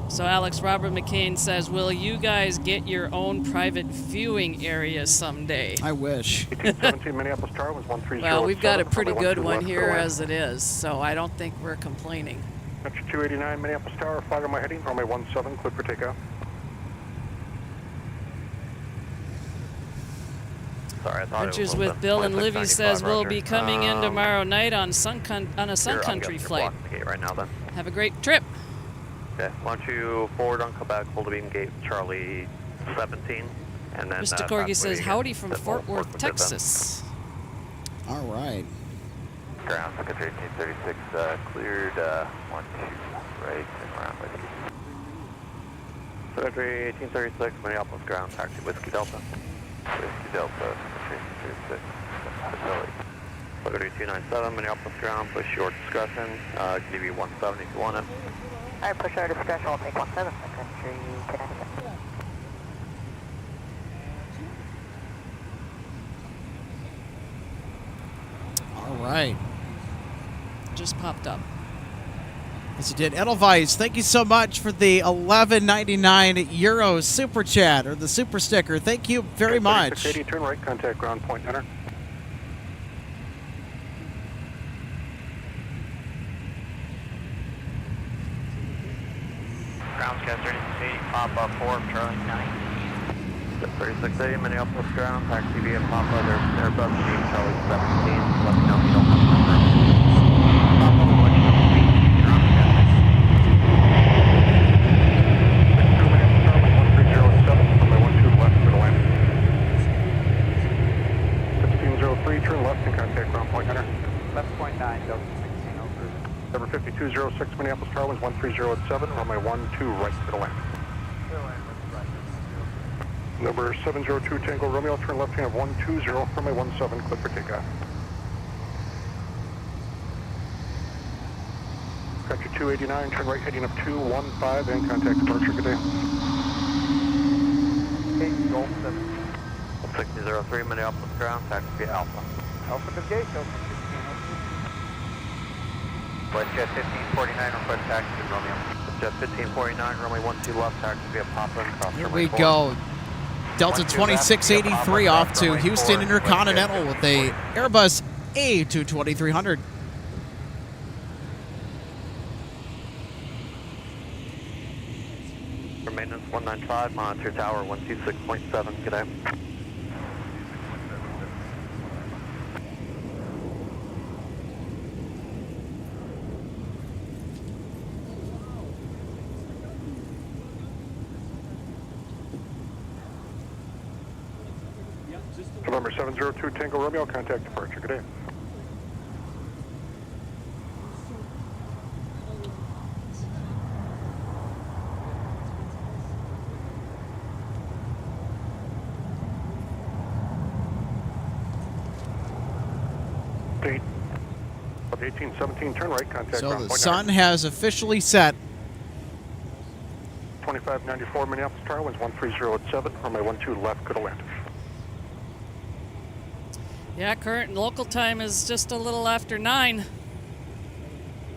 So Alex Robert McCain says, will you guys get your own private viewing area someday?
I wish.
1817 Minneapolis Tower was 130.
Well, we've got a pretty good one here as it is, so I don't think we're complaining.
Country 289 Minneapolis Tower, flag on my heading, runway 17, clear for takeoff.
Sorry, I thought
Ventures with Bill and Livy says we'll be coming in tomorrow night on a Sun Country flight.
Right now, then.
Have a great trip.
Okay, why don't you forward on Quebec, hold the beam gate Charlie 17, and then
Mr. Corgi says howdy from Fort Worth, Texas.
All right.
Ground, Sun Country 1836, cleared 1, 2, right, and around whiskey.
Sun Country 1836, Minneapolis ground, taxi Whiskey Delta.
Whiskey Delta, Sun Country 1836, facility.
Sun Country 297, Minneapolis ground, push your discretion, give you 170 if you want it.
All right, push our discretion, we'll take 17, Sun Country, Connecticut.
All right.
Just popped up.
Yes, you did. Edelweiss, thank you so much for the €11.99 super chat or the super sticker. Thank you very much.
80, turn right, contact ground point, enter.
Ground scout 3680, pop up 4, Charlie 19.
3680, Minneapolis ground, taxi via Papa, there's Airbus, team Charlie 17, let me know if you don't have the number. Papa, what you know, ground scout.
1307, runway 12 left for the landing. 1603, turn left and contact ground point, enter.
Left point 9, Delta 1603.
Number 5206, Minneapolis Tower, 13087, runway 12 right for the landing. Number 702 Tango Romeo, turn left hand of 120, runway 17, clear for takeoff. Country 289, turn right heading up 215 and contact departure, good day.
Okay, Golf 17.
6003, Minneapolis ground, taxi via Alpha.
Alpha to gate, Delta 1603.
WestJet 1549, request taxi to Romeo. WestJet 1549, runway 12 left, taxi via Papa and cross
Here
runway
we
4.
go. Delta 2683 off to Houston Intercontinental with a Airbus A220-300.
For maintenance 195, monitor tower 126.7, good day.
November 702 Tango Romeo, contact departure, good day. Date of 1817, turn right, contact
So
ground
the
point,
sun has officially set.
2594 Minneapolis Tower, winds 13087, runway 12 left, good to land.
Yeah, current local time is just a little after 9.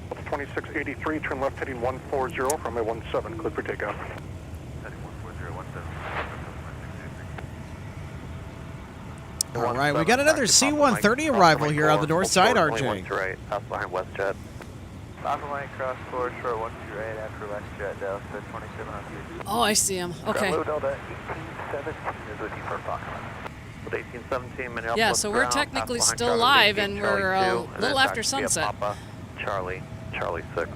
2683, turn left heading 140, runway 17, clear for takeoff.
All right, we got another C-130 arrival here on the north side, RJ.
Right, pass behind WestJet.
Papa line cross course, short 12 right after WestJet, Delta 2700.
Oh, I see him. Okay.
Delta 1817 is with you for approximately.
1817 Minneapolis
Yeah, so we're
ground,
technically
pass behind
still
Charlie
live,
18,
and
Charlie
we're
2,
a
and
little
then
after
taxi via
sunset.
Papa, Charlie 6.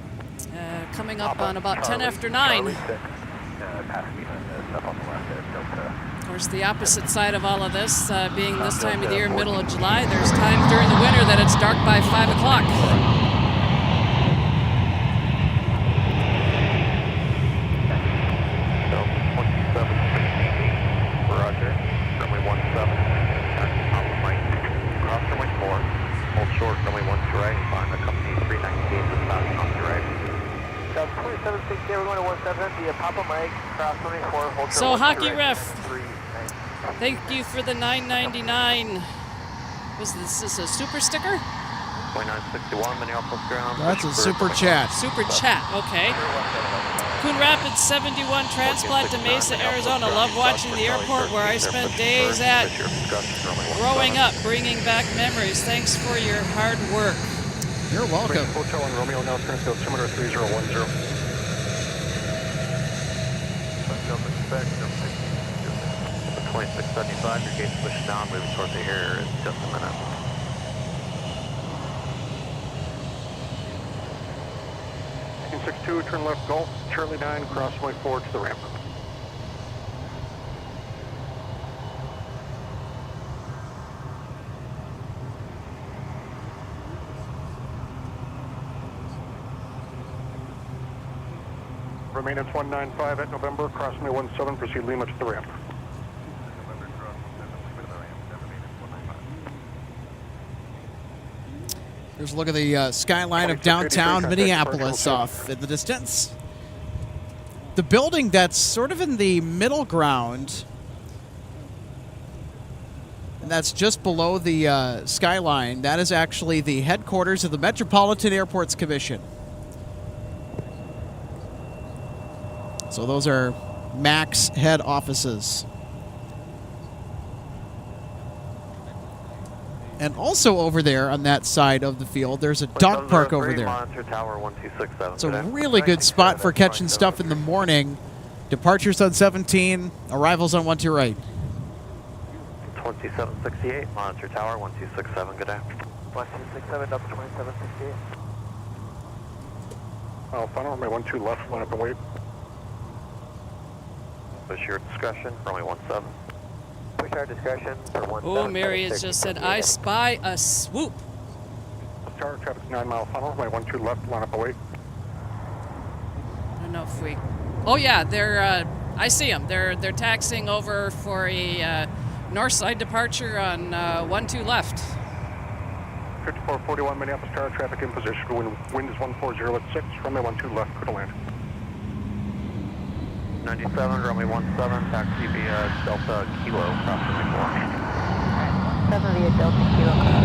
Coming up on about 10 after 9.
Charlie 6, pass me stuff on the left there, Delta.
Of course, the opposite side of all of this, being this time of the year, middle of July, there's times during the winter that it's dark by 5 o'clock.
Roger. Runway 17, taxi Papa Mike. Cross runway 4, hold short, runway 1 to right, find the company 319, dispatch on to right.
Delta 2760, everyone to 17 via Papa Mike, cross runway 4, hold short.
So,
1 to
hockey
right,
ref,
319.
thank you for the $9.99. Was this a super sticker?
2961 Minneapolis ground.
That's a super chat.
Super chat, okay. Coon Rapids 71 transplant to Mesa, Arizona. Love watching the airport where I spent days at growing up, bringing back memories. Thanks for your hard work.
You're welcome.
Hotel and Romeo now transfield 3010. Expect
2675, your gate's pushed down, moving towards the air in just a minute.
Team 62, turn left Gulf, Charlie 9, crossway forward to the ramp. Maintenance 195 at November, crossway 17, proceed Lima to the ramp.
Here's a look at the skyline of downtown Minneapolis off in the distance. The building that's sort of in the middle ground, and that's just below the skyline, that is actually the headquarters of the Metropolitan Airports Commission. So those are MAC's head offices. And also over there on that side of the field, there's a dog park over there. It's a really good spot for catching stuff in the morning. Departures on 17, arrivals on 12 right.
2768, monitor tower 1267, good day.
1267 up to 2768.
Final runway 12 left, line up and wait.
Push your discretion, runway 17.
Push our discretion for 17.
Oh, Mary has just said, I spy a swoop.
Tower traffic 9 mile final, runway 12 left, line up and wait.
I don't know if we... Oh, yeah, they're... I see them. They're taxiing over for a north side departure on 12 left.
5441 Minneapolis Tower traffic in position. Wind is 140 at 6, runway 12 left, clear to land.
97, runway 17, taxi via Delta Kilo, cross runway 4.
7 via Delta Kilo, cross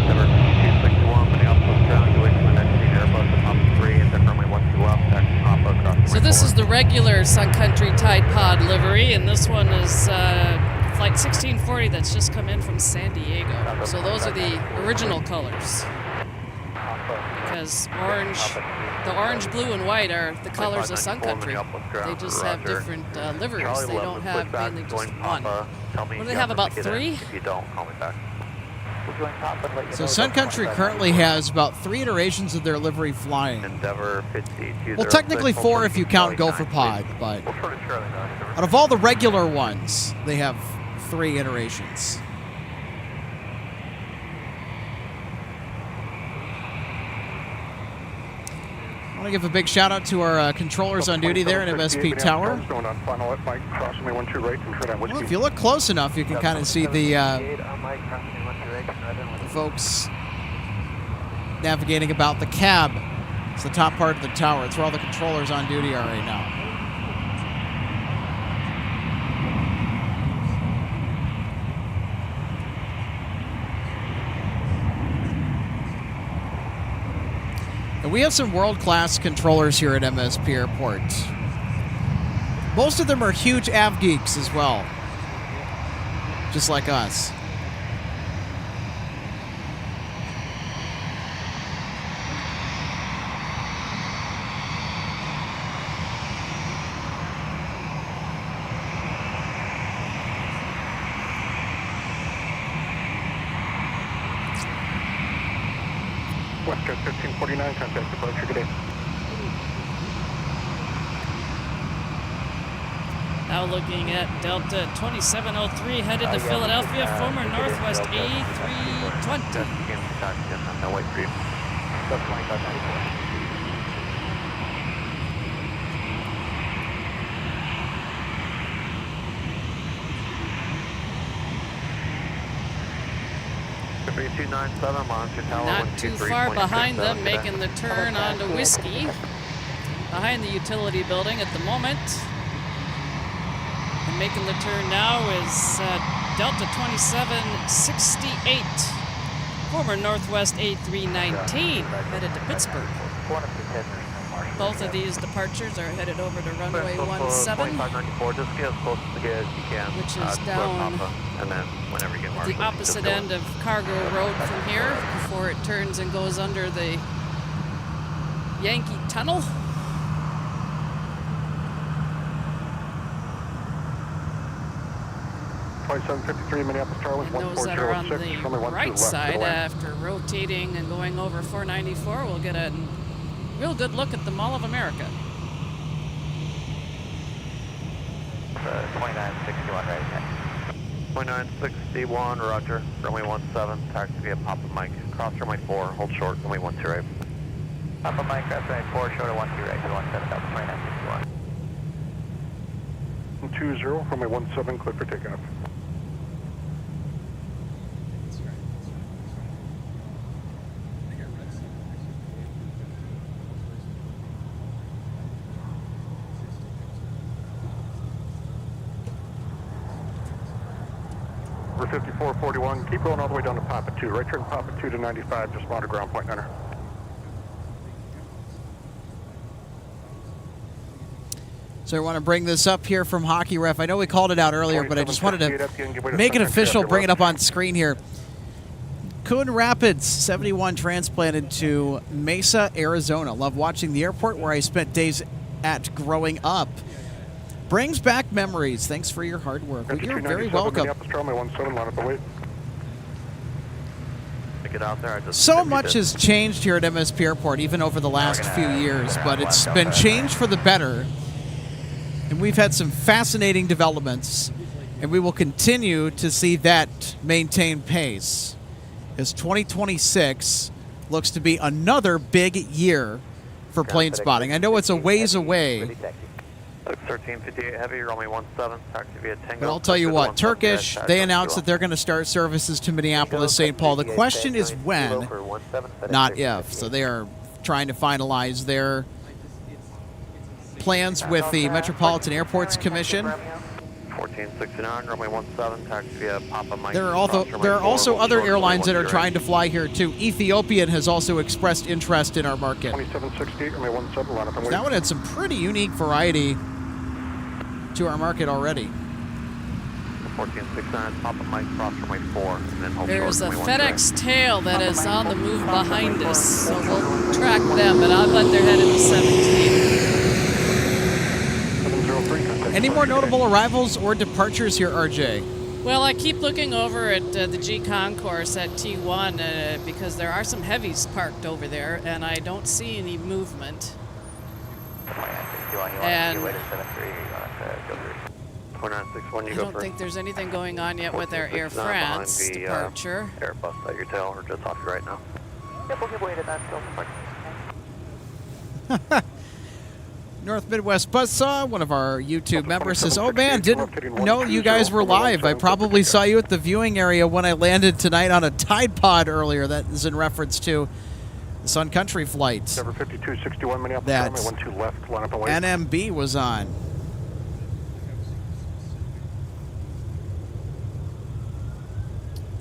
Number 261, Minneapolis ground, going to the next seat, Airbus at top 3, and then runway 12 left, taxi Papa, cross runway 4.
So this is the regular Sun Country Tide Pod livery, and this one is flight 1640 that's just come in from San Diego. So those are the original colors. Because the orange, blue, and white are the colors of Sun Country. They just have different liveries. They don't have mainly just one. What do they have, about 3?
If you don't, call me back.
So Sun Country currently has about 3 iterations of their livery flying.
Endeavor 52.
Well, technically 4 if you count Gopher Pod, but out of all the regular ones, they have 3 iterations. I want to give a big shout out to our controllers on duty there at MSP Tower. Well, if you look close enough, you can kind of see the folks navigating about the cab. It's the top part of the tower. It's where all the controllers on duty are right now. And we have some world-class controllers here at MSP Airport. Most of them are huge av geeks as well, just like us.
Westcoast 1549, contact departure, good day.
Now looking at Delta 2703 headed to Philadelphia, former Northwest A320.
I'll wait for you.
Not too far behind them, making the turn onto Whiskey, behind the utility building at the moment. And making the turn now is Delta 2768, former Northwest A319, headed to Pittsburgh. Both of these departures are headed over to runway 17,
2594, just get as close to the gate as you can.
which is down
and then whenever you get
the opposite end of Cargo Road from here before it turns and goes under the Yankee Tunnel.
Minneapolis,
And those that are on the right side, after rotating and going over 494, will get a real good look at the Mall of America.
2961 right ahead. 2961, roger. Runway 17, taxi via Papa Mike. Cross runway 4, hold short, runway 12 right.
Papa Mike, cross runway 4, short of 12 right, 17, Delta 2961.
20, runway 17, clear for takeoff. We're 5441, keep going all the way down to Papa 2. Right turn Papa 2 to 95, just monitor ground point enter.
So I want to bring this up here from Hockey Ref. I know we called it out earlier, but I just wanted to make it official, bring it up on screen here. Coon Rapids, 71 transplanted to Mesa, Arizona. Love watching the airport where I spent days at growing up. Brings back memories. Thanks for your hard work. Well, you're very welcome. So much has changed here at MSP Airport, even over the last few years, but it's been changed for the better. And we've had some fascinating developments, and we will continue to see that maintain pace, as 2026 looks to be another big year for plane spotting. I know it's a ways away,
1358 heavy, runway 17, taxi via Tango.
but I'll tell you what, Turkish, they announced that they're going to start services to Minneapolis, St. Paul. The question is when, not if. So they are trying to finalize their plans with the Metropolitan Airports Commission.
1469, runway 17, taxi via Papa Mike.
There are also other airlines that are trying to fly here too. Ethiopian has also expressed interest in our market.
2768, runway 17, line up and wait.
That one had some pretty unique variety to our market already.
1469, Papa Mike, cross runway 4, and then hold
There's a
short,
FedEx tail that is on the move behind us, so we'll track them, but I'll bet they're headed to 17.
Any more notable arrivals or departures here, RJ?
Well, I keep looking over at the G concourse at T1 because there are some heavies parked over there, and I don't see any movement. And I don't think there's anything going on yet with our Air France departure.
Airbus at your tail, or just off you right now.
Yep, we'll give way to that still.
North Midwest Buzzsaw, one of our YouTube members, says, "Oh man, didn't know you guys were live. I probably saw you at the viewing area when I landed tonight on a Tide Pod earlier." That is in reference to the Sun Country flight that NMB was on.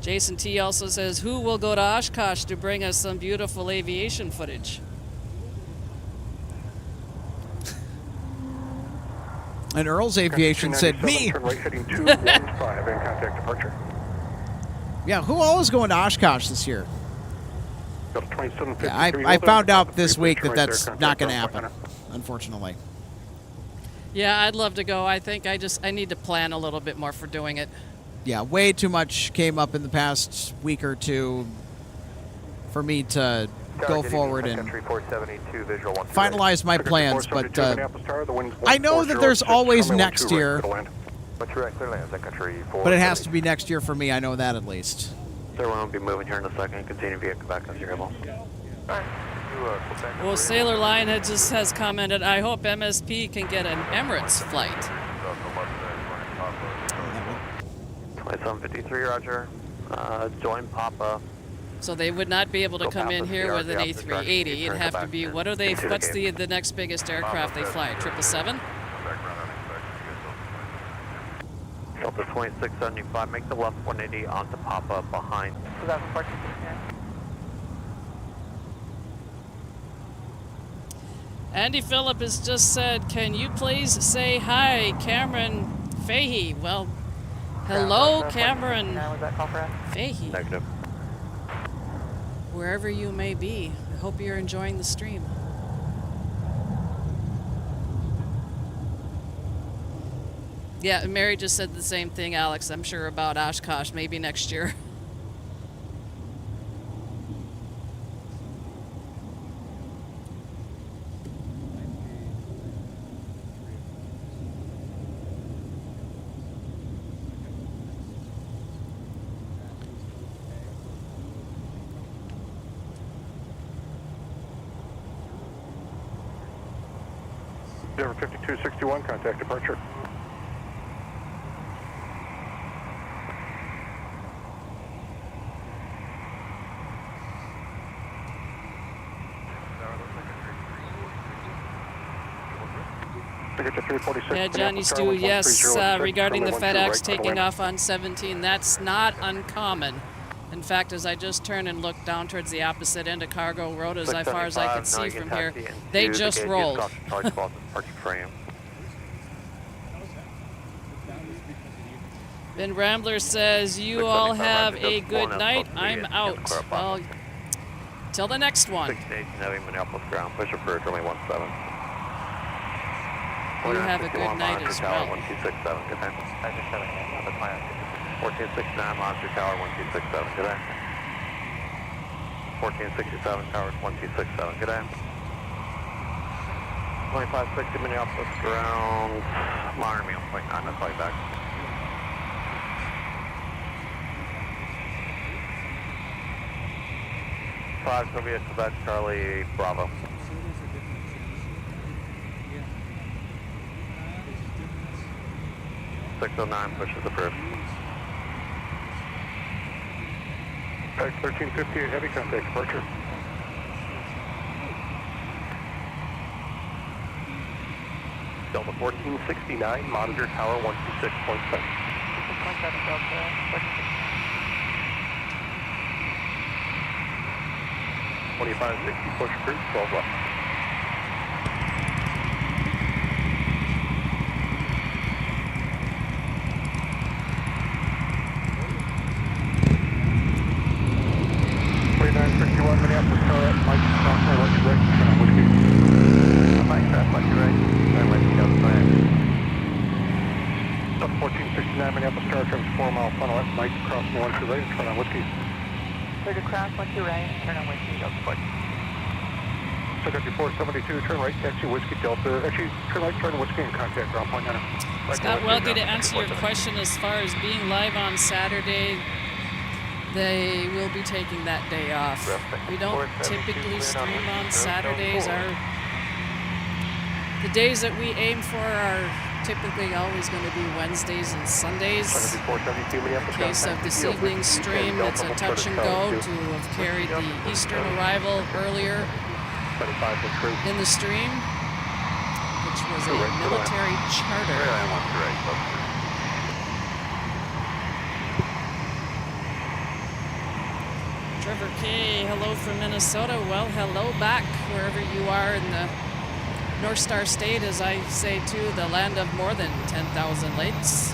Jason T also says, "Who will go to Oshkosh to bring us some beautiful aviation footage?"
And Earl's Aviation said, "Me." Yeah, who all is going to Oshkosh this year? Yeah, I found out this week that that's not going to happen, unfortunately.
Yeah, I'd love to go. I think I need to plan a little bit more for doing it.
Yeah, way too much came up in the past week or two for me to go forward and finalize my plans, but I know that there's always next year, but it has to be next year for me. I know that at least.
Everyone will be moving here in a second. Continue via Quebec as you're able.
Well, Sailor Lion has commented, "I hope MSP can get an Emirates flight."
2753, roger. Join Papa.
So they would not be able to come in here with an A380. It'd have to be, what's the next biggest aircraft they fly? 777?
Delta 2675, make the left 180 onto Papa behind.
So that's 1469.
Andy Phillip has just said, can you please say hi, Cameron Fahey? Well, hello, Cameron
Was that call for
Fahey.
Negative.
Wherever you may be, I hope you're enjoying the stream. Yeah, Mary just said the same thing, Alex, I'm sure, about Oshkosh, maybe next year.
Denver 5261, contact departure.
Yeah, Johnny Stu, yes, regarding the FedEx taking off on 17, that's not uncommon. In fact, as I just turned and looked down towards the opposite end of Cargo Road, as far as I could see from here, they just rolled. Ben Rambler says, you all have a good night, I'm out. Well, till the next one.
Minneapolis ground, push for Charlie 17.
You have a good night as well.
1267, good day. 1469, Monster Tower 1267, good day. 1467, Tower 1267, good day. 2560 Minneapolis ground, monitor me on point 9, I'll call you back. Five Soviet Quebec Charlie Bravo. 609 pushes approved.
Pack 1358, heavy contact departure. Delta 1469, monitor tower 126.7. 2560, push approved, 12 left. Minneapolis tower, Mike, crossing left right, turn on whiskey. Mike, left right, turn right, outside. Delta 1469, Minneapolis tower, turns 4 mile funnel left, Mike, crossing 1 to right, turn on whiskey.
Clear to cross 1 to right, turn on whiskey, Delta 4.
Sun Country 472, turn right, taxi whiskey, Delta, actually, turn right, turn whiskey, and contact ground point 9.
Scott Welke, to answer your question as far as being live on Saturday, they will be taking that day off. We don't typically stream on Saturdays. The days that we aim for are typically always going to be Wednesdays and Sundays. In the case of this evening's stream, it's a touch and go to have carried the Eastern arrival earlier in the stream, which was a military charter. Trevor K, hello from Minnesota. Well, hello back wherever you are in the North Star State, as I say too, the land of more than 10,000 lakes.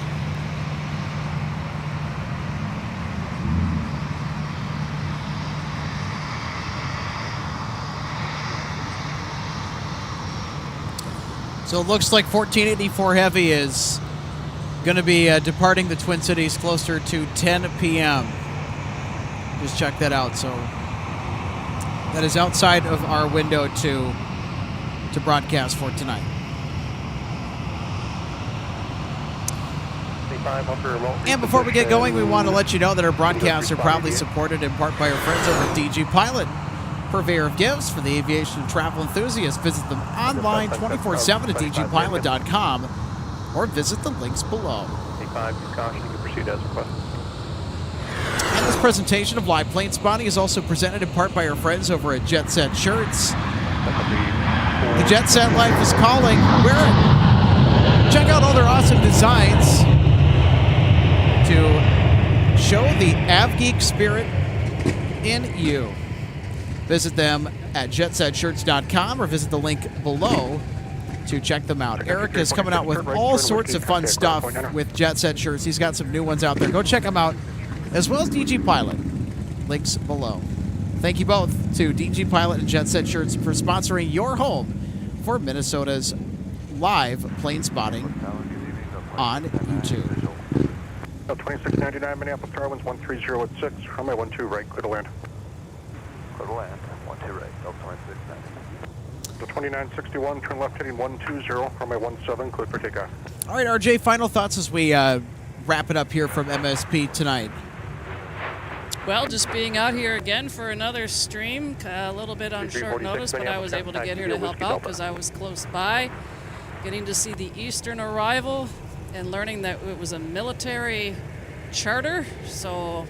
So it looks like 1484 Heavy is going to be departing the Twin Cities closer to 10 p.m. Just check that out. So that is outside of our window to broadcast for tonight. And before we get going, we want to let you know that our broadcasts are proudly supported in part by our friends over at DG Pilot, purveyor of gifts for the aviation and travel enthusiasts. Visit them online 24/7 at dgpilot.com or visit the links below. And this presentation of Live Plane Spotting is also presented in part by our friends over at Jet Set Shirts. The Jet Set life is calling. Wear it. Check out all their awesome designs the AvGeek spirit in you. Visit them at jetsetshirts.com or visit the link below to check them out. Eric is coming out with all sorts of fun stuff with Jet Set shirts. He's got some new ones out there. Go check them out, as well as DG Pilot. Links below. Thank you both to DG Pilot and Jet Set Shirts for sponsoring your home for Minnesota's live plane spotting on YouTube.
2699 Minneapolis Tower, winds 130 at 6, runway 12 right, clear to land.
Clear to land, 12 right, Delta 2690.
The 2961, turn left heading 120, runway 17, clear for takeoff.
All right, RJ, final thoughts as we wrap it up here from MSP tonight.
Well, just being out here again for another stream, a little bit on short notice, but I was able to get here to help out because I was close by, getting to see the Eastern arrival and learning that it was a military charter, so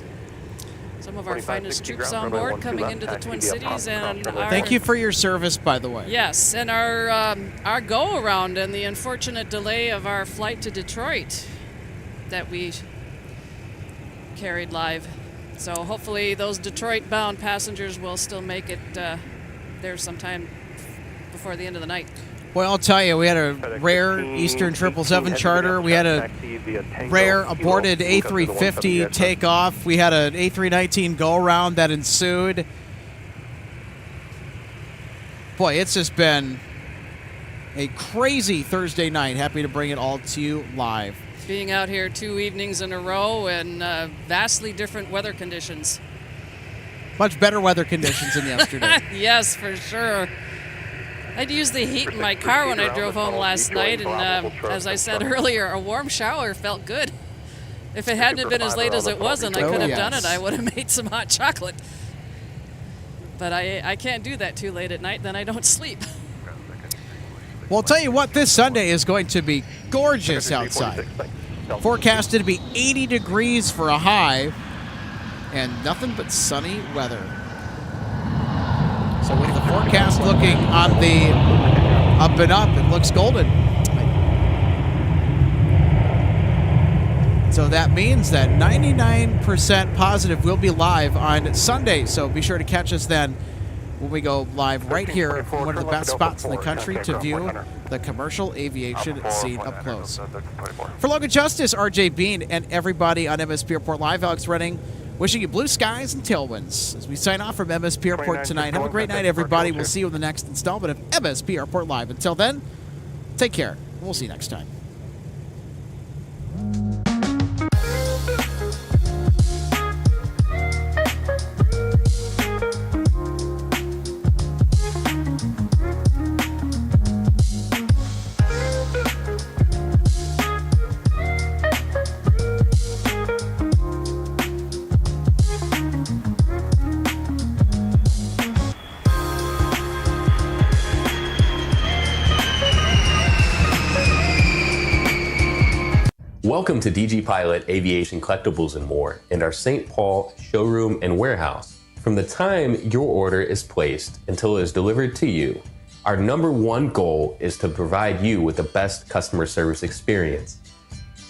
some of our finest troops on board coming into the Twin Cities. And
thank you for your service, by the way.
Yes, and our go-around and the unfortunate delay of our flight to Detroit that we carried live. So hopefully those Detroit-bound passengers will still make it there sometime before the end of the night.
Well, I'll tell you, we had a rare Eastern 777 charter. We had a rare aborted A350 takeoff. We had an A319 go-around that ensued. Boy, it's just been a crazy Thursday night. Happy to bring it all to you live.
Being out here 2 evenings in a row and vastly different weather conditions.
Much better weather conditions than yesterday.
Yes, for sure. I'd used the heat in my car when I drove home last night, and as I said earlier, a warm shower felt good. If it hadn't been as late as it was and I could have done it, I would have made some hot chocolate. But I can't do that too late at night, then I don't sleep.
Well, I'll tell you what, this Sunday is going to be gorgeous outside. Forecasted to be 80 degrees for a high and nothing but sunny weather. So with the forecast looking on the up and up, it looks golden. So that means that 99% positive will be live on Sunday. So be sure to catch us then when we go live right here from one of the best spots in the country to view the commercial aviation scene up close. For Logan Justice, RJ Bean, and everybody on MSP Airport Live, Alex Redding, wishing you blue skies and tailwinds as we sign off from MSP Airport tonight. Have a great night, everybody. We'll see you in the next installment of MSP Airport Live. Until then, take care. We'll see you next time.
Welcome to DG Pilot Aviation Collectibles and More and our St. Paul showroom and warehouse. From the time your order is placed until it is delivered to you, our #1 goal is to provide you with the best customer service experience.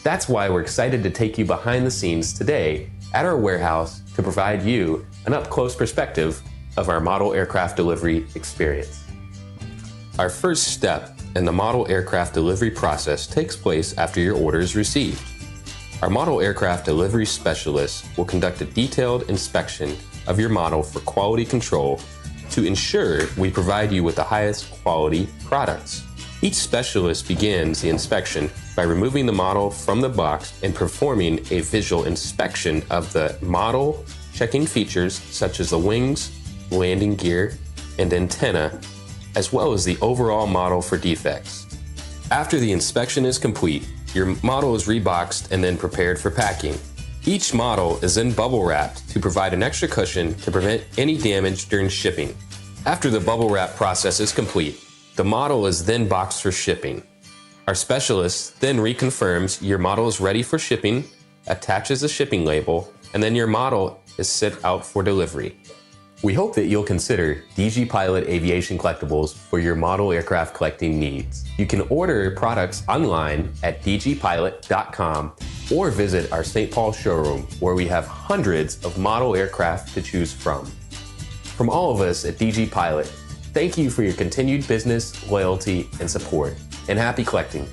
That's why we're excited to take you behind the scenes today at our warehouse to provide you an up-close perspective of our model aircraft delivery experience. Our first step in the model aircraft delivery process takes place after your order is received. Our model aircraft delivery specialist will conduct a detailed inspection of your model for quality control to ensure we provide you with the highest quality products. Each specialist begins the inspection by removing the model from the box and performing a visual inspection of the model, checking features such as the wings, landing gear, and antenna, as well as the overall model for defects. After the inspection is complete, your model is reboxed and then prepared for packing. Each model is then bubble wrapped to provide an extra cushion to prevent any damage during shipping. After the bubble wrap process is complete, the model is then boxed for shipping. Our specialist then reconfirms your model is ready for shipping, attaches a shipping label, and then your model is sent out for delivery. We hope that you'll consider DG Pilot Aviation Collectibles for your model aircraft collecting needs. You can order products online at dgpilot.com or visit our St. Paul showroom, where we have hundreds of model aircraft to choose from. From all of us at DG Pilot, thank you for your continued business, loyalty, and support, and happy collecting.